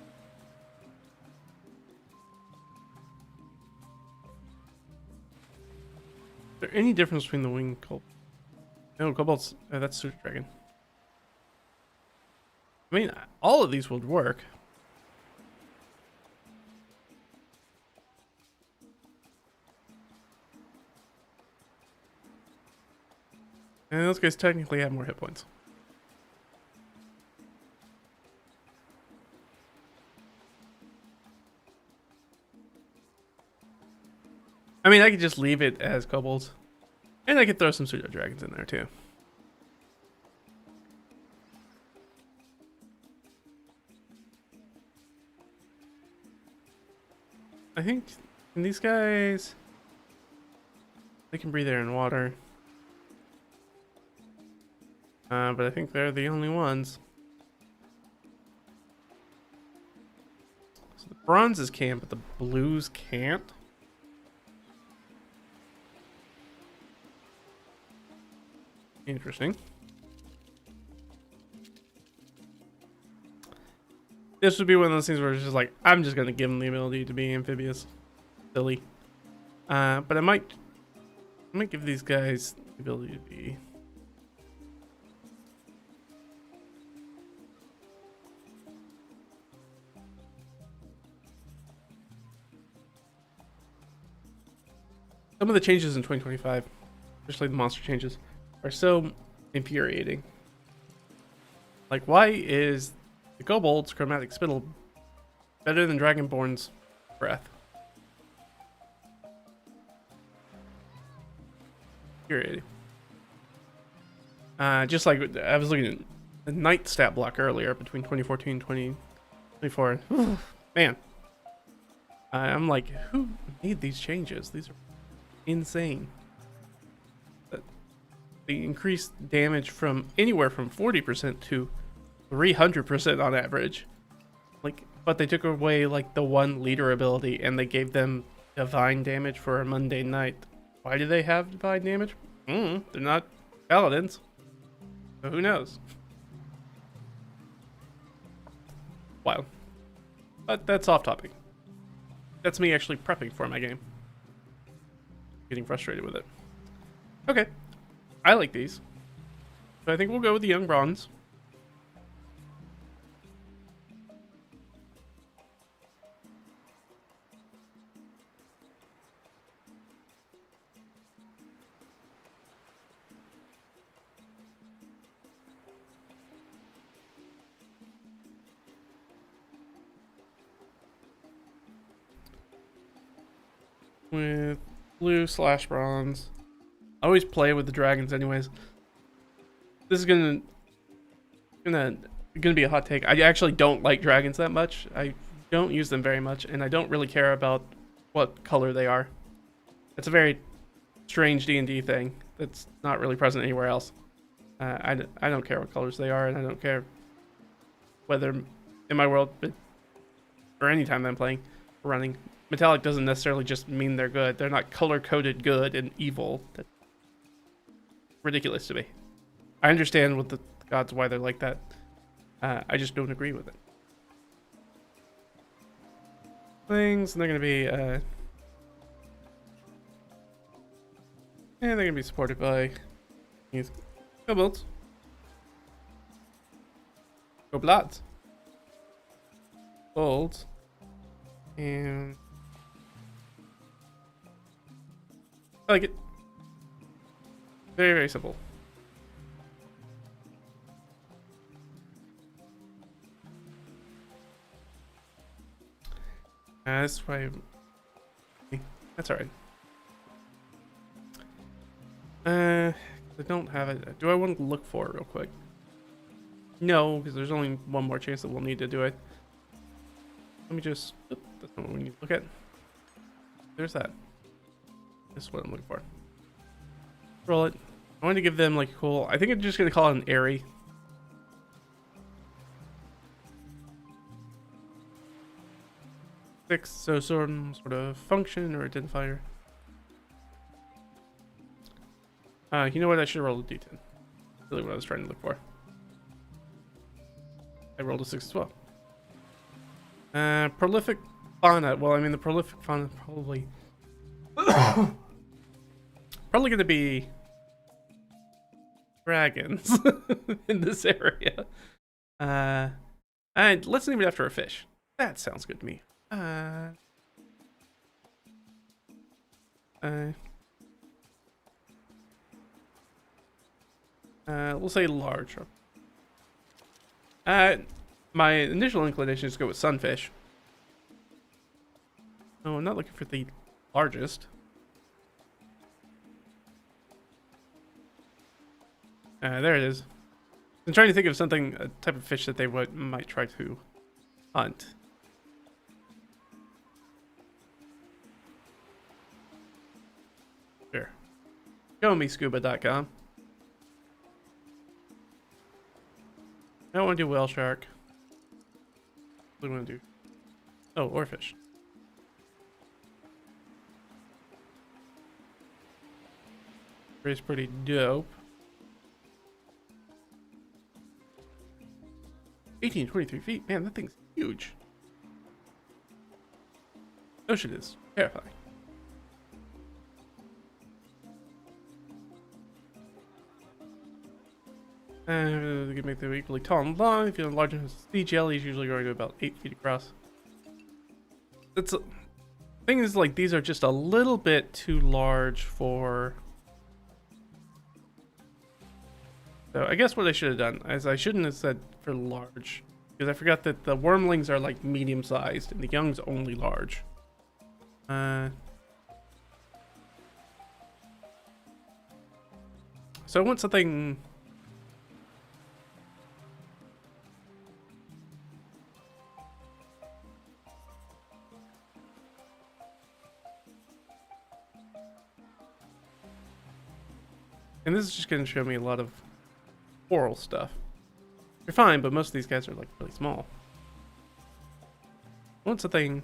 Is there any difference between the winged cobalt? No, cobalt's that's Super Dragon. I mean, all of these would work. And those guys technically have more hit points. I mean, I could just leave it as kobolds. And I could throw some pseudo dragons in there too. I think these guys, they can breathe air and water. But I think they're the only ones. So the bronzes can, but the blues can't. Interesting. This would be one of those things where it's just like, I'm just going to give them the ability to be amphibious. Silly. But I might give these guys the ability to be... Some of the changes in 2025, especially the monster changes, are so infuriating. Like, why is the kobold's chromatic spittle better than Dragonborn's breath? Infuriating. Just like I was looking at the night stat block earlier between 2014 and 2024. Man, I'm like, who made these changes? These are insane. They increased damage from anywhere from 40% to 300% on average. Like, but they took away like the one leader ability and they gave them divine damage for a mundane night. Why do they have divine damage? They're not paladins, so who knows? Wow. But that's off topic. That's me actually prepping for my game. Getting frustrated with it. Okay. I like these. So I think we'll go with the young bronze. With blue/bronze. I always play with the dragons anyways. This is gonna be a hot take. I actually don't like dragons that much. I don't use them very much, and I don't really care about what color they are. It's a very strange D&D thing that's not really present anywhere else. I don't care what colors they are, and I don't care whether in my world or any time that I'm playing or running. Metallic doesn't necessarily just mean they're good. They're not color-coded good and evil. That's ridiculous to me. I understand with the gods why they're like that. I just don't agree with it. Things, and they're going to be... and they're going to be supported by these kobolds. Kobolds. Bolds. And... I like it. Very, very simple. That's why. That's alright. I don't have it. Do I want to look for it real quick? No, because there's only one more chance that we'll need to do it. Let me just. That's not what we need to look at. There's that. This is what I'm looking for. Roll it. I want to give them like cool. I think I'm just gonna call it an airy. Six, so some sort of function or identifier. You know what? I should roll a d10. Really, what I was trying to look for. I rolled a 6 as well. Prolific fauna. Well, I mean, the prolific fauna probably going to be dragons in this area. And let's name it after a fish. That sounds good to me. We'll say large. My initial inclination is to go with sunfish. Oh, I'm not looking for the largest. There it is. I'm trying to think of something, a type of fish that they might try to hunt. Sure. ShowMeScuba.com. I don't want to do whale shark. What do I want to do? Oh, oarfish. It's pretty dope. 1823 feet. Man, that thing's huge. Ocean is terrifying. They can make them equally tall and long. If you're larger than sea jellies, usually going to about 8 feet across. That's thing is, like, these are just a little bit too large for. So I guess what I should have done is I shouldn't have said for large, because I forgot that the wormlings are like medium sized and the young's only large. So I want something. And this is just going to show me a lot of coral stuff. They're fine, but most of these guys are like really small. What's the thing?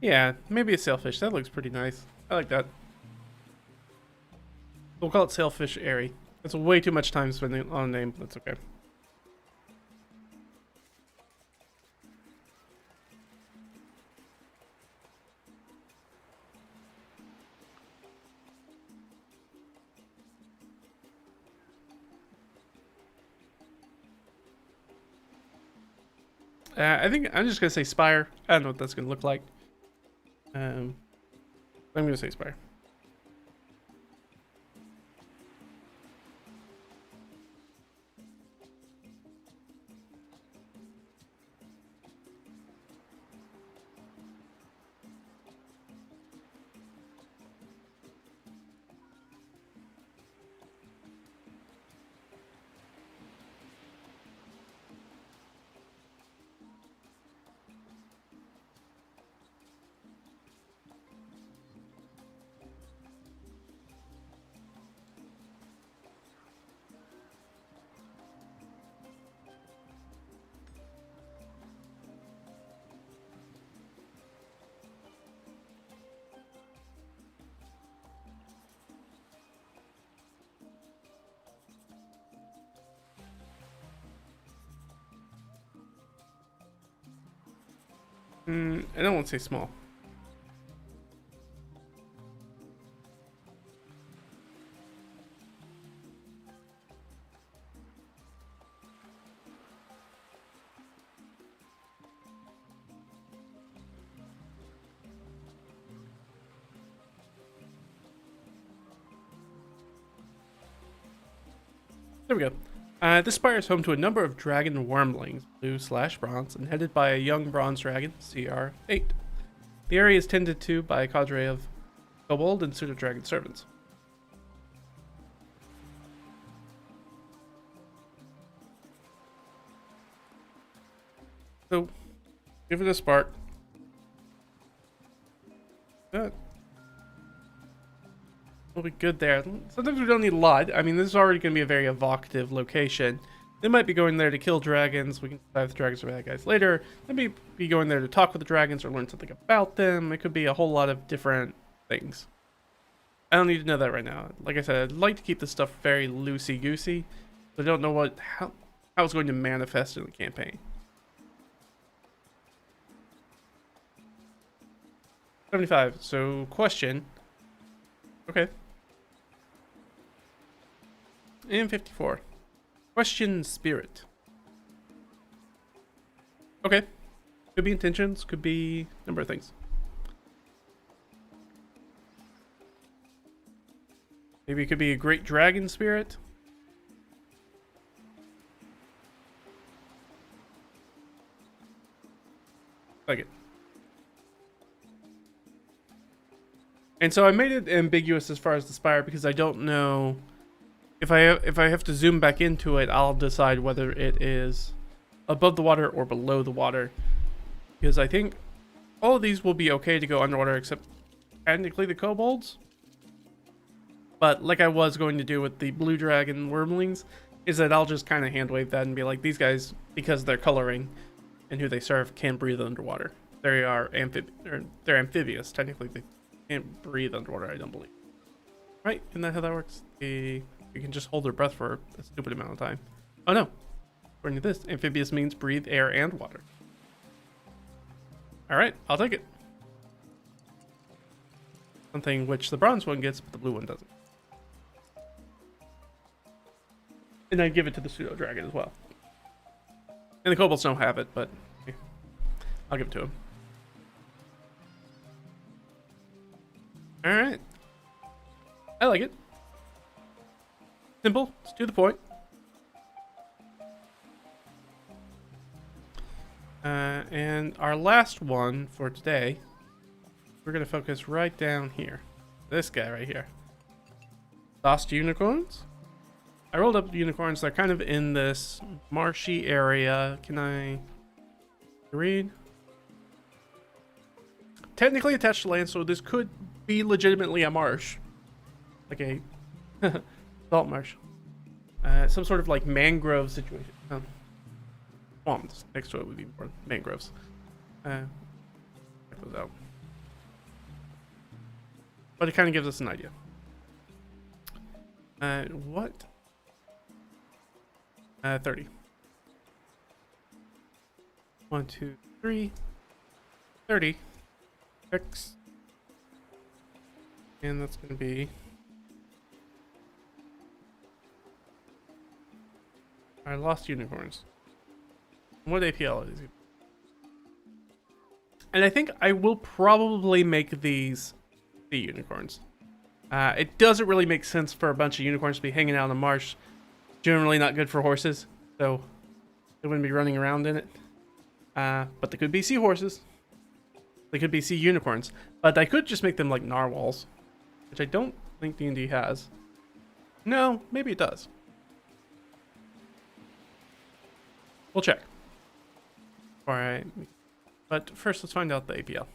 Yeah, maybe a sailfish. That looks pretty nice. I like that. We'll call it sailfish airy. That's way too much time spending on a name. That's okay. I think I'm just gonna say spire. I don't know what that's gonna look like. I'm gonna say spire. I don't want to say small. There we go. This spire is home to a number of dragon wormlings, blue/bronze, and headed by a young bronze dragon, CR8. The area is tended to by a cadre of kobold and pseudo-dragon servants. So, give it a spark. Good. We'll be good there. Sometimes we don't need a lot. I mean, this is already going to be a very evocative location. They might be going there to kill dragons. We can decide if the dragons are bad guys later. They may be going there to talk with the dragons or learn something about them. It could be a whole lot of different things. I don't need to know that right now. Like I said, I'd like to keep this stuff very loosey-goosey. I don't know how it's going to manifest in the campaign. 75. So, question. Okay. And 54. Question spirit. Okay. Could be intentions, could be a number of things. Maybe it could be a great dragon spirit. Like it. And so I made it ambiguous as far as the spire because I don't know if I have to zoom back into it, I'll decide whether it is above the water or below the water. Because I think all of these will be okay to go underwater except technically the kobolds. But like I was going to do with the blue dragon wormlings, is that I'll just kind of hand wave that and be like, these guys, because they're coloring and who they serve, can breathe underwater. They are they're amphibious. Technically, they can't breathe underwater, I don't believe. Right? Isn't that how that works? You can just hold their breath for a stupid amount of time. Oh no. According to this, amphibious means breathe air and water. Alright, I'll take it. Something which the bronze one gets, but the blue one doesn't. And I'd give it to the pseudo dragon as well. And the kobolds don't have it, but I'll give it to him. Alright. I like it. Simple, it's to the point. And our last one for today, we're going to focus right down here. This guy right here. Lost unicorns. I rolled up the unicorns. They're kind of in this marshy area. Can I read? Technically attached to land, so this could be legitimately a marsh. Like a salt marsh. Some sort of like mangrove situation. Swamps next to it would be more mangroves. Check those out. But it kind of gives us an idea. What? 30. 1, 2, 3. 30. X. And that's going to be... I lost unicorns. What APL is it? And I think I will probably make these the unicorns. It doesn't really make sense for a bunch of unicorns to be hanging out in the marsh. Generally not good for horses, so they wouldn't be running around in it. But they could be seahorses. They could be sea unicorns. But I could just make them like narwhals, which I don't think D&D has. No, maybe it does. We'll check. Alright. But first, let's find out the APL.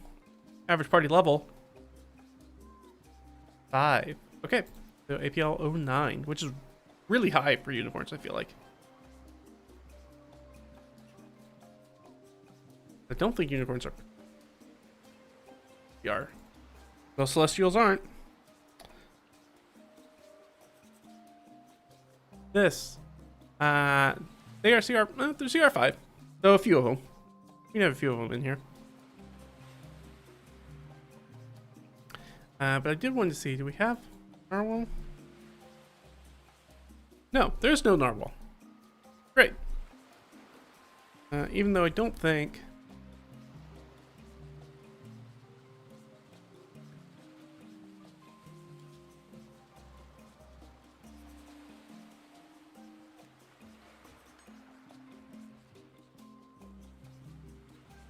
Average party level 5. Okay. So APL 09, which is really high for unicorns, I feel like. I don't think unicorns are. They are. Those celestials aren't. This. They are they're CR5. So a few of them. We can have a few of them in here. But I did want to see, do we have narwhal? No, there's no narwhal. Great. Even though I don't think...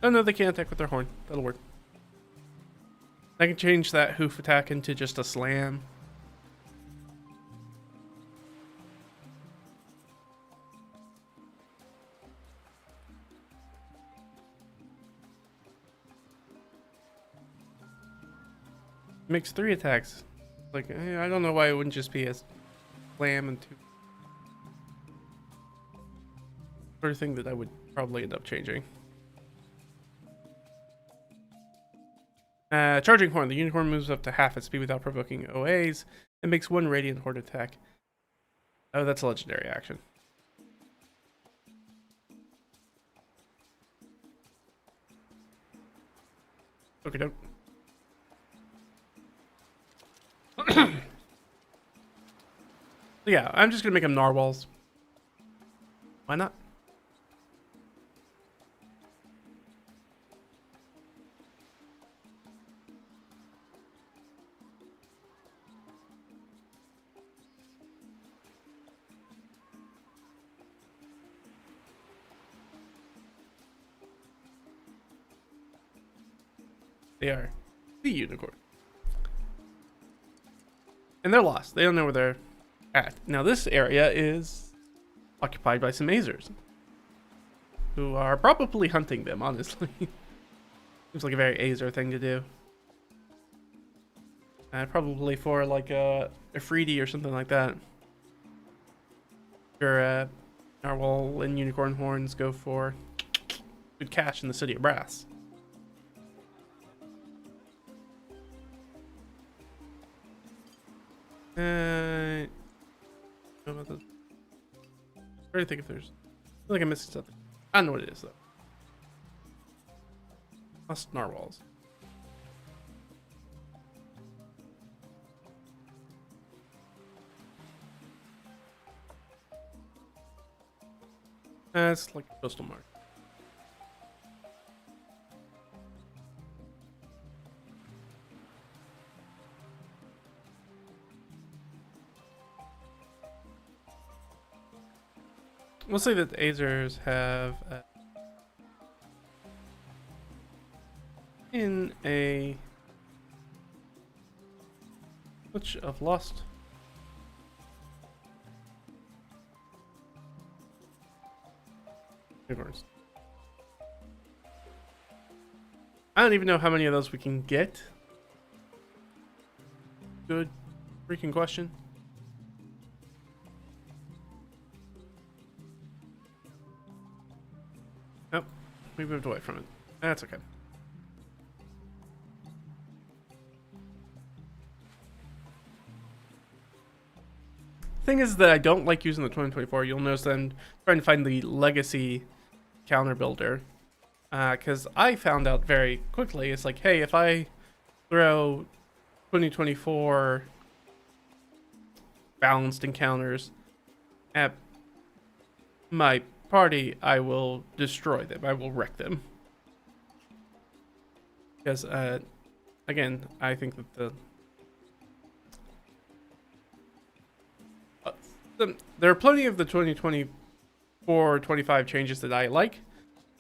Oh no, they can't attack with their horn. That'll work. I can change that hoof attack into just a slam. Makes 3 attacks. Like, I don't know why it wouldn't just be a slam and two. Sort of thing that I would probably end up changing. Charging Horn. The unicorn moves up to half its speed without provoking OAs and makes one radiant horde attack. Oh, that's a legendary action. Okay, dope. Yeah, I'm just gonna make them narwhals. Why not? They are the unicorn. And they're lost. They don't know where they're at. Now this area is occupied by some Azers, who are probably hunting them, honestly. Seems like a very Azer thing to do. Probably for like a Afridi or something like that. Your narwhal and unicorn horns go for good cash in the city of brass. I don't really think if there's. I feel like I'm missing something. I don't know what it is though. Lost narwhals. It's like a coastal mark. We'll say that the Azers have in a bunch of lost unicorns. I don't even know how many of those we can get. Good freaking question. Nope, we moved away from it. That's okay. Thing is that I don't like using the 2024. You'll notice that I'm trying to find the legacy counter builder. Because I found out very quickly, it's like, hey, if I throw 2024 balanced encounters at my party, I will destroy them. I will wreck them. Because, again, I think that there are plenty of the 2024-25 changes that I like,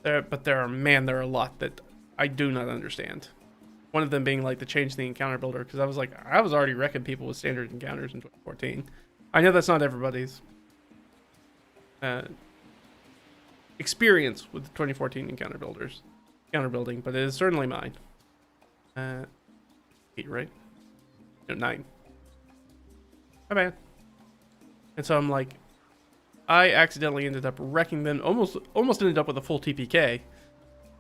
but there are a lot that I do not understand. One of them being like the change in the encounter builder, because I was already wrecking people with standard encounters in 2014. I know that's not everybody's experience with the 2014 encounter building, but it is certainly mine. 8, right? No, 9. My bad. And so I'm like, I accidentally ended up wrecking them. Almost ended up with a full TPK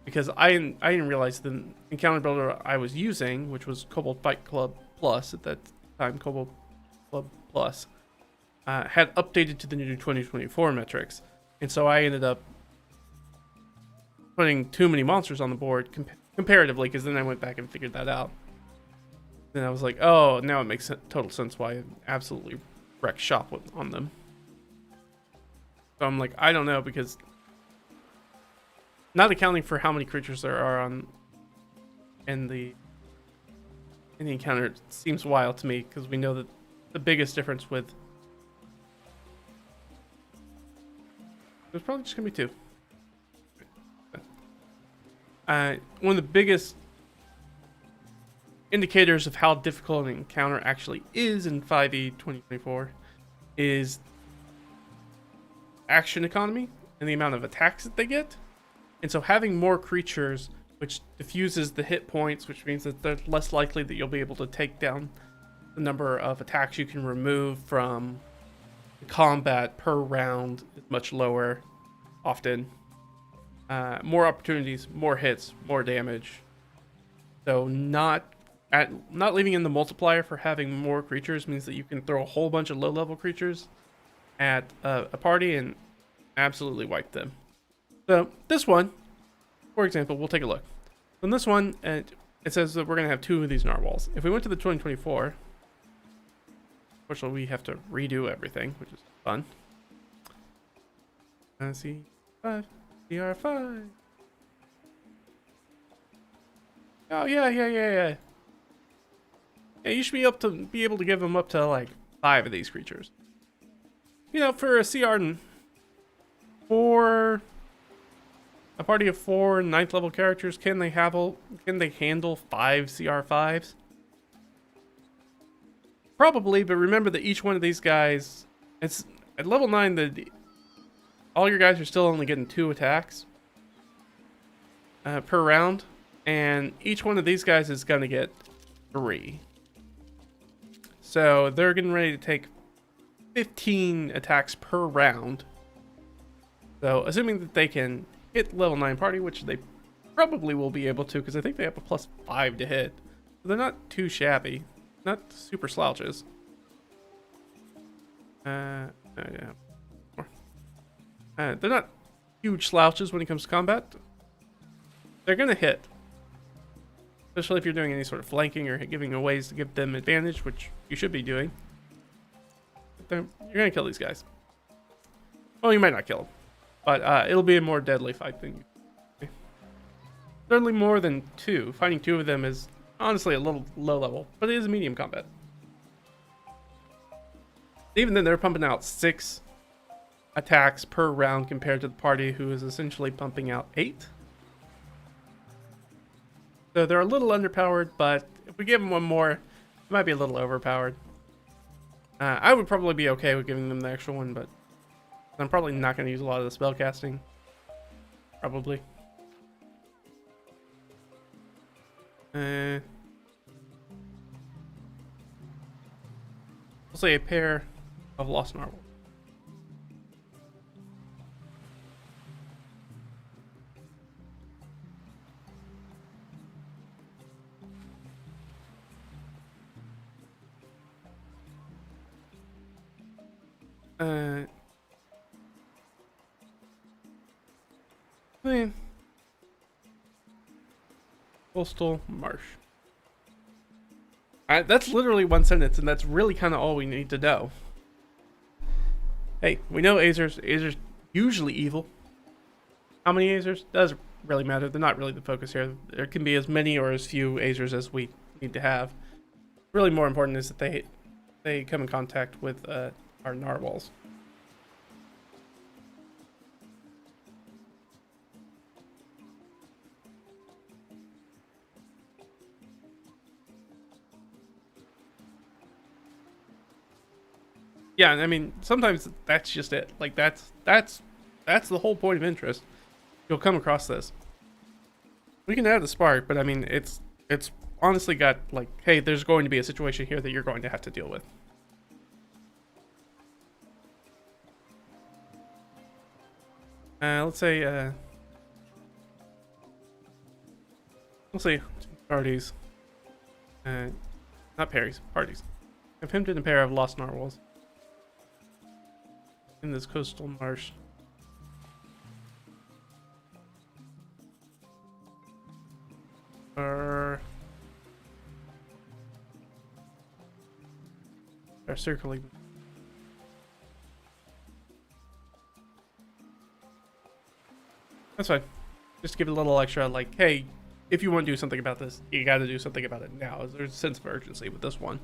because I didn't realize the encounter builder I was using, which was Cobalt Fight Club Plus at that time, Cobalt Club Plus, had updated to the new 2024 metrics, and so I ended up putting too many monsters on the board comparatively. Because then I went back and figured that out. Then I was like, oh, now it makes total sense why I absolutely wreck shop on them. So I'm like, I don't know, because not accounting for how many creatures there are in the encounter, it seems wild to me, because we know that the biggest difference with there's probably just gonna be 2. One of the biggest indicators of how difficult an encounter actually is in 5e 2024 is action economy and the amount of attacks that they get. And so having more creatures, which diffuses the hit points, which means that they're less likely that you'll be able to take down the number of attacks you can remove from combat per round is much lower, often. More opportunities, more hits, more damage. So not leaving in the multiplier for having more creatures means that you can throw a whole bunch of low-level creatures at a party and absolutely wipe them. So this one, for example, we'll take a look. On this one, it says that we're going to have 2 of these narwhals. If we went to the 2024, unfortunately we have to redo everything, which is fun. C5, CR5. Oh yeah. Yeah, you should be able to give them up to like 5 of these creatures. You know, for a CR 4, a party of 4 9th level characters, can they handle 5 CR5s? Probably, but remember that each one of these guys, it's at level 9 all your guys are still only getting 2 attacks per round, and each one of these guys is going to get 3. So they're getting ready to take 15 attacks per round. So assuming that they can hit level 9 party, which they probably will be able to, because I think they have a +5 to hit. So they're not too shabby. Not super slouches. Yeah. They're not huge slouches when it comes to combat. They're going to hit. Especially if you're doing any sort of flanking or giving ways to give them advantage, which you should be doing. You're going to kill these guys. Well, you might not kill them. But it'll be a more deadly fight than you. Certainly more than 2. Fighting 2 of them is honestly a little low level, but it is medium combat. Even then, they're pumping out 6 attacks per round compared to the party who is essentially pumping out 8. So they're a little underpowered, but if we give them one more, it might be a little overpowered. I would probably be okay with giving them the extra one, but I'm probably not going to use a lot of the spell casting. Probably. We'll say a pair of lost narwhals. Coastal marsh. That's literally one sentence, and that's really kind of all we need to know. Hey, we know Azers. Azers usually evil. How many Azers? Doesn't really matter. They're not really the focus here. There can be as many or as few Azers as we need to have. Really more important is that they come in contact with our narwhals. Yeah, I mean, sometimes that's just it. Like that's the whole point of interest. You'll come across this. We can add the spark, but I mean, it's honestly got like, hey, there's going to be a situation here that you're going to have to deal with. Let's say parties. Not parries, parties. I've pimped in a pair of lost narwhals in this coastal marsh. Are circling. That's fine. Just give it a little extra, like, hey, if you want to do something about this, you got to do something about it now. There's a sense of urgency with this one.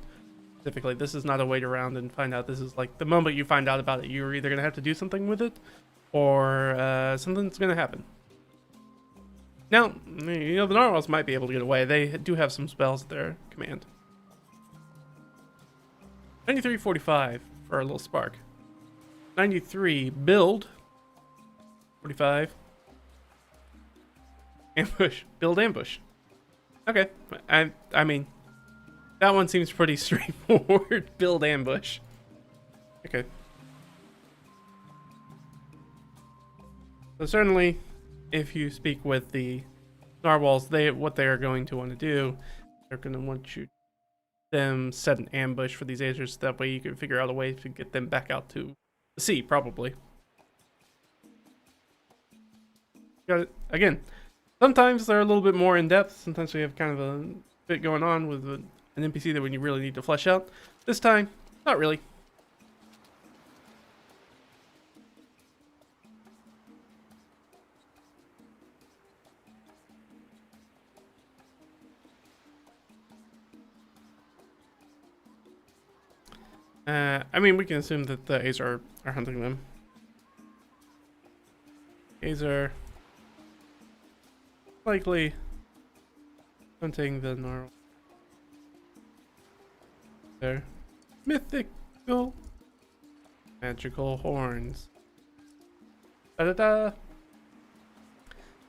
Specifically, this is not a wait around and find out. This is like the moment you find out about it, you're either going to have to do something with it or something's going to happen. Now, you know, the narwhals might be able to get away. They do have some spells at their command. 93.45 for a little spark. 93 build. 45. Ambush. Build ambush. Okay. I mean, That one seems pretty straightforward. Build ambush. Okay. So certainly, if you speak with the narwhals, what they are going to want to do, they're going to want you them set an ambush for these lasers. That way you can figure out a way to get them back out to the sea, probably. Got it. Again, sometimes they're a little bit more in depth. Sometimes we have kind of a bit going on with an NPC that we really need to flesh out. This time, not really. I mean, we can assume that the A's are hunting them. A's are likely hunting the narwhal. Their mythical magical horns. Da-da-da.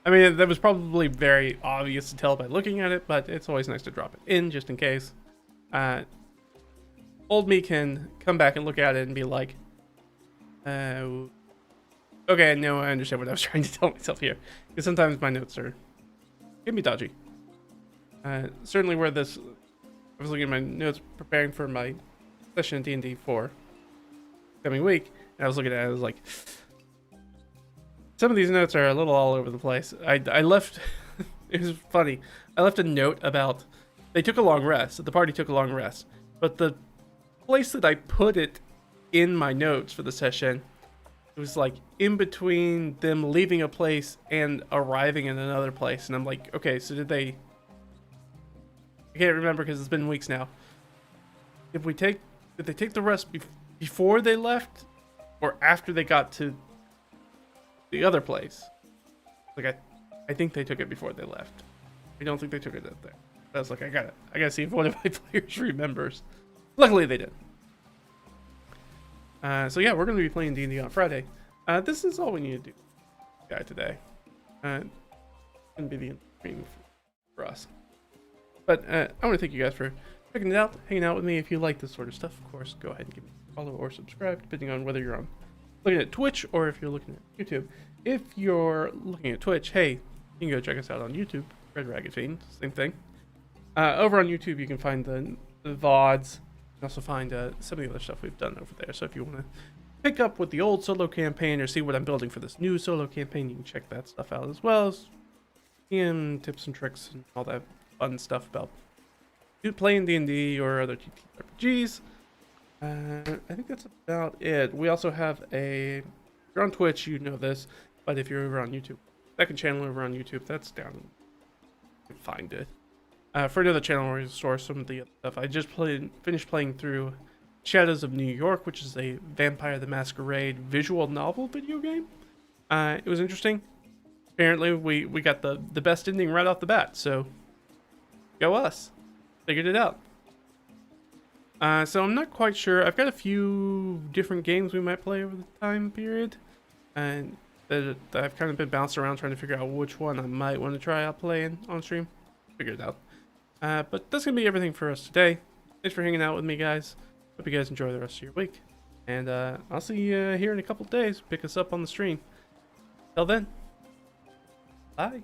I mean, that was probably very obvious to tell by looking at it, but it's always nice to drop it in just in case. Old me can come back and look at it and be like, okay, no, I understand what I was trying to tell myself here. Because sometimes my notes are can be dodgy. Certainly where this, I was looking at my notes preparing for my session in D&D 4 coming week, and I was looking at it, I was like, some of these notes are a little all over the place. I left, it was funny, I left a note about, they took a long rest, the party took a long rest, but the place that I put it in my notes for the session, it was like in between them leaving a place and arriving in another place, and I'm like, okay, so did they, I can't remember because it's been weeks now. Did they take the rest before they left or after they got to the other place? Like I think they took it before they left. I don't think they took it up there. I was like, I gotta see if one of my players remembers. Luckily they did. So yeah, we're going to be playing D&D on Friday. This is all we need to do today. It's going to be the stream for us. But I want to thank you guys for checking it out, hanging out with me. If you like this sort of stuff, of course, go ahead and give me a follow or subscribe, depending on whether you're looking at Twitch or if you're looking at YouTube. If you're looking at Twitch, hey, you can go check us out on YouTube, RedRaggedFiend, same thing. Over on YouTube, you can find the VODs. You can also find some of the other stuff we've done over there. So if you want to pick up with the old solo campaign or see what I'm building for this new solo campaign, you can check that stuff out as well as tips and tricks and all that fun stuff about playing D&D or other TTRPGs. I think that's about it. We also have if you're on Twitch, you know this, but if you're over on YouTube, second channel over on YouTube, that's down. You can find it. For another channel where we store some of the other stuff. I just finished playing through Shadows of New York, which is a Vampire the Masquerade visual novel video game. It was interesting. Apparently, we got the best ending right off the bat, so go us. Figured it out. So I'm not quite sure. I've got a few different games we might play over the time period, and that I've kind of been bouncing around trying to figure out which one I might want to try out playing on stream. Figure it out. But that's going to be everything for us today. Thanks for hanging out with me, guys. Hope you guys enjoy the rest of your week. And I'll see you here in a couple days. Pick us up on the stream. Till then, bye.